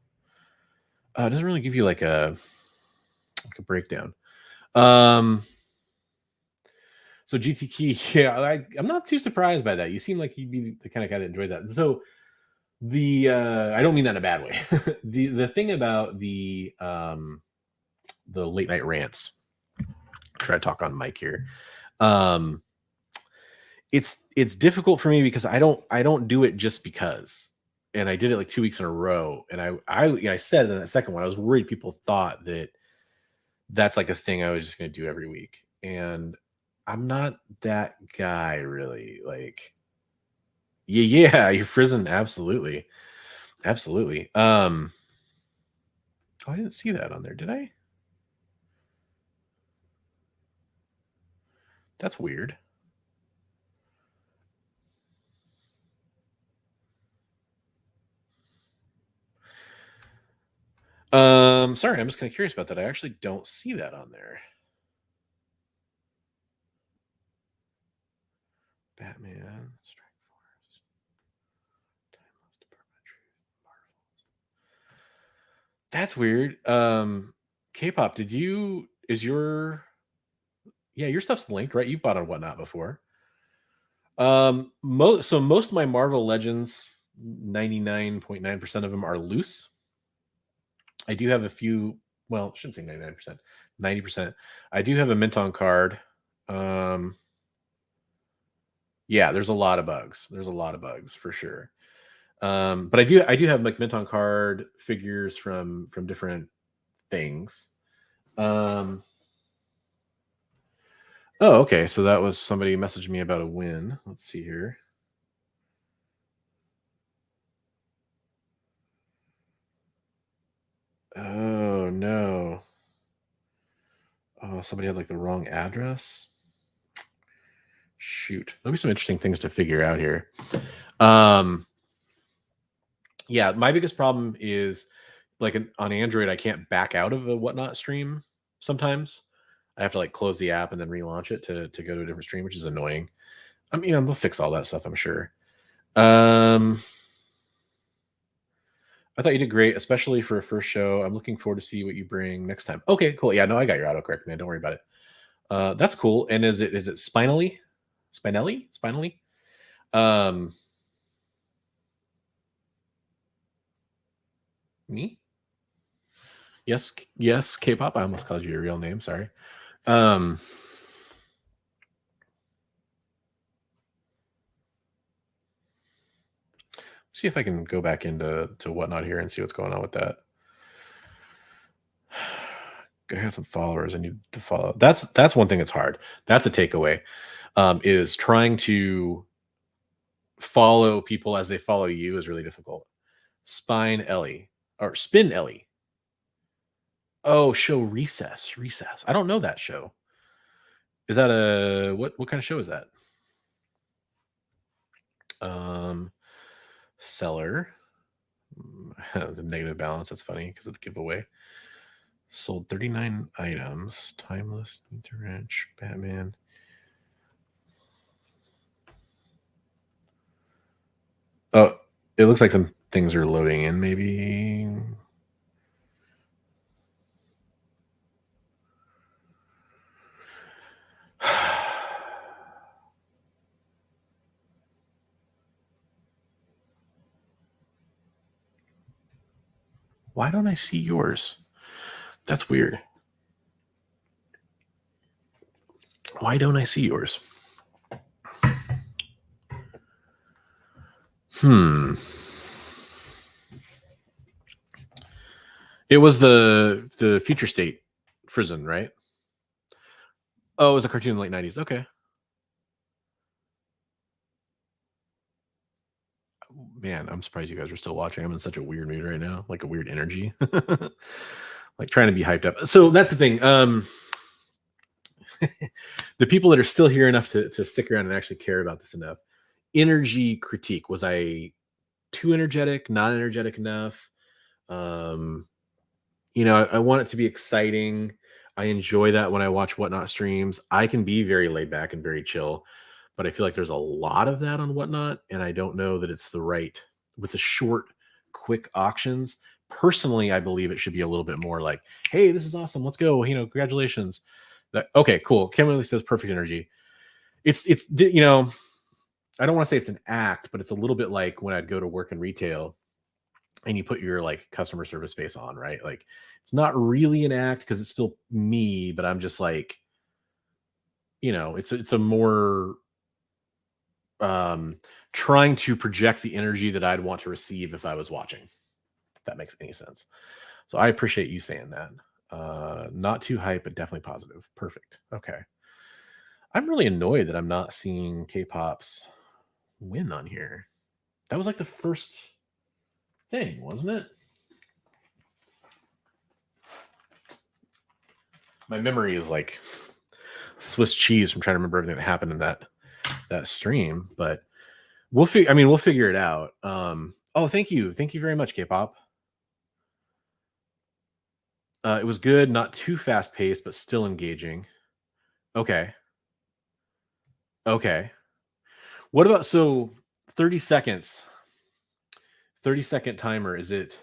It doesn't really give you like a breakdown. So GT Key, yeah, I'm not too surprised by that. You seem like you'd be the kind of guy that enjoys that. So the I don't mean that in a bad way. the thing about the late night rants, try to talk on mic here. It's difficult for me because I don't do it just because. And I did it like 2 weeks in a row. And I said in that second one, I was worried people thought that that's like a thing I was just going to do every week. And I'm not that guy really. Like, yeah, you're frozen. Absolutely. Oh, I didn't see that on there, did I? That's weird. Sorry, I'm just kind of curious about that. I actually don't see that on there. Batman, Strike Force, Timeless, Department of Truth, Marvels. That's weird. K-pop, your stuff's linked, right? You've bought on WhatNot before. Most of my Marvel Legends, 99.9% of them are loose. I do have a few. Well, I shouldn't say 99%, 90%. I do have a mint on card. Yeah, there's a lot of bugs. There's a lot of bugs for sure. But I do have like mint on card figures from different things. Oh, okay. So that was somebody messaged me about a win. Let's see here. Oh no. Oh, somebody had like the wrong address. Shoot. There'll be some interesting things to figure out here. Yeah, my biggest problem is like on Android, I can't back out of a WhatNot stream sometimes. I have to like close the app and then relaunch it to go to a different stream, which is annoying. I mean, they'll fix all that stuff, I'm sure. I thought you did great, especially for a first show. I'm looking forward to see what you bring next time. Okay, cool. Yeah, no, I got your autocorrect, man. Don't worry about it. That's cool. And is it spinally? Spinally? Me? Yes, K-pop. I almost called you your real name. Sorry. See if I can go back into WhatNot here and see what's going on with that. I have some followers I need to follow. That's one thing that's hard. That's a takeaway. Is trying to follow people as they follow you is really difficult. Spin Ellie. Oh, show Recess. I don't know that show. Is that what kind of show is that? Seller. The negative balance. That's funny because of the giveaway. Sold 39 items. Timeless, Ranch, Batman. Oh, it looks like some things are loading in, maybe. Why don't I see yours? That's weird. Why don't I see yours? It was the future state prison, right? Oh, it was a cartoon in the late 90s. Okay. Man, I'm surprised you guys are still watching. I'm in such a weird mood right now, like a weird energy. Like trying to be hyped up. So that's the thing. The people that are still here enough to stick around and actually care about this enough. Energy critique. Was I too energetic, not energetic enough? Um, I want it to be exciting. I enjoy that when I watch WhatNot streams. I can be very laid back and very chill, but I feel like there's a lot of that on WhatNot, and I don't know that it's the right with the short, quick auctions. Personally, I believe it should be a little bit more like, "Hey, this is awesome. Let's go. Congratulations." Okay, cool. Kimberly says perfect energy. It's I don't want to say it's an act, but it's a little bit like when I'd go to work in retail and you put your like customer service face on, right? Like it's not really an act because it's still me, but I'm just like, it's a more trying to project the energy that I'd want to receive if I was watching, if that makes any sense. So I appreciate you saying that. Not too hype, but definitely positive. Perfect. Okay. I'm really annoyed that I'm not seeing K-pop's win on here. That was like the first thing, wasn't it? My memory is like Swiss cheese from trying to remember everything that happened in that stream, but we'll figure it out. Thank you very much, K-pop. It was good, not too fast paced, but still engaging. Okay. What about 30 seconds? 30-second timer. Is it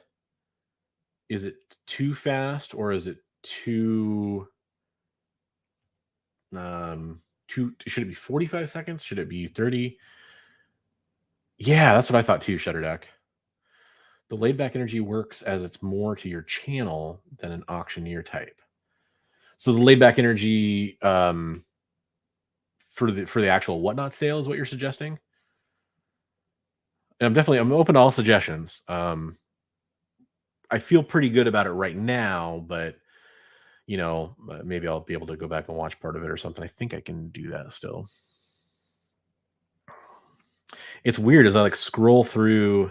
too fast or is it too should it be 45 seconds? Should it be 30? Yeah, that's what I thought too, Shutterdeck. The laid back energy works as it's more to your channel than an auctioneer type. So the laid back energy for the actual WhatNot sale is what you're suggesting? And I'm open to all suggestions. I feel pretty good about it right now, but maybe I'll be able to go back and watch part of it or something. I think I can do that still. It's weird as I like scroll through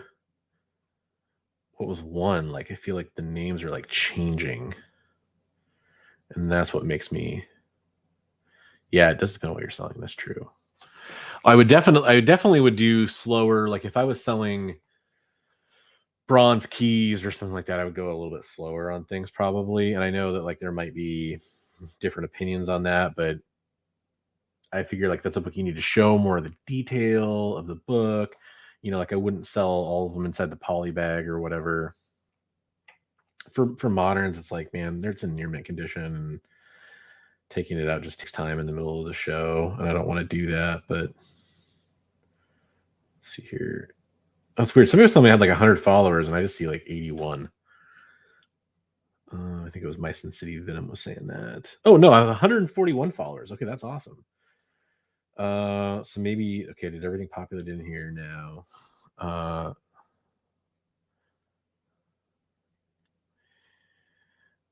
what was one, like I feel like the names are like changing. And that's what makes me it does depend on what you're selling. That's true. I definitely would do slower. Like if I was selling bronze keys or something like that, I would go a little bit slower on things probably. And I know that like there might be different opinions on that, but I figure like that's a book you need to show more of the detail of the book. Like I wouldn't sell all of them inside the poly bag or whatever. For moderns, it's like, man, it's in near mint condition and taking it out just takes time in the middle of the show, and I don't want to do that. But let's see here. That's weird. Somebody was telling me I had like 100 followers, and I just see like 81. I think it was My Sin City Venom was saying that. Oh no, I have 141 followers. Okay, that's awesome. So maybe did everything populate in here now?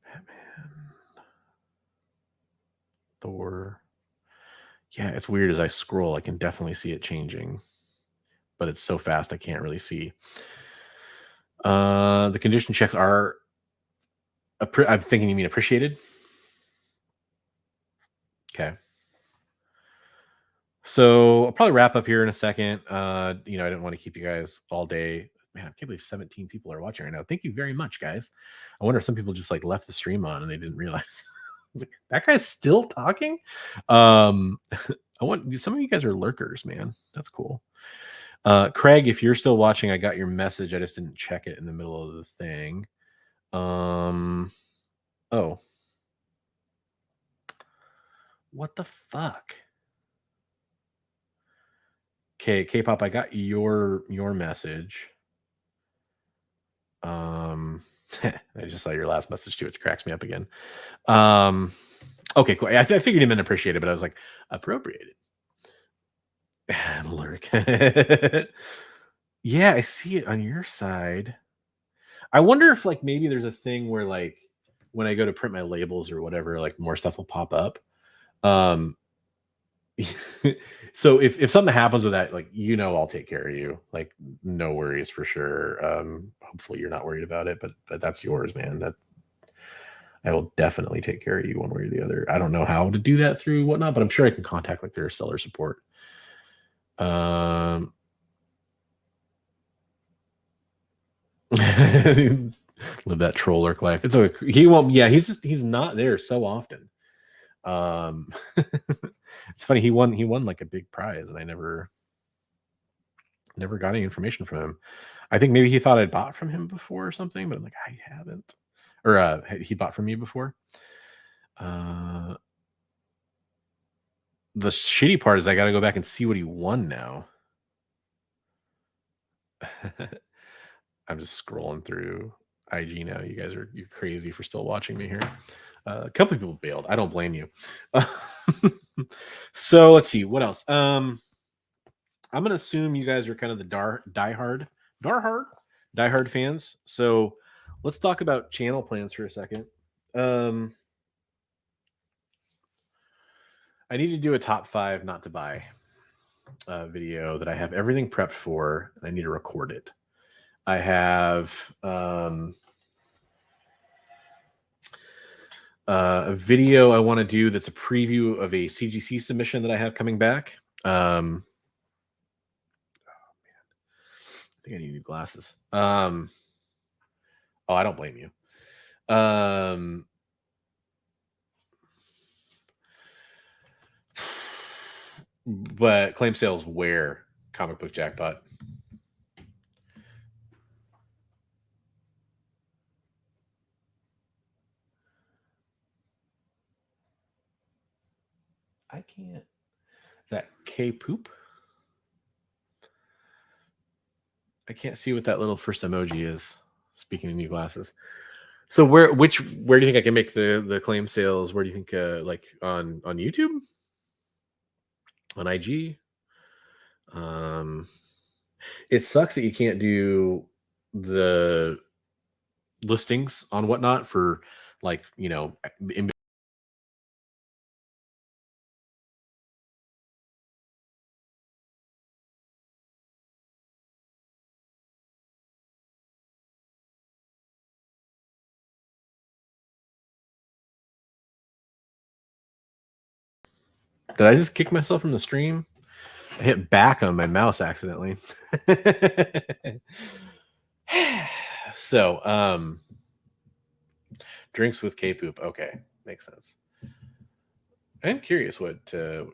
Batman, Thor. Yeah, it's weird as I scroll. I can definitely see it changing, but it's so fast I can't really see. The condition checks are. I'm thinking you mean appreciated. Okay. So I'll probably wrap up here in a second. I didn't want to keep you guys all day. Man, I can't believe 17 people are watching right now. Thank you very much, guys. I wonder if some people just like left the stream on and they didn't realize. Like, that guy's still talking. I want some of you guys are lurkers, man. That's cool. Craig, if you're still watching, I got your message. I just didn't check it in the middle of the thing. Oh. What the fuck? Okay, K-pop, I got your message. I just saw your last message too, which cracks me up again. Okay, cool. I figured he meant appreciated, but I was like, appropriated. Lurk. Yeah, I see it on your side. I wonder if like maybe there's a thing where like when I go to print my labels or whatever, like more stuff will pop up. Um so if something happens with that, like I'll take care of you. Like no worries for sure. Hopefully you're not worried about it, but that's yours, man. That I will definitely take care of you one way or the other. I don't know how to do that through whatnot, but I'm sure I can contact like their seller support. Um live that troll lurk life. It's okay. He won't. Yeah, he's not there so often. Um, it's funny. He won like a big prize, and I never got any information from him. I think maybe he thought I'd bought from him before or something, but I'm like I haven't. Or he bought from me before. Uh, the shitty part is I got to go back and see what he won now. I'm just scrolling through IG now. You're crazy for still watching me here. A couple of people bailed. I don't blame you. So let's see what else. I'm gonna assume you guys are kind of the diehard fans. So let's talk about channel plans for a second. I need to do a top 5 not to buy video that I have everything prepped for, and I need to record it. I have a video I want to do that's a preview of a CGC submission that I have coming back. Oh man, I think I need new glasses. Oh, I don't blame you. But claim sales where comic book jackpot. I can't. Is that K poop? I can't see what that little first emoji is. Speaking of new glasses. So where do you think I can make the claim sales? Where do you think like on YouTube? On IG? It sucks that you can't do the listings on whatnot for like, in Did I just kick myself from the stream? I hit back on my mouse accidentally. So, drinks with K-poop. Okay, makes sense. I'm curious what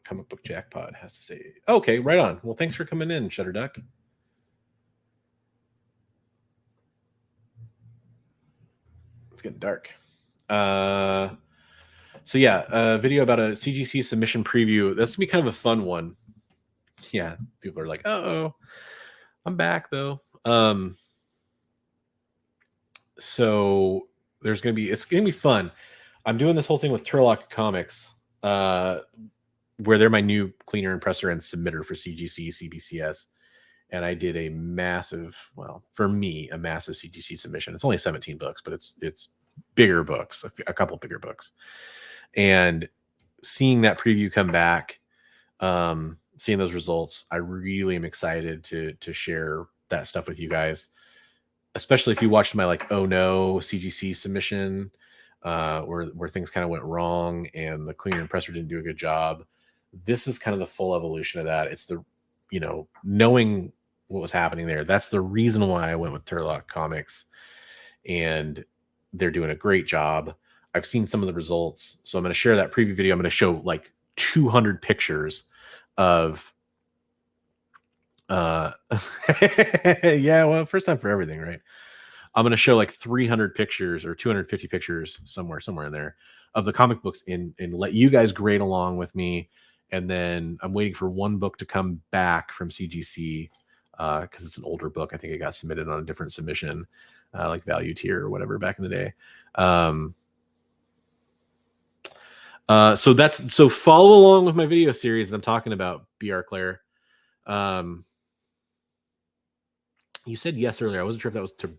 Comic Book Jackpot has to say. Okay, right on. Well, thanks for coming in, Shutterduck. It's getting dark. So yeah, a video about a CGC submission preview. That's gonna be kind of a fun one. Yeah, people are like, "Oh, I'm back though." So it's gonna be fun. I'm doing this whole thing with Turlock Comics, where they're my new cleaner, impressor, and submitter for CGC, CBCS. And I did a massive, well, for me, a massive CGC submission. It's only 17 books, but it's bigger books, a couple bigger books. And seeing that preview come back, seeing those results, I really am excited to share that stuff with you guys. Especially if you watched my like oh no CGC submission, where things kind of went wrong and the cleaner impressor didn't do a good job. This is kind of the full evolution of that. It's the knowing what was happening there. That's the reason why I went with Turlock Comics, and they're doing a great job. I've seen some of the results, so I'm going to share that preview video. I'm going to show like 200 pictures of yeah, well, first time for everything, right? I'm going to show like 300 pictures or 250 pictures somewhere in there of the comic books and let you guys grade along with me. And then I'm waiting for one book to come back from CGC because it's an older book. I think it got submitted on a different submission, like value tier or whatever back in the day. So follow along with my video series that I'm talking about, BR Claire. You said yes earlier. I wasn't sure if that was to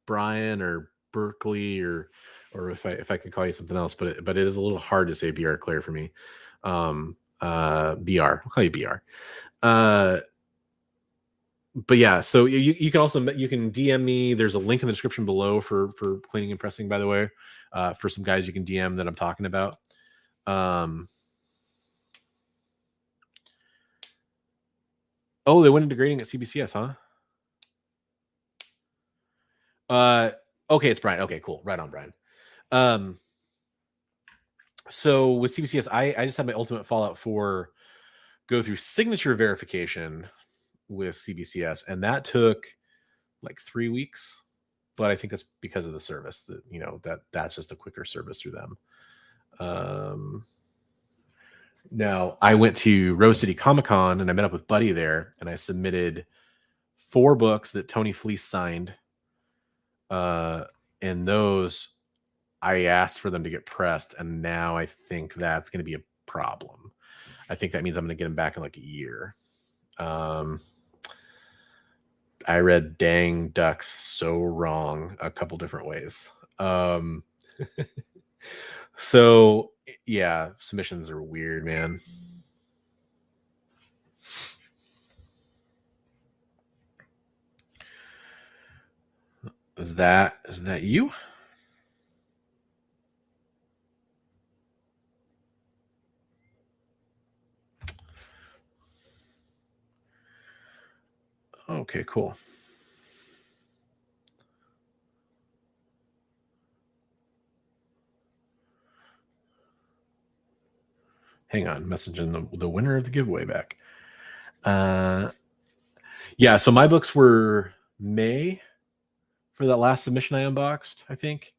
Brian or Berkeley or if I could call you something else, but it is a little hard to say BR Claire for me. BR. I'll call you BR. But yeah, so you can also you can DM me. There's a link in the description below for cleaning and pressing, by the way, for some guys you can DM that I'm talking about. Oh, they went into grading at CBCS, huh? Okay, it's Brian. Okay, cool. Right on, Brian. So with CBCS, I just had my Ultimate Fallout 4 go through signature verification with CBCS, and that took like 3 weeks. But I think that's because of the service that, you know, that's just a quicker service through them. Now I went to Rose City Comic Con and I met up with Buddy there, and I submitted 4 books that Tony Fleece signed. And those I asked for them to get pressed, and now I think that's going to be a problem. I think that means I'm going to get them back in like a year. I read Dang Ducks so wrong a couple different ways. So yeah, submissions are weird, man. Is that you? Okay, cool. Hang on, messaging the winner of the giveaway back. Yeah, so my books were May for that last submission I unboxed, I think.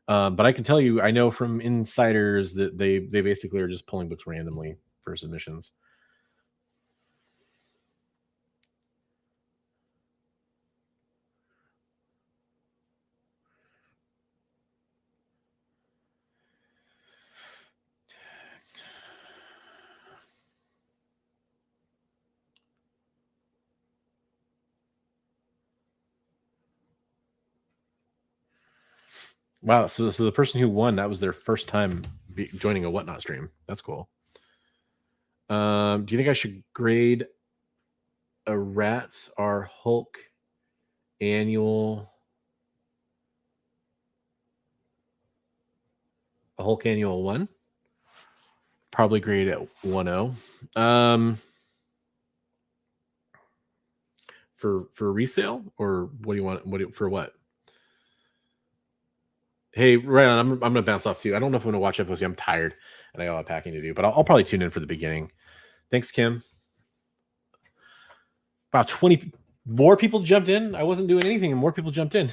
But I can tell you, I know from insiders that they basically are just pulling books randomly for submissions. Wow, so the person who won, that was their first time joining a WhatNot stream. That's cool. Do you think I should grade a Rats or Hulk annual? A Hulk annual 1? Probably grade at 1.0. For resale, or what do you want? For what? Hey, Ryan, I'm gonna bounce off too. I don't know if I'm gonna watch FOC. I'm tired and I got a lot of packing to do, but I'll probably tune in for the beginning. Thanks, Kim. About 20 more people jumped in. I wasn't doing anything, and more people jumped in.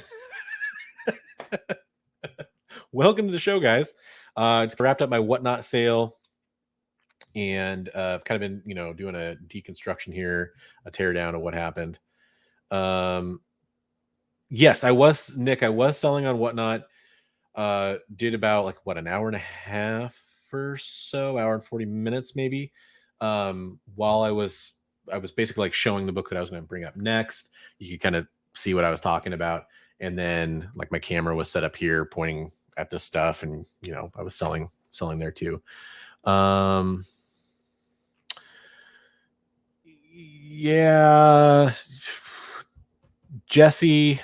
Welcome to the show, guys. It's wrapped up my WhatNot sale, and I've kind of been, doing a deconstruction here, a teardown of what happened. Yes, I was selling on WhatNot. Did about an hour and a half or so, hour and 40 minutes maybe. While I was basically showing the book that I was going to bring up next. You could kind of see what I was talking about, and then my camera was set up here pointing at this stuff, and I was selling there too. Yeah, Jesse,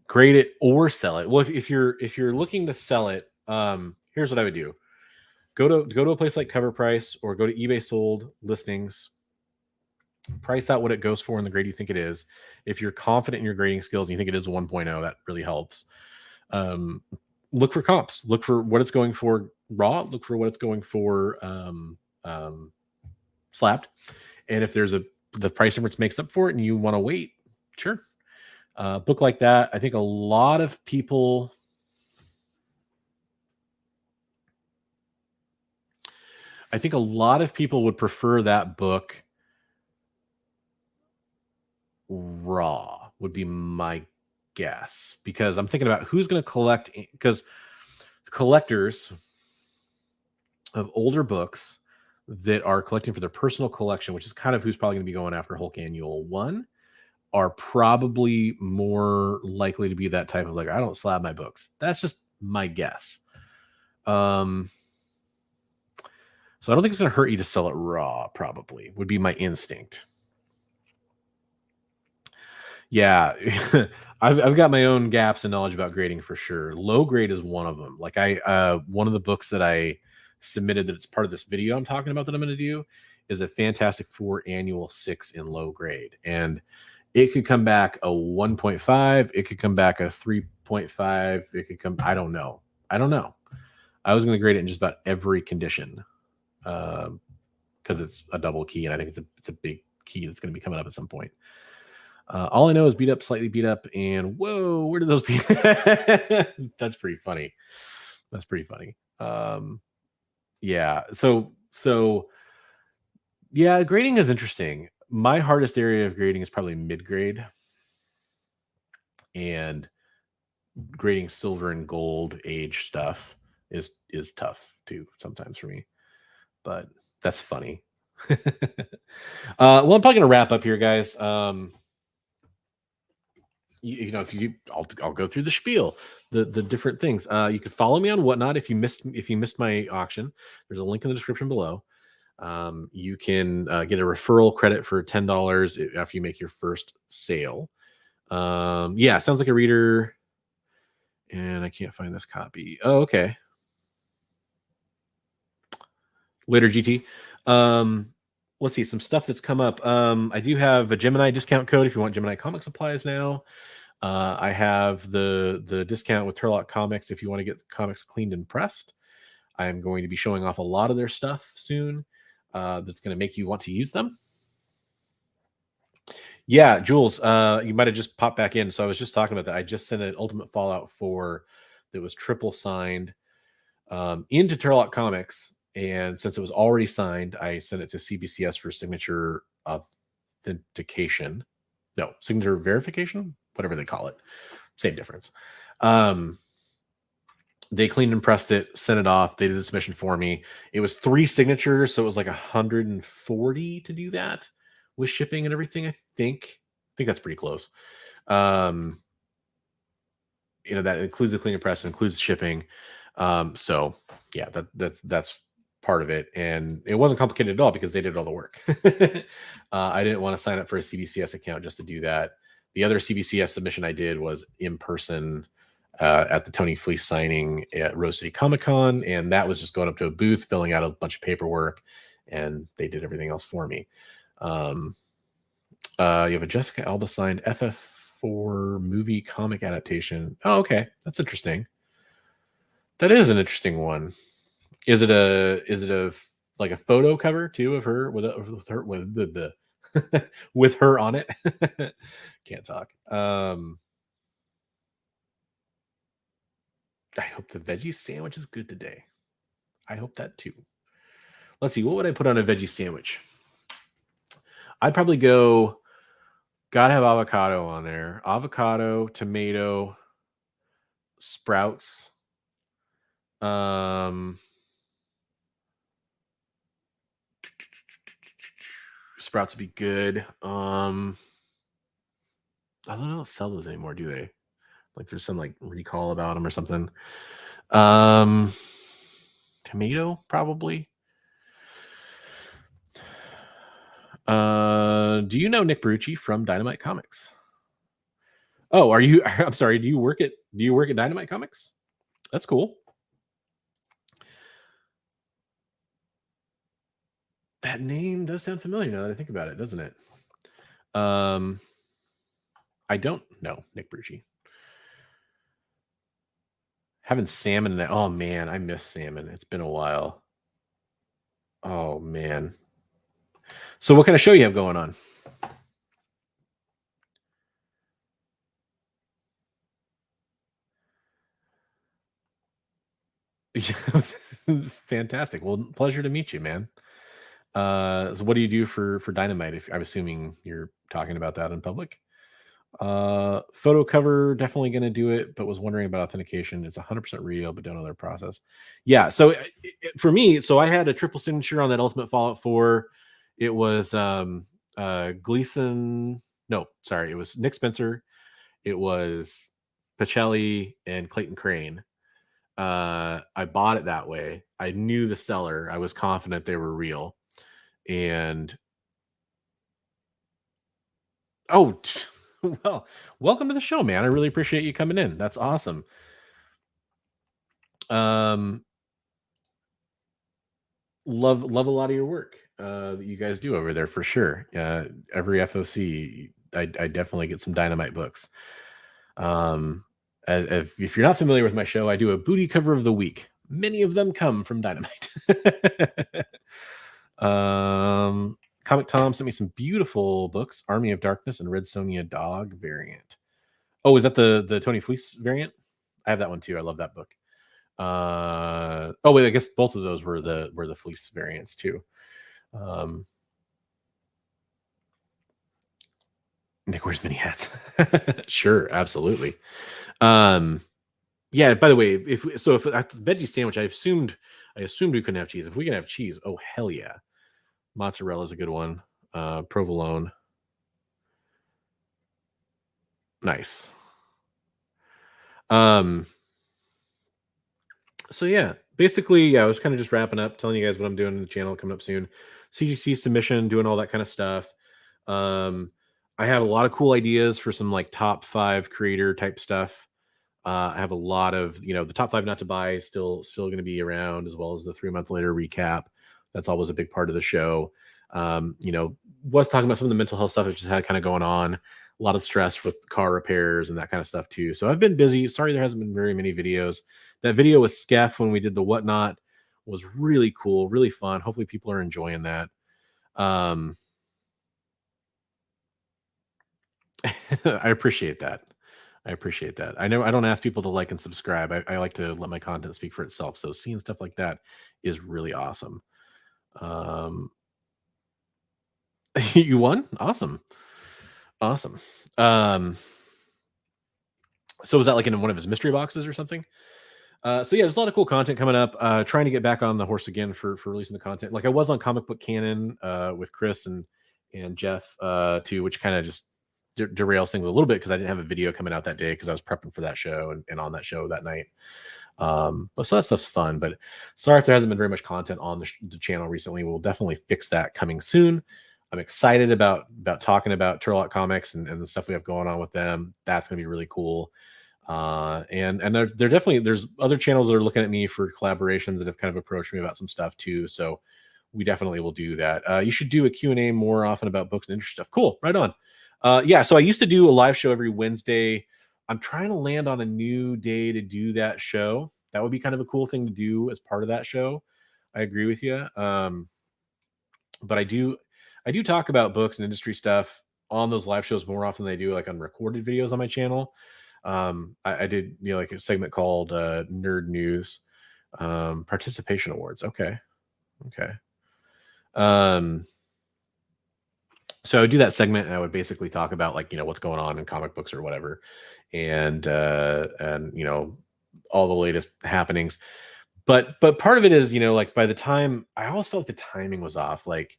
grade it or sell it. Well, if you're looking to sell it, here's what I would do. Go to a place like Cover Price, or go to eBay sold listings. Price out what it goes for in the grade you think it is. If you're confident in your grading skills and you think it is a 1.0, that really helps. Look for comps. Look for what it's going for raw. Look for what it's going for slapped. And if there's the price difference makes up for it and you want to wait, sure. Book like that, I think a lot of people would prefer that book raw, would be my guess, because I'm thinking about who's going to collect, because collectors of older books that are collecting for their personal collection, which is kind of who's probably going to be going after Hulk Annual 1, are probably more likely to be that type of like, I don't slab my books. That's just my guess. So I don't think it's going to hurt you to sell it raw, probably, would be my instinct. Yeah, I've got my own gaps in knowledge about grading for sure. Low grade is one of them. Like one of the books that I submitted that it's part of this video I'm talking about that I'm going to do is a Fantastic Four Annual 6 in low grade, and it could come back a 1.5. It could come back a 3.5. It could come. I don't know. I was going to grade it in just about every condition, because it's a double key, and I think it's a big key that's going to be coming up at some point. All I know is beat up, slightly beat up, and whoa, where did those be? That's pretty funny. Yeah. So yeah, grading is interesting. My hardest area of grading is probably mid grade, and grading silver and gold age stuff is tough too sometimes for me. But that's funny. Well, I'm probably gonna wrap up here, guys. I'll go through the spiel, the different things. You can follow me on Whatnot if you missed my auction. There's a link in the description below. You can get a referral credit for $10 after you make your first sale. Yeah, sounds like a reader, and I can't find this copy. Oh, okay. Later, GT. Let's see some stuff that's come up. I do have a Gemini discount code if you want Gemini comic supplies now. I have the discount with Turlock Comics if you want to get comics cleaned and pressed. I'm going to be showing off a lot of their stuff soon. That's going to make you want to use them. Yeah, Jules, you might have just popped back in. So I was just talking about that. I just sent an Ultimate Fallout 4 that was triple signed into Turlock Comics. And since it was already signed, I sent it to CBCS for signature authentication. No, signature verification, whatever they call it. Same difference. They cleaned and pressed it, sent it off. They did the submission for me. It was 3 signatures, so it was like 140 to do that with shipping and everything. I think that's pretty close. That includes the clean and press, includes shipping. So yeah, that's part of it, and it wasn't complicated at all because they did all the work. I didn't want to sign up for a CBCS account just to do that. The other CBCS submission I did was in person at the Tony Fleece signing at Rose City Comic Con, and that was just going up to a booth, filling out a bunch of paperwork, and they did everything else for me. You have a Jessica Alba signed FF4 movie comic adaptation. Oh, okay, that's interesting. That is an interesting one. Is it a like a photo cover too of her with with her on it? Can't talk. I hope the veggie sandwich is good today. I hope that too. Let's see, what would I put on a veggie sandwich? I'd probably go, gotta have avocado on there. Avocado, tomato, sprouts. Sprouts would be good. I don't know, sell those anymore, do they? Like there's some like recall about them or something. Tomato, probably. Do you know Nick Brucci from Dynamite Comics? Oh, I'm sorry, do you work at Dynamite Comics? That's cool. That name does sound familiar now that I think about it, doesn't it? I don't know Nick Brucci. Having salmon. Oh man, I miss salmon. It's been a while. Oh man. So what kind of show you have going on? Fantastic. Well, pleasure to meet you, man. So what do you do for Dynamite? If I'm assuming you're talking about that in public. Photo cover, definitely going to do it, but was wondering about authentication. It's 100% real, but don't know their process. Yeah. So for me, so I had a triple signature on that Ultimate Fallout 4. It was Gleason No, sorry, it was Nick Spencer. It was Pacelli and Clayton Crane. I bought it that way. I knew the seller. I was confident they were real. And oh, well, welcome to the show, man. I really appreciate you coming in. That's awesome. Love a lot of your work that you guys do over there for sure. Every FOC, I definitely get some Dynamite books. If you're not familiar with my show, I do a booty cover of the week. Many of them come from Dynamite. Comic Tom sent me some beautiful books: Army of Darkness and Red Sonja Dog variant. Oh, is that the Tony Fleece variant? I have that one too. I love that book. Oh wait, I guess both of those were the Fleece variants too. Nick wears mini hats. Sure, absolutely. Yeah. By the way, if at the veggie sandwich, I assumed we couldn't have cheese. If we can have cheese, oh hell yeah! Mozzarella is a good one. Provolone, nice. So yeah, basically, yeah, I was kind of just wrapping up, telling you guys what I'm doing in the channel coming up soon. CGC submission, doing all that kind of stuff. I have a lot of cool ideas for some like top 5 creator type stuff. I have a lot of, the top 5 not to buy still going to be around, as well as the 3 month later recap. That's always a big part of the show. Was talking about some of the mental health stuff I've just had kind of going on. A lot of stress with car repairs and that kind of stuff too. So I've been busy. Sorry there hasn't been very many videos. That video with Skeff when we did the WhatNot was really cool, really fun. Hopefully people are enjoying that. I appreciate that. I know I don't ask people to like and subscribe. I like to let my content speak for itself. So seeing stuff like that is really awesome. You won? Awesome. So was that like in one of his mystery boxes or something? So yeah, there's a lot of cool content coming up. Trying to get back on the horse again for releasing the content. Like I was on Comic Book Canon with Chris and Jeff too, which kind of just derails things a little bit because I didn't have a video coming out that day because I was prepping for that show and on that show that night. But so that stuff's fun. But sorry if there hasn't been very much content on the channel recently. We'll definitely fix that coming soon. I'm excited about talking about Turlock Comics and the stuff we have going on with them. That's going to be really cool. And they're definitely, there's other channels that are looking at me for collaborations that have kind of approached me about some stuff too. So we definitely will do that. You should do a Q&A more often about books and interest stuff. Cool. Right on. Yeah. So I used to do a live show every Wednesday. I'm trying to land on a new day to do that show. That would be kind of a cool thing to do as part of that show. I agree with you. But I do talk about books and industry stuff on those live shows more often than I do like on recorded videos on my channel. I did like a segment called Nerd News, Participation Awards. Okay. So I would do that segment and I would basically talk about like what's going on in comic books or whatever, and all the latest happenings. But part of it is like by the time I always felt like the timing was off. Like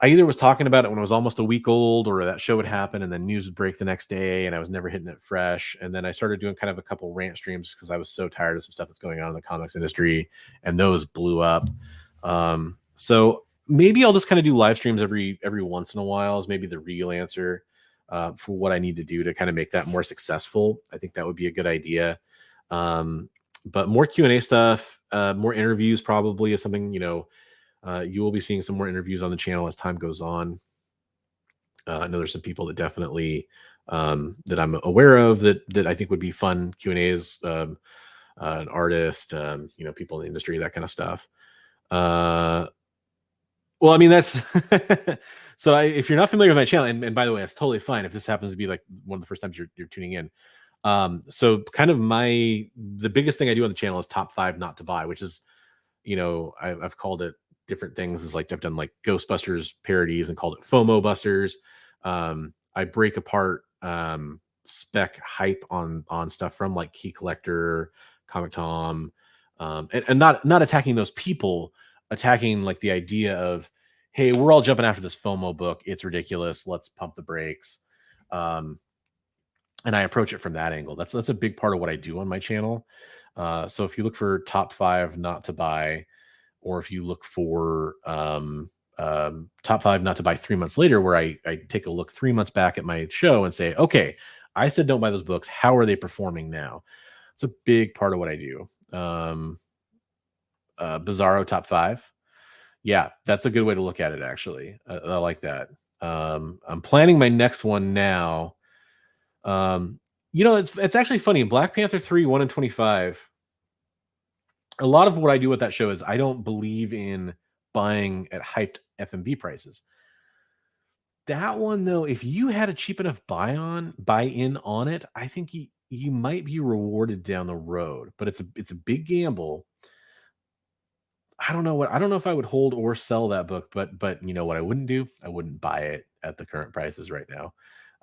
I either was talking about it when it was almost a week old, or that show would happen and then news would break the next day and I was never hitting it fresh. And then I started doing kind of a couple rant streams because I was so tired of some stuff that's going on in the comics industry, and those blew up. So maybe I'll just kind of do live streams every once in a while is maybe the real answer for what I need to do to kind of make that more successful. I think that would be a good idea. But more Q&A stuff, more interviews probably is something, you will be seeing some more interviews on the channel as time goes on. I know there's some people that definitely that I'm aware of that I think would be fun Q&As, an artist, people in the industry, that kind of stuff. Well, I mean, that's so if you're not familiar with my channel, and by the way, it's totally fine if this happens to be like one of the first times you're tuning in. So kind of the biggest thing I do on the channel is top 5 not to buy, which is, I've called it different things. Is like I've done like Ghostbusters parodies and called it FOMO Busters. I break apart spec hype on stuff from like Key Collector, Comic Tom, and not attacking those people, attacking like the idea of, hey, we're all jumping after this FOMO book. It's ridiculous. Let's pump the brakes. And I approach it from that angle. That's a big part of what I do on my channel. So if you look for top 5 not to buy, or if you look for top 5 not to buy 3 months later, where I take a look 3 months back at my show and say, okay, I said don't buy those books. How are they performing now? It's a big part of what I do. Bizarro top 5. Yeah, that's a good way to look at it, actually. I like that. I'm planning my next one now. It's actually funny. Black Panther 3, 1 in 25. A lot of what I do with that show is I don't believe in buying at hyped FMV prices. That one, though, if you had a cheap enough buy-in on it, I think you might be rewarded down the road. But it's a big gamble. I don't know if I would hold or sell that book, but you know what I wouldn't do? I wouldn't buy it at the current prices right now.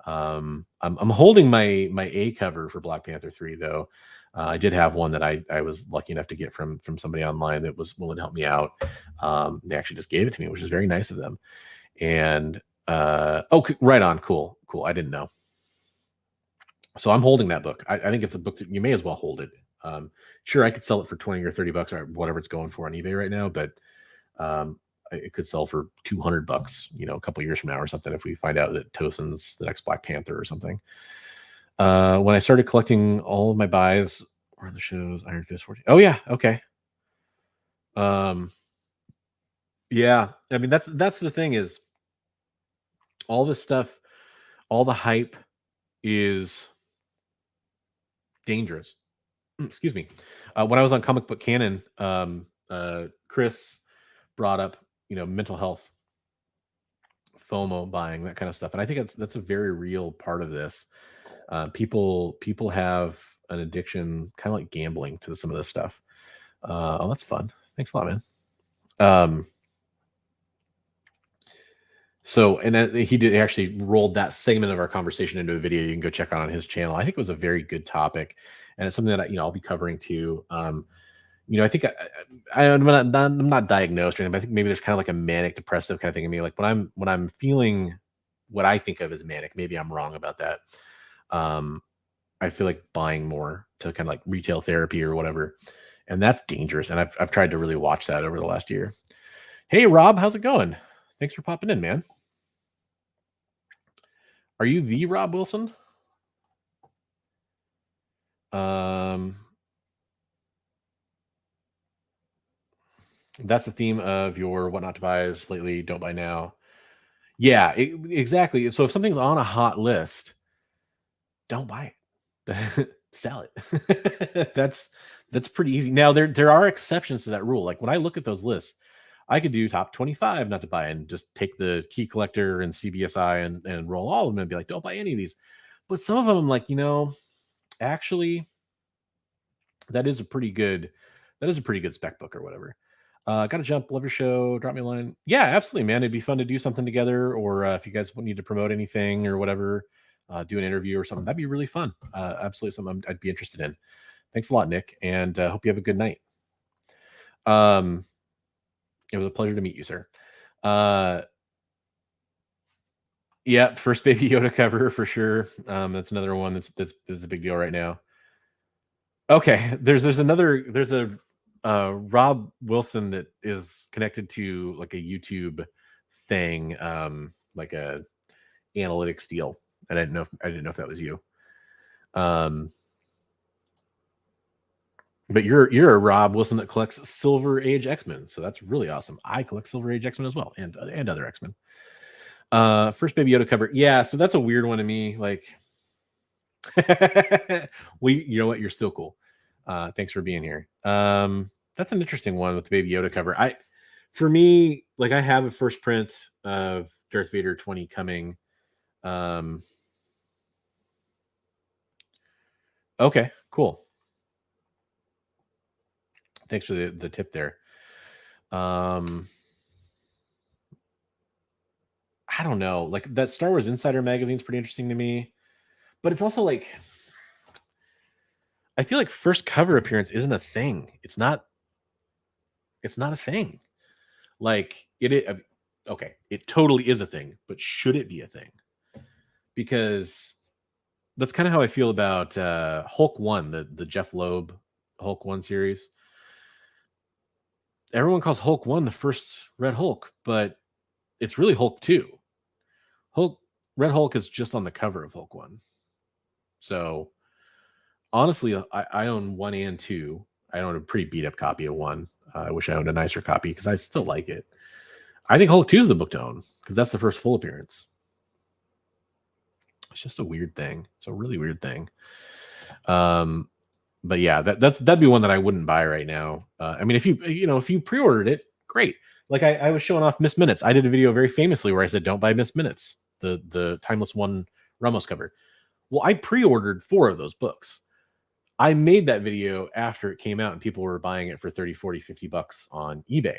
I'm holding my A cover for Black Panther 3, though. I did have one that I was lucky enough to get from somebody online that was willing to help me out. They actually just gave it to me, which is very nice of them. And right on, cool. I didn't know. So I'm holding that book. I think it's a book that you may as well hold it. Sure, I could sell it for 20 or 30 bucks or whatever it's going for on eBay right now, but it could sell for 200 bucks, a couple years from now or something, if we find out that Tosin's the next Black Panther or something. When I started collecting all of my buys, or the shows, Iron Fist 14. Oh yeah, okay. Yeah, I mean that's the thing is, all this stuff, all the hype is dangerous. Excuse me. When I was on Comic Book Canon, Chris brought up, mental health, FOMO buying, that kind of stuff, and I think that's a very real part of this. People have an addiction, kind of like gambling, to some of this stuff. Oh, that's fun. Thanks a lot, man. So, and then he actually rolled that segment of our conversation into a video you can go check out on his channel. I think it was a very good topic, and it's something that I'll be covering too. I think I'm not diagnosed or anything, but I think maybe there's kind of like a manic depressive kind of thing in me. Like when I'm feeling what I think of as manic, maybe I'm wrong about that. I feel like buying more to kind of like retail therapy or whatever, and that's dangerous. And I've tried to really watch that over the last year. Hey Rob, how's it going? Thanks for popping in, man. Are you the Rob Wilson? That's the theme of your what not to buys lately. Don't buy now. Yeah, exactly. So if something's on a hot list, don't buy it. Sell it. That's pretty easy. Now there are exceptions to that rule. Like when I look at those lists, I could do top 25 not to buy and just take the Key Collector and CBSI and roll all of them and be like, don't buy any of these. But some of them, I'm like, actually, that is a pretty good spec book or whatever. Gotta jump. Love your show. Drop me a line. Yeah, absolutely, man. It'd be fun to do something together, or if you guys need to promote anything or whatever, do an interview or something. That'd be really fun. Absolutely something I'd be interested in. Thanks a lot, Nick, and hope you have a good night. It was a pleasure to meet you, sir. Yeah, first Baby Yoda cover for sure. That's another one that's a big deal right now. Okay, there's a Rob Wilson that is connected to like a YouTube thing, like a analytics deal. And I didn't know if that was you. But you're a Rob Wilson that collects Silver Age X-Men, so that's really awesome. I collect Silver Age X-Men as well, and other X-Men. First Baby Yoda cover, yeah. So that's a weird one to me. Like, well, you know what? You're still cool. Thanks for being here. That's an interesting one with the Baby Yoda cover. For me, like I have a first print of Darth Vader 20 coming. Okay, cool. Thanks for the tip there. I don't know. Like that Star Wars Insider magazine is pretty interesting to me, but it's also like I feel like first cover appearance isn't a thing. It's not a thing. Like it Okay, it totally is a thing, but should it be a thing? Because that's kind of how I feel about Hulk 1, the Jeff Loeb Hulk 1 series. Everyone calls Hulk 1 the first Red Hulk, but it's really Hulk 2. Red Hulk is just on the cover of Hulk 1. So honestly, I own 1 and 2. I own a pretty beat up copy of 1. I wish I owned a nicer copy because I still like it. I think Hulk 2 is the book to own because that's the first full appearance. It's just a weird thing. It's a really weird thing. But yeah, that'd be one that I wouldn't buy right now. I mean, if you pre-ordered it, great. Like I was showing off Miss Minutes. I did a video very famously where I said, "Don't buy Miss Minutes," the Timeless One Ramos cover. Well, I pre-ordered 4 of those books. I made that video after it came out and people were buying it for 30, 40, 50 bucks on eBay.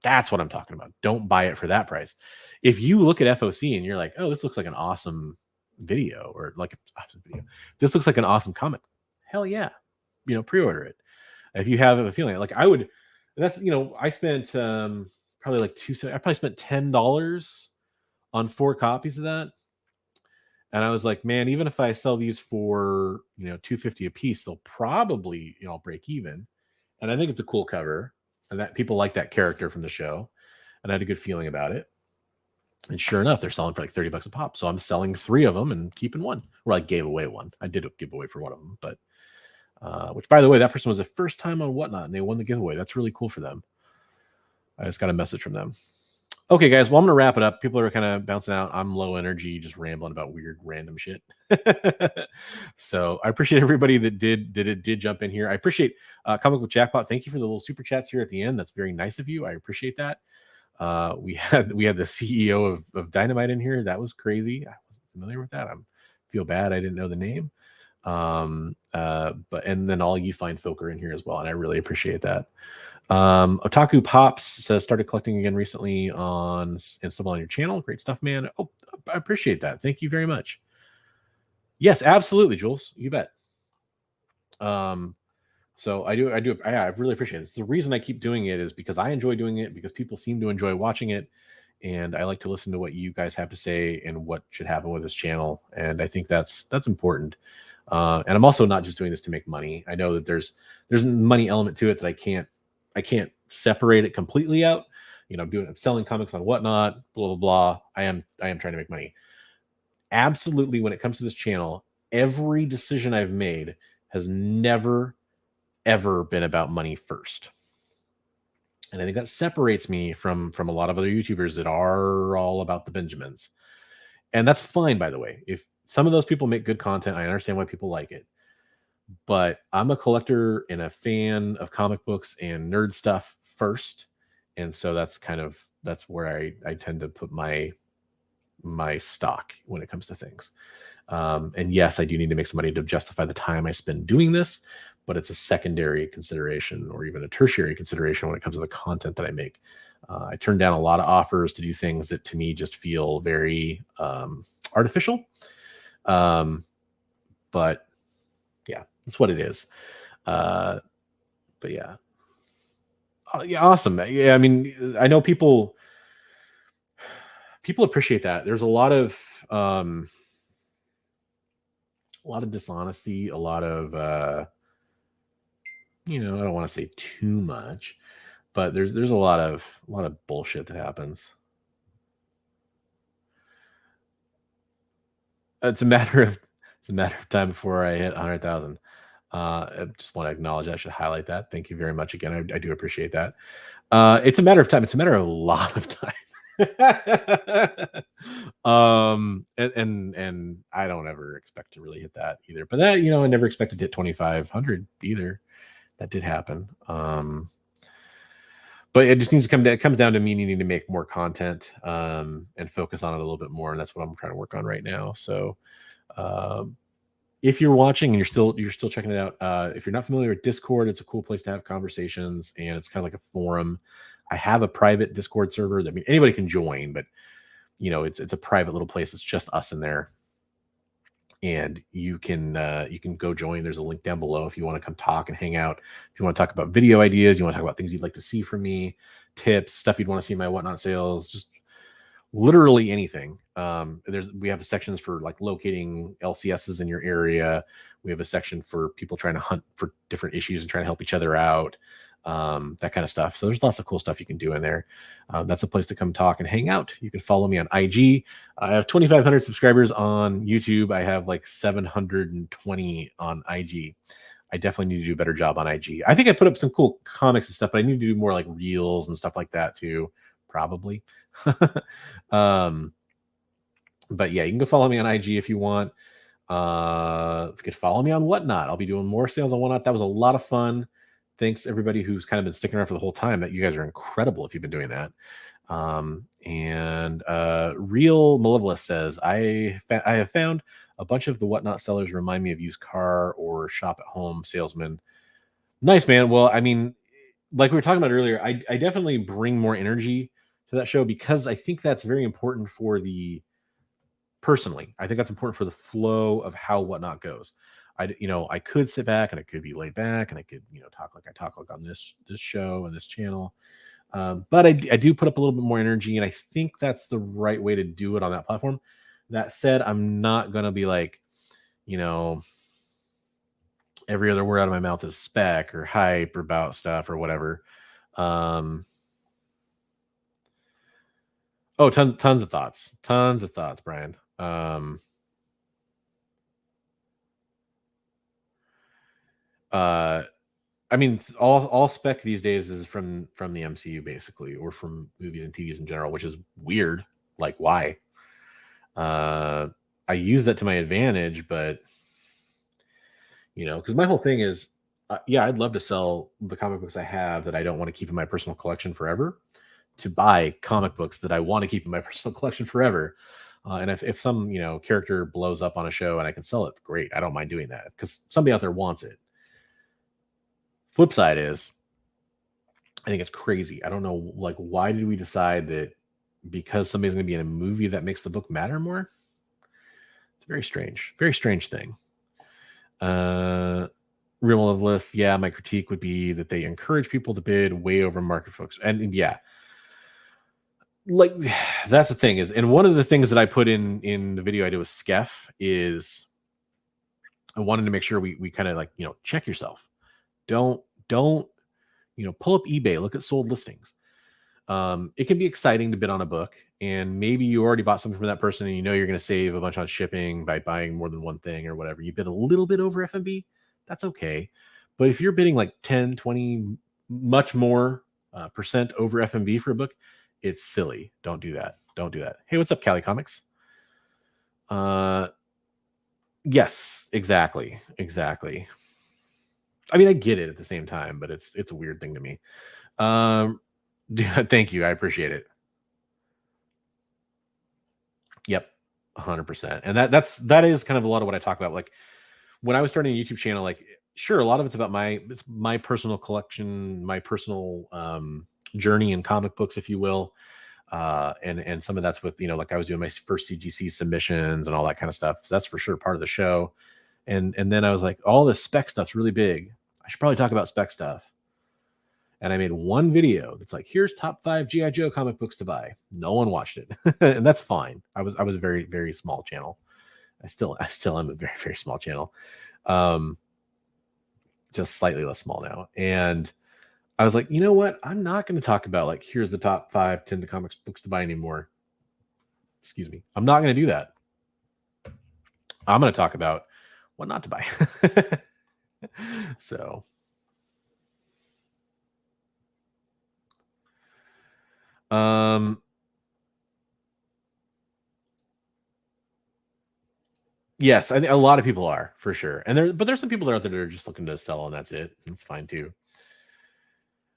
That's what I'm talking about. Don't buy it for that price. If you look at FOC and you're like, "Oh, this looks like an awesome video," or like an awesome video, this looks like an awesome comic, hell yeah, pre-order it. If you have a feeling like I would, that's, I spent probably like I probably spent $10 on 4 copies of that. And I was like, man, even if I sell these for, $250 a piece, they'll probably, break even. And I think it's a cool cover and that people like that character from the show. And I had a good feeling about it. And sure enough, they're selling for like $30 a pop. So I'm selling 3 of them and keeping 1. Or I gave away 1. I did a giveaway for 1 of them, but which, by the way, that person was the first time on WhatNot and they won the giveaway. That's really cool for them. I just got a message from them. Okay, guys. Well, I'm going to wrap it up. People are kind of bouncing out. I'm low energy, just rambling about weird, random shit. So I appreciate everybody that did jump in here. I appreciate Comic Book Jackpot. Thank you for the little super chats here at the end. That's very nice of you. I appreciate that. We had the CEO of Dynamite in here. That was crazy. I wasn't familiar with that. I feel bad I didn't know the name. But and then all you fine folk are in here as well, and I really appreciate that. Otaku Pops says started collecting again recently and stumbled on your channel. Great stuff, man. Oh, I appreciate that. Thank you very much. Yes, absolutely, Jules. You bet. So I really appreciate it. The reason I keep doing it is because I enjoy doing it, because people seem to enjoy watching it, and I like to listen to what you guys have to say and what should happen with this channel. And I think that's important. And I'm also not just doing this to make money. I know that there's a money element to it that I can't separate it completely out. I'm selling comics on WhatNot, blah, blah, blah. I am trying to make money. Absolutely. When it comes to this channel, every decision I've made has never, ever been about money first. And I think that separates me from a lot of other YouTubers that are all about the Benjamins. And that's fine, by the way. If some of those people make good content, I understand why people like it. But I'm a collector and a fan of comic books and nerd stuff first. And so that's where I tend to put my stock when it comes to things. And yes, I do need to make some money to justify the time I spend doing this, but it's a secondary consideration or even a tertiary consideration when it comes to the content that I make. I turn down a lot of offers to do things that to me just feel very artificial. But yeah, that's what it is. But yeah. Yeah, awesome. Yeah, I mean, I know people appreciate that. There's a lot of dishonesty, a lot of I don't want to say too much, but there's a lot of bullshit that happens. It's a matter of time before I hit 100,000. I just want to acknowledge, I should highlight that. Thank you very much again. I do appreciate that. It's a matter of time. It's a matter of a lot of time. And I don't ever expect to really hit that either. But that, I never expected to hit 2,500 either. That did happen. But it just needs to it comes down to me needing to make more content and focus on it a little bit more. And that's what I'm trying to work on right now. So if you're watching and you're still checking it out, if you're not familiar with Discord, it's a cool place to have conversations, and it's kind of like a forum. I have a private Discord server that anybody can join, but it's a private little place. It's just us in there, and you can go join. There's a link down below if you want to come talk and hang out. If you want to talk about video ideas, you want to talk about things you'd like to see from me, tips, stuff you'd want to see in my WhatNot sales, just literally anything. We have sections for like locating LCSs in your area. We have a section for people trying to hunt for different issues and trying to help each other out, that kind of stuff. So there's lots of cool stuff you can do in there. That's a place to come talk and hang out. You can follow me on IG. I have 2,500 subscribers on YouTube. I have like 720 on IG. I definitely need to do a better job on IG. I think I put up some cool comics and stuff, but I need to do more like reels and stuff like that too, probably. But yeah, you can go follow me on IG if you want. If you could follow me on WhatNot, I'll be doing more sales on WhatNot. That was a lot of fun. Thanks everybody who's kind of been sticking around for the whole time. That you guys are incredible if you've been doing that. Real Malevolous says, I have found a bunch of the WhatNot sellers remind me of used car or shop at home salesmen. Nice, man. Well, I mean, like we were talking about earlier, I definitely bring more energy to that show because I think that's very important for the personally. I think that's important for the flow of how WhatNot goes. I could sit back and I could be laid back and I could, talk like I talk like on this show and this channel. But I do put up a little bit more energy, and I think that's the right way to do it on that platform. That said, I'm not gonna be like, every other word out of my mouth is spec or hype or about stuff or whatever. Oh, tons of thoughts, Brian. I mean, all spec these days is from the MCU basically, or from movies and TVs in general, which is weird. Like, why? I use that to my advantage, but because my whole thing is, yeah, I'd love to sell the comic books I have that I don't want to keep in my personal collection forever, to buy comic books that I want to keep in my personal collection forever. And if some character blows up on a show and I can sell it, great. I don't mind doing that because somebody out there wants it. Flip side is, I think it's crazy. I don't know, like, why did we decide that because somebody's going to be in a movie that makes the book matter more? It's a very strange thing. Real Loveless, yeah, my critique would be that they encourage people to bid way over market folks. And yeah, like, that's the thing is, and one of the things that I put in the video I did with Skeff is I wanted to make sure we kind of like, check yourself. Don't pull up eBay, look at sold listings. It can be exciting to bid on a book, and maybe you already bought something from that person and you're going to save a bunch on shipping by buying more than one thing or whatever. You bid a little bit over FMB, that's okay. But if you're bidding like 10, 20, much more percent over FMB for a book, it's silly. Don't do that. Hey, what's up, Cali Comics? Yes, exactly. I mean, I get it at the same time, but it's a weird thing to me. Thank you. I appreciate it. Yep. 100%. And that is kind of a lot of what I talk about. Like, when I was starting a YouTube channel, like, sure, a lot of it's about my personal collection, my personal journey in comic books, if you will. And some of that's with, like I was doing my first CGC submissions and all that kind of stuff. So that's for sure part of the show. And then I was like, all this spec stuff's really big. I should probably talk about spec stuff. And I made one video that's like, here's top 5 G.I. Joe comic books to buy. No one watched it. And that's fine. I was a very, very small channel. I still am a very, very small channel. Just slightly less small now. And I was like, you know what? I'm not going to talk about like, here's the top 5 10 comics books to buy anymore. Excuse me. I'm not going to do that. I'm going to talk about what not to buy. So, yes, I think a lot of people are, for sure. But there's some people out there that are just looking to sell, and that's it. It's fine too.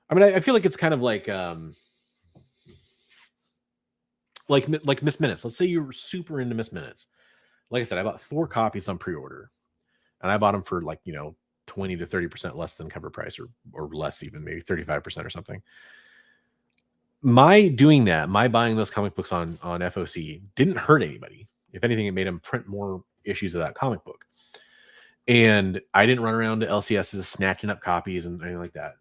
I mean, I feel like it's kind of like Miss Minutes. Let's say you're super into Miss Minutes. Like I said, I bought 4 copies on pre-order, and I bought them for like 20 to 30% less than cover price, or less, even maybe 35% or something. My doing that, my buying those comic books on FOC didn't hurt anybody. If anything, it made them print more issues of that comic book. And I didn't run around to LCSs snatching up copies and anything like that.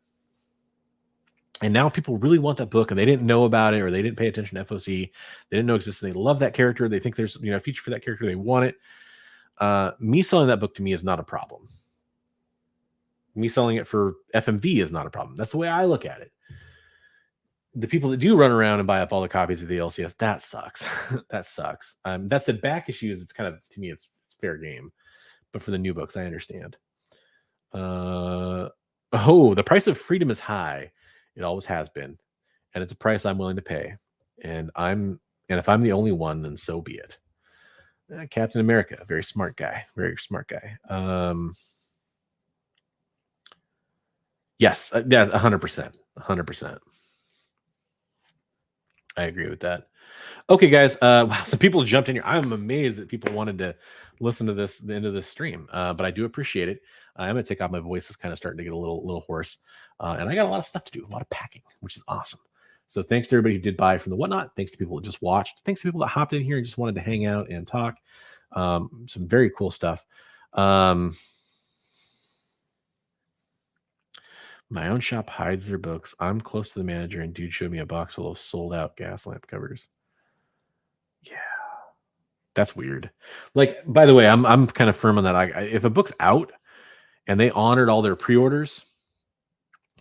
And now people really want that book, and they didn't know about it, or they didn't pay attention to FOC. They didn't know it existed. They love that character. They think there's a feature for that character. They want it. Me selling that book to me is not a problem. Me selling it for FMV is not a problem. That's the way I look at it. The people that do run around and buy up all the copies of the LCS, that sucks. That sucks. That said, back issues, it's kind of, to me, it's fair game. But for the new books, I understand. The price of freedom is high. It always has been, and it's a price I'm willing to pay. And if I'm the only one, then so be it. Captain America, very smart guy. Yes, 100%. 100%. I agree with that. Okay, guys. Wow, some people jumped in here. I'm amazed that people wanted to listen to the end of this stream, but I do appreciate it. I'm going to take off my voice. It's kind of starting to get a little hoarse, and I got a lot of stuff to do, a lot of packing, which is awesome. So thanks to everybody who did buy from the WhatNot. Thanks to people that just watched. Thanks to people that hopped in here and just wanted to hang out and talk. Some very cool stuff. My own shop hides their books. I'm close to the manager, and dude showed me a box full of sold out gas lamp covers. Yeah, that's weird. Like, by the way, I'm kind of firm on that. If a book's out and they honored all their pre-orders,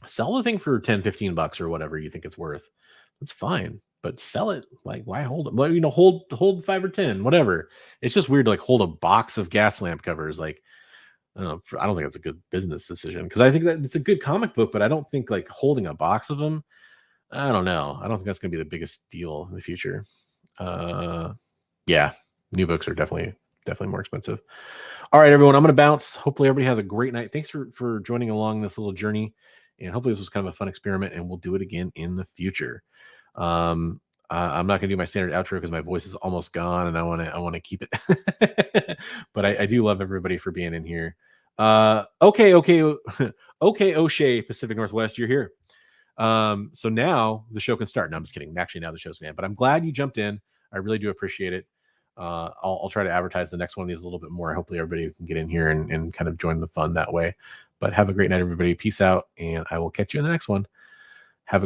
sell the thing for $10-15 or whatever you think it's worth. That's fine, but sell it. Like, why hold it? Well, hold 5 or 10, whatever. It's just weird to like hold a box of gas lamp covers. Like, I don't think it's a good business decision, because I think that it's a good comic book, but I don't think like holding a box of them, I don't know. I don't think that's going to be the biggest deal in the future. Yeah, new books are definitely more expensive. All right, everyone, I'm going to bounce. Hopefully everybody has a great night. Thanks for joining along this little journey, and hopefully this was kind of a fun experiment, and we'll do it again in the future. I'm not going to do my standard outro because my voice is almost gone, and I want to keep it. But I do love everybody for being in here. Okay, O'Shea, Pacific Northwest, you're here. So now the show can start. No, I'm just kidding. Actually, now the show's going to end. But I'm glad you jumped in. I really do appreciate it. I'll try to advertise the next one of these a little bit more. Hopefully everybody can get in here and kind of join the fun that way. But have a great night, everybody. Peace out, and I will catch you in the next one.